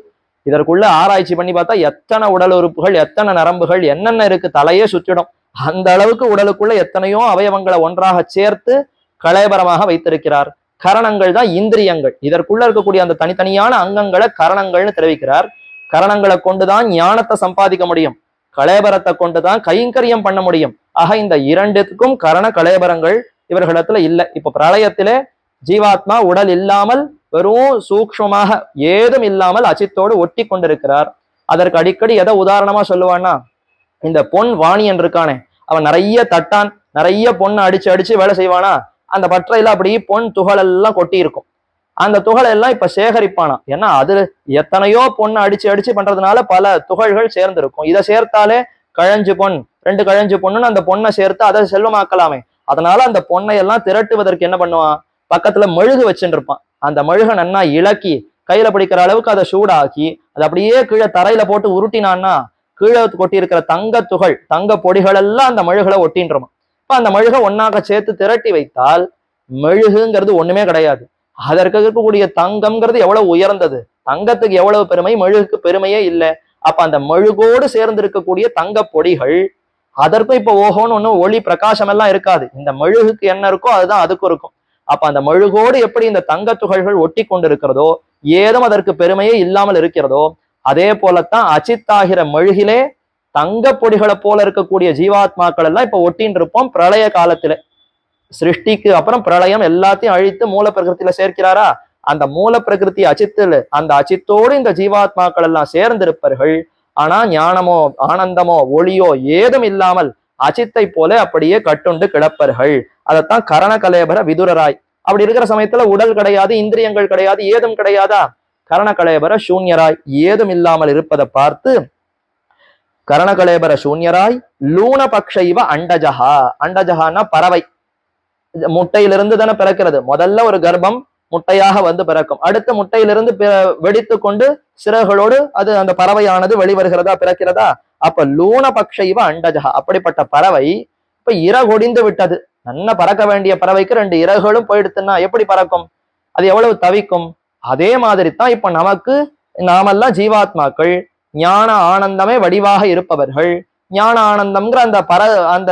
இதற்குள்ள ஆராய்ச்சி பண்ணி பார்த்தா எத்தனை உடல் உறுப்புகள், எத்தனை நரம்புகள், என்னென்ன இருக்கு, தலையே சுற்றிடும். அந்த அளவுக்கு உடலுக்குள்ள எத்தனையோ அவயவங்களை ஒன்றாக சேர்த்து கலேபரமாக வைத்திருக்கிறார். கரணங்கள் தான் இந்திரியங்கள். இதற்குள்ள இருக்கக்கூடிய அந்த தனித்தனியான அங்கங்களை கரணங்கள்னு தெரிவிக்கிறார். கரணங்களை கொண்டுதான் ஞானத்தை சம்பாதிக்க முடியும், கலேபரத்தை கொண்டுதான் கைங்கரியம் பண்ண முடியும். ஆக இந்த இரண்டுக்கும் கரண கலேபரங்கள் இவர்களிடத்துல இல்லை. இப்ப பிரளயத்திலே ஜீவாத்மா உடல் இல்லாமல் வெறும் சூக்ஷ்மமாக ஏதும் இல்லாமல் அச்சித்தோடு ஒட்டி கொண்டிருக்கிறார். அதற்கு அடிக்கடி எதை உதாரணமா சொல்லுவான்னா, இந்த பொன் வாணியன் இருக்கானே, அவன் நிறைய தட்டான், நிறைய பொண்ணை அடிச்சு அடிச்சு வேலை செய்வானா, அந்த பற்றையில அப்படி பொன் துகள் எல்லாம் கொட்டி இருக்கும். அந்த துகளை எல்லாம் இப்ப சேகரிப்பானா. ஏன்னா அது எத்தனையோ பொண்ணை அடிச்சு அடிச்சு பண்றதுனால பல துகள்கள் சேர்ந்திருக்கும். இதை சேர்த்தாலே கழஞ்சு பொன், 2 கழஞ்சு பொண்ணுன்னு அந்த பொண்ணை சேர்த்து அதை செல்வமாக்கலாமே. அதனால அந்த பொண்ணை எல்லாம் திரட்டுவதற்கு என்ன பண்ணுவான், பக்கத்துல மெழுகு வச்சுட்டு இருப்பான். அந்த மெழுக நன்னா இலக்கி கையில பிடிக்கிற அளவுக்கு அதை சூடாக்கி அதை அப்படியே கீழே தரையில போட்டு உருட்டினான்னா கீழே கொட்டி இருக்கிற தங்க துகள், தங்க பொடிகள் எல்லாம் அந்த மெழுகுல ஒட்டின்றோம். இப்ப அந்த மெழுகை ஒன்னாக சேர்த்து திரட்டி வைத்தால் மெழுகுங்கிறது ஒண்ணுமே கிடையாது. அதற்கு இருக்கக்கூடிய தங்கம்ங்கிறது எவ்வளவு உயர்ந்தது, தங்கத்துக்கு எவ்வளவு பெருமை, மெழுகுக்கு பெருமையே இல்லை. அப்ப அந்த மெழுகோடு சேர்ந்து இருக்கக்கூடிய தங்க பொடிகள், அதற்கும் இப்ப ஓஹோன்னு ஒன்னும் ஒளி பிரகாசம் எல்லாம் இருக்காது. இந்த மெழுகுக்கு என்ன இருக்கோ அதுதான் அதுக்கும் இருக்கும். அப்ப அந்த மெழுகோடு எப்படி இந்த தங்க துகள்கள் ஒட்டி கொண்டு இருக்கிறதோ, ஏதும் அதற்கு பெருமையே இல்லாமல் இருக்கிறதோ, அதே போலத்தான் அச்சித்தாகிற மெழுகிலே தங்க பொடிகளை போல இருக்கக்கூடிய ஜீவாத்மாக்கள் எல்லாம் இப்ப ஒட்டின்னு இருப்போம். பிரளய காலத்துல சிருஷ்டிக்கு அப்புறம் பிரளயம் எல்லாத்தையும் அழித்து மூல பிரகிருத்தில சேர்க்கிறாரா, அந்த மூல பிரகிருதி அச்சித்துல அந்த அச்சித்தோடு இந்த ஜீவாத்மாக்கள் எல்லாம் சேர்ந்திருப்பார்கள். ஆனா ஞானமோ ஆனந்தமோ ஒளியோ ஏதும் இல்லாமல் அச்சித்தை போல அப்படியே கட்டுண்டு கிடப்பர்கள். அதைத்தான் கரண கலேபர விதுரராய். அப்படி இருக்கிற சமயத்துல உடல் கிடையாது, இந்திரியங்கள் கிடையாது, ஏதும் கிடையாதா, கரண கலேபர சூன்யராய் ஏதும் இல்லாமல் இருப்பதை பார்த்து கரண கலேபர சூன்யராய் லூனபக்ஷ இவ அண்டஜஹா. அண்டஜஹான்னா பறவை, முட்டையிலிருந்து தானே பிறக்கிறது. முதல்ல ஒரு கர்ப்பம் முட்டையாக வந்து பிறக்கும், அடுத்த முட்டையிலிருந்து வெடித்து கொண்டு சிறகுகளோடு அது அந்த பறவையானது வெளிவருகிறதா, பிறக்கிறதா. அப்ப லூனபக்ஷ இவ அண்டஜஹா, அப்படிப்பட்ட பறவை இப்ப இறகொடிந்து விட்டது. நல்ல பறக்க வேண்டிய பறவைக்கு 2 இறகுகளும் போயிடுத்துன்னா எப்படி பறக்கும், அது எவ்வளவு தவிக்கும். அதே மாதிரி தான் இப்ப நமக்கு, நாமெல்லாம் ஜீவாத்மாக்கள் ஞான ஆனந்தமே வடிவாக இருப்பவர்கள். ஞான ஆனந்தம்ங்கிற அந்த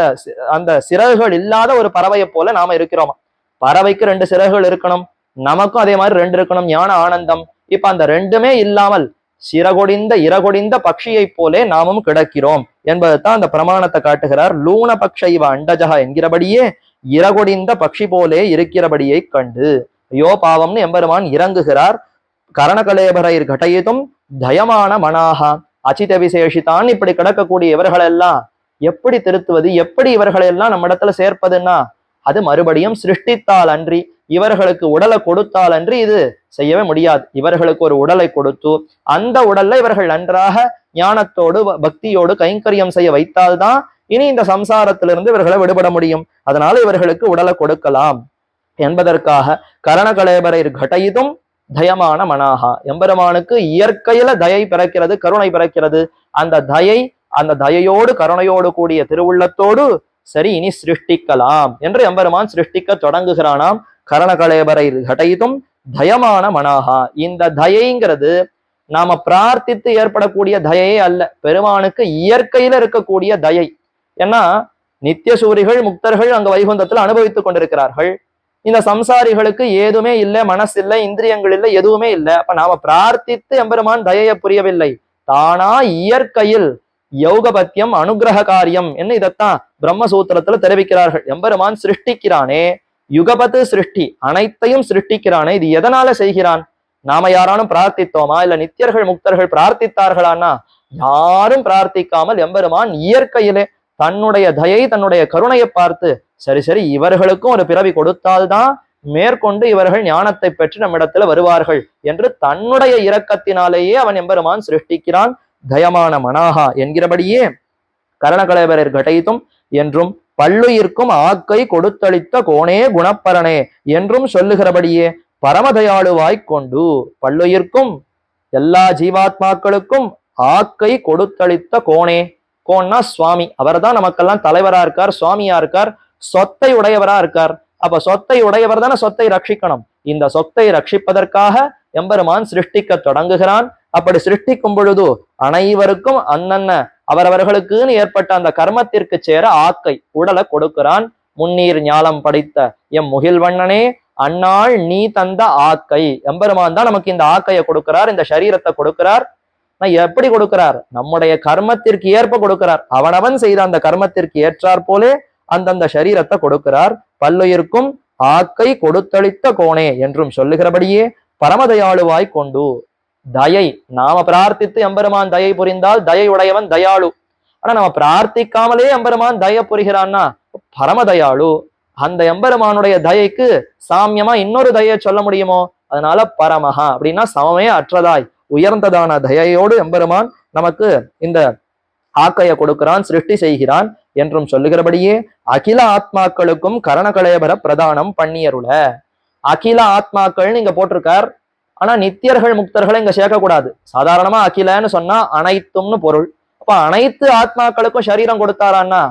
அந்த சிறகுகள் இல்லாத ஒரு பறவையை போல நாம இருக்கிறோமா. பறவைக்கு 2 சிறகுகள் இருக்கணும், நமக்கும் அதே மாதிரி 2 இருக்கணும், ஞான ஆனந்தம். இப்ப அந்த 2மே இல்லாமல் இறகொடிந்த பட்சியை போலே நாமும் கிடக்கிறோம் என்பதுதான் அந்த பிரமாணத்தை காட்டுகிறார். லூன பக்ஷ இவ அண்டஜகா என்கிறபடியே இறகொடிந்த பட்சி போலே இருக்கிறபடியை கண்டு ஐயோ பாவம்னு எம்பெருமான் இறங்குகிறார். கரணகலேபரைர் கட்டயித்தும் தயமான மனாகா அச்சித விசேஷிதான். இப்படி கிடக்கக்கூடிய இவர்களெல்லாம் எப்படி திருத்துவது, எப்படி இவர்களெல்லாம் நம்ம இடத்துல சேர்ப்பதுன்னா அது மறுபடியும் சிருஷ்டித்தால் அன்றி, இவர்களுக்கு உடலை கொடுத்தால் அன்றி இது செய்யவே முடியாது. இவர்களுக்கு ஒரு உடலை கொடுத்து அந்த உடல்ல இவர்கள் நன்றாக ஞானத்தோடு பக்தியோடு கைங்கரியம் செய்ய வைத்தால்தான் இனி இந்த சம்சாரத்திலிருந்து இவர்களை விடுபட முடியும். அதனால இவர்களுக்கு உடலை கொடுக்கலாம் என்பதற்காக கரணகலேபரைர் கட்டயிதும் தயமான மனாகா. எம்பெருமானுக்கு இயற்கையில தயை பிறக்கிறது, கருணை பிறக்கிறது. அந்த தயையோடு கருணையோடு கூடிய திருவுள்ளத்தோடு சரி இனி சிருஷ்டிக்கலாம் என்று எம்பெருமான் சிருஷ்டிக்க தொடங்குகிறானாம். கரணகலேபரை கட்டயிதும் தயமான மனாகா. இந்த தயைங்கிறது நாம பிரார்த்தித்து ஏற்படக்கூடிய தயையே அல்ல, பெருமானுக்கு இயற்கையில இருக்கக்கூடிய தயை. ஏன்னா நித்தியசூரிகள் முக்தர்கள் அங்க வைகுந்தத்துல அனுபவித்துக் கொண்டிருக்கிறார்கள். இந்த சம்சாரிகளுக்கு ஏதுமே இல்லை, மனசு இல்லை, இந்திரியங்கள் இல்லை, எதுவுமே இல்லை. அப்ப நாம பிரார்த்தித்து எம்பெருமான் தயையை புரியவில்லை, தானா இயற்கையில் யோகபத்தியம் அனுகிரக காரியம் என்று இதைத்தான் பிரம்மசூத்திரத்துல தெரிவிக்கிறார்கள். எம்பெருமான் சிருஷ்டிக்கிறானே, யுகபத்து சிருஷ்டி, அனைத்தையும் சிருஷ்டிக்கிறானே. இது எதனால செய்கிறான், நாம யாரானும் பிரார்த்தித்தோமா, இல்ல நித்தியர்கள் முக்தர்கள் பிரார்த்தித்தார்களான்னா யாரும் பிரார்த்திக்காமல் எம்பெருமான் இயற்கையிலே தன்னுடைய தயை தன்னுடைய கருணையை பார்த்து சரி இவர்களுக்கும் ஒரு பிறவி கொடுத்தால்தான் மேற்கொண்டு இவர்கள் ஞானத்தை பெற்று நம்மிடத்துல வருவார்கள் என்று தன்னுடைய இரக்கத்தினாலேயே அவன் எம்பெருமான் சிருஷ்டிக்கிறான். தயமான மனாகா என்கிறபடியே கரணகலேபரர் கட்டைத்தும் என்றும் பல்லுயிர்க்கும் ஆக்கை கொடுத்தளித்த கோணே குணப்பரனே என்றும் சொல்லுகிறபடியே பரமதயாளுவாய்க் கொண்டு பல்லுயிர்க்கும் எல்லா ஜீவாத்மாக்களுக்கும் ஆக்கை கொடுத்தளித்த கோணே. கோன்னா சுவாமி, அவர்தான் நமக்கெல்லாம் தலைவரா இருக்கார், சுவாமியா இருக்கார், சொத்தை உடையவரா இருக்கார். அப்ப சொத்தை உடையவர் தானே சொத்தை ரட்சிக்கணும். இந்த சொத்தை ரட்சிப்பதற்காக எம்பெருமான் சிருஷ்டிக்க தொடங்குகிறான். அப்படி சிருஷ்டிக்கும் பொழுது அனைவருக்கும் அன்னன்ன அவரவர்களுக்குன்னு ஏற்பட்ட அந்த கர்மத்திற்கு சேர ஆக்கை உடலை கொடுக்கிறான். முன்னீர் ஞாலம் படைத்த எம் முகில்வண்ணனே அந்நாள் நீ தந்த ஆக்கை. எம்பெருமான் தான் நமக்கு இந்த ஆக்கையை கொடுக்கிறார், இந்த சரீரத்தை கொடுக்கிறார். எப்படி கொடுக்கிறார், நம்முடைய கர்மத்திற்கு ஏற்ப கொடுக்கிறார். அவனவன் செய்த அந்த கர்மத்திற்கு ஏற்றாற் போலே அந்தந்த சரீரத்தை கொடுக்கிறார். பல்லுயிர்க்கும் ஆக்கை கொடுத்தளித்த கோணே என்றும் சொல்லுகிறபடியே பரமதயாளுவாய் கொண்டு தயை. நாம பிரார்த்தித்து எம்பெருமான் தயை புரிந்தால் தயை உடையவன் தயாளு. ஆனா நம்ம பிரார்த்திக்காமலே எம்பெருமான் தய புரிகிறான்னா பரமதயாளு. அந்த எம்பெருமானுடைய தயைக்கு சாமியமா இன்னொரு தயை சொல்ல முடியுமோ? அதனால பரமஹா அப்படின்னா சமமே அற்றதாய் உயர்ந்ததான தயையோடு எம்பெருமான் நமக்கு இந்த ஆக்கைய கொடுக்கிறான், சிருஷ்டி செய்கிறான் என்றும் சொல்லுகிறபடியே அகில ஆத்மாக்களுக்கும் கரணகலேபர பிரதானம் பண்ணியருள. அகில ஆத்மாக்கள்னு இங்க போட்டிருக்கார். ஆனா நித்தியர்கள் முக்தர்களை இங்க சேர்க்கக்கூடாது. சாதாரணமா அகிலன்னு சொன்னா அனைத்தும்னு பொருள். அப்ப அனைத்து ஆத்மாக்களுக்கும் சரீரம் கொடுத்தாரான்னா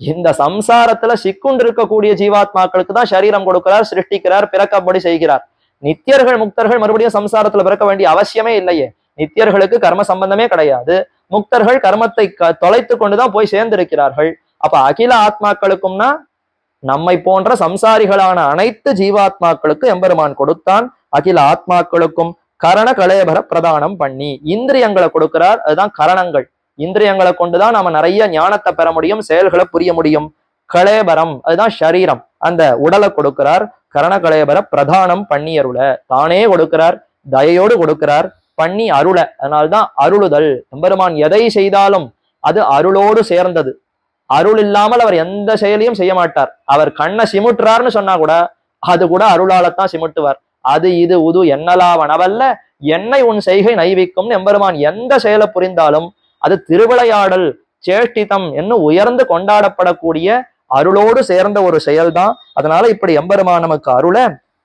இந்த சம்சாரத்துல சிக்குண்டு இருக்கக்கூடிய ஜீவாத்மாக்களுக்கு தான் சரீரம் கொடுக்கிறார், சிருஷ்டிக்கிறார், பிறக்கப்படி செய்கிறார். நித்தியர்கள் முக்தர்கள் மறுபடியும் சம்சாரத்துல பிறக்க வேண்டிய அவசியமே இல்லையே. நித்தியர்களுக்கு கர்ம சம்பந்தமே கிடையாது. முக்தர்கள் கர்மத்தை தொலைத்து கொண்டுதான் போய் சேர்ந்திருக்கிறார்கள். அப்ப அகில ஆத்மாக்களுக்கும்னா நம்மை போன்ற சம்சாரிகளான அனைத்து ஜீவாத்மாக்களுக்கு எம்பெருமான் கொடுத்தான். அகில ஆத்மாக்களுக்கும் கரண கலேபர பிரதானம் பண்ணி இந்திரியங்களை கொடுக்கிறார். அதுதான் கரணங்கள். இந்திரியங்களை கொண்டுதான் நாம நிறைய ஞானத்தை பெற முடியும், செயல்களை புரிய முடியும். கலேபரம் அதுதான் சரீரம், அந்த உடலை கொடுக்கிறார். கரண கலேபர பிரதானம் பண்ணியருள, தானே கொடுக்கிறார், தயையோடு கொடுக்கிறார், பண்ணி அருள. அதனால்தான் அருளுதல். எம்பெருமான் எதை செய்தாலும் அது அருளோடு சேர்ந்தது. அருள் இல்லாமல் அவர் எந்த செயலையும் செய்ய மாட்டார். அவர் கண்ணை சிமுட்டுறாருன்னு சொன்னா கூட அது கூட அருளாலத்தான் சிமுட்டுவார். அது இது உது என்னலாவனவல்ல என்னை உன் செய்கை நைவிக்கும். எம்பெருமான் எந்த செயலை புரிந்தாலும் அது திருவிளையாடல், சேஷ்டிதம் என்று உயர்ந்து கொண்டாடப்படக்கூடிய அருளோடு சேர்ந்த ஒரு செயல்தான். அதனால இப்படி எம்பெருமான் நமக்கு அருள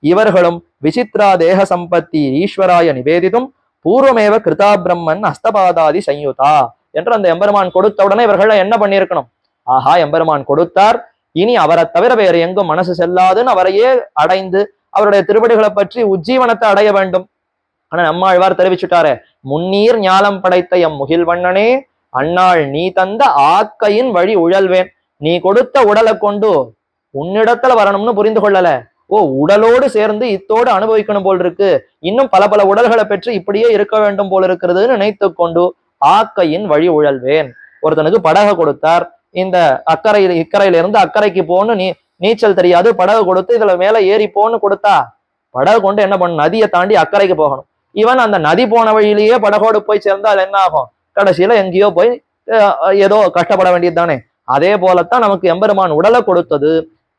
இவர்களும் விசித்ரா தேக சம்பத்தி ஈஸ்வராய நிவேதிதும் பூர்வமேவ கிருதா பிரம்மன் அஸ்தபாதாதி சயுதா என்று அந்த எம்பெருமான் கொடுத்த உடனே இவர்கள் என்ன பண்ணியிருக்கணும்? ஆஹா, எம்பெருமான் கொடுத்தார், இனி அவரை தவிர வேறு எங்கும் மனசு செல்லாதுன்னு அவரையே அடைந்து அவருடைய திருவடிகளை பற்றி உஜ்ஜீவனத்தை அடைய வேண்டும். ஆனா நம்மாழ்வார் தெரிவிச்சுட்டாரே, முன்னீர் ஞாலம் படைத்த எம் முகில்வண்ணனே அந்நாள் நீ தந்த ஆக்கையின் வழி உழல்வேன். நீ கொடுத்த உடலை கொண்டு உன்னிடத்துல வரணும்னு புரிந்து கொள்ளல. ஓ, உடலோடு சேர்ந்து இத்தோடு அனுபவிக்கணும் போல் இருக்கு, இன்னும் பல பல உடல்களை பெற்று இப்படியே இருக்க வேண்டும் போல் இருக்கிறதுன்னு நினைத்து கொண்டு ஆக்கையின் வழி உழல்வேன். ஒருத்தனுக்கு படகு கொடுத்தார், இந்த இக்கரையில இருந்து அக்கறைக்கு போன்னு நீச்சல் தெரியாது, படகு கொடுத்து இதுல மேல ஏறி போன்னு கொடுத்தா படகு கொண்டு என்ன பண்ணும்? நதியை தாண்டி அக்கறைக்கு போகணும். இவன் அந்த நதி போன வழியிலேயே படகோடு போய் சேர்ந்தா அது என்ன ஆகும்? கடைசியில எங்கேயோ போய் ஏதோ கஷ்டப்பட வேண்டியது தானே. அதே போலத்தான் நமக்கு எம்பெருமான் உடலை கொடுத்தது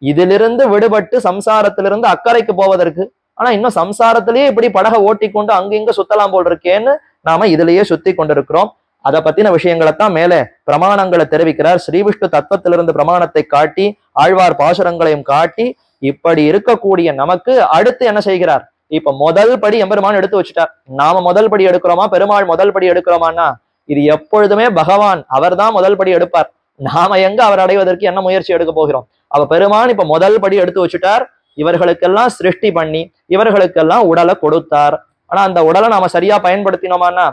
இதிலிருந்து விடுபட்டு சம்சாரத்திலிருந்து அக்கறைக்கு போவதற்கு. ஆனா இன்னும் சம்சாரத்திலேயே இப்படி படகை ஓட்டி கொண்டு அங்கிங்க சுத்தலாம் போல் இருக்கேன்னு நாம இதுலயே சுத்தி கொண்டிருக்கிறோம். அதை பத்தின விஷயங்களைத்தான் மேலே பிரமாணங்களை தெரிவிக்கிறார். ஸ்ரீவிஷ்ணு தத்துவத்திலிருந்து பிரமாணத்தை காட்டி ஆழ்வார் பாசுரங்களையும் காட்டி இப்படி இருக்கக்கூடிய நமக்கு அடுத்து என்ன செய்கிறார்? இப்ப முதல் படி எம்பெருமான் எடுத்து வச்சுட்டார். நாம முதல் படி எடுக்கிறோமா, பெருமாள் முதல் படி எடுக்கிறோமான்னா இது எப்பொழுதுமே பகவான் அவர்தான் முதல் படி எடுப்பார். நாம எங்க அவர் அடைவதற்கு என்ன முயற்சி எடுக்க போகிறோம்? அவ பெருமான் இப்ப முதல் படி எடுத்து வச்சுட்டார். இவர்களுக்கெல்லாம் சிருஷ்டி பண்ணி இவர்களுக்கெல்லாம் உடலை கொடுத்தார். ஆனா அந்த உடலை நாம சரியா பயன்படுத்தினோமான்னா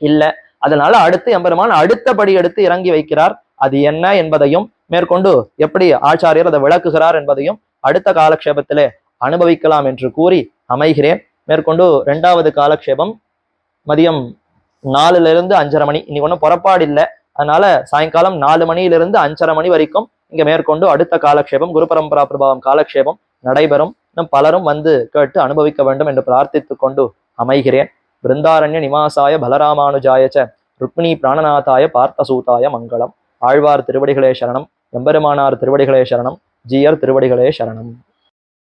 இல்ல. அதனால அடுத்து எம்பெருமான் அடுத்தபடி எடுத்து இறங்கி வைக்கிறார். அது என்ன என்பதையும் மேற்கொண்டு எப்படி ஆச்சாரியர் அதை விளக்குகிறார் என்பதையும் அடுத்த காலக்ஷேபத்திலே அனுபவிக்கலாம் என்று கூறி அமைகிறேன். மேற்கொண்டு 2வது காலக்ஷேபம் மதியம் 4லிருந்து 5:30 மணி. இன்னைக்கு ஒன்றும் புறப்பாடு இல்லை, அதனால சாயங்காலம் 4 மணியிலிருந்து 5:30 மணி வரைக்கும் இங்க மேற்கொண்டு அடுத்த காலக்ஷேபம் குரு பரம்பரா பிரபாவம் காலக்ஷேபம் நடைபெறும். இன்னும் பலரும் வந்து கேட்டு அனுபவிக்க வேண்டும் என்று பிரார்த்தித்து கொண்டு அமைகிறேன். பிருந்தாரண்ய நிவாசாய பலராமானுஜாயச்ச ருக்மிணி பிராணநாதாய பார்த்தசூதாய மங்களம். ஆழ்வார் திருவடிகளே சரணம், எம்பெருமானார் திருவடிகளே சரணம், ஜீயர் திருவடிகளே சரணம்.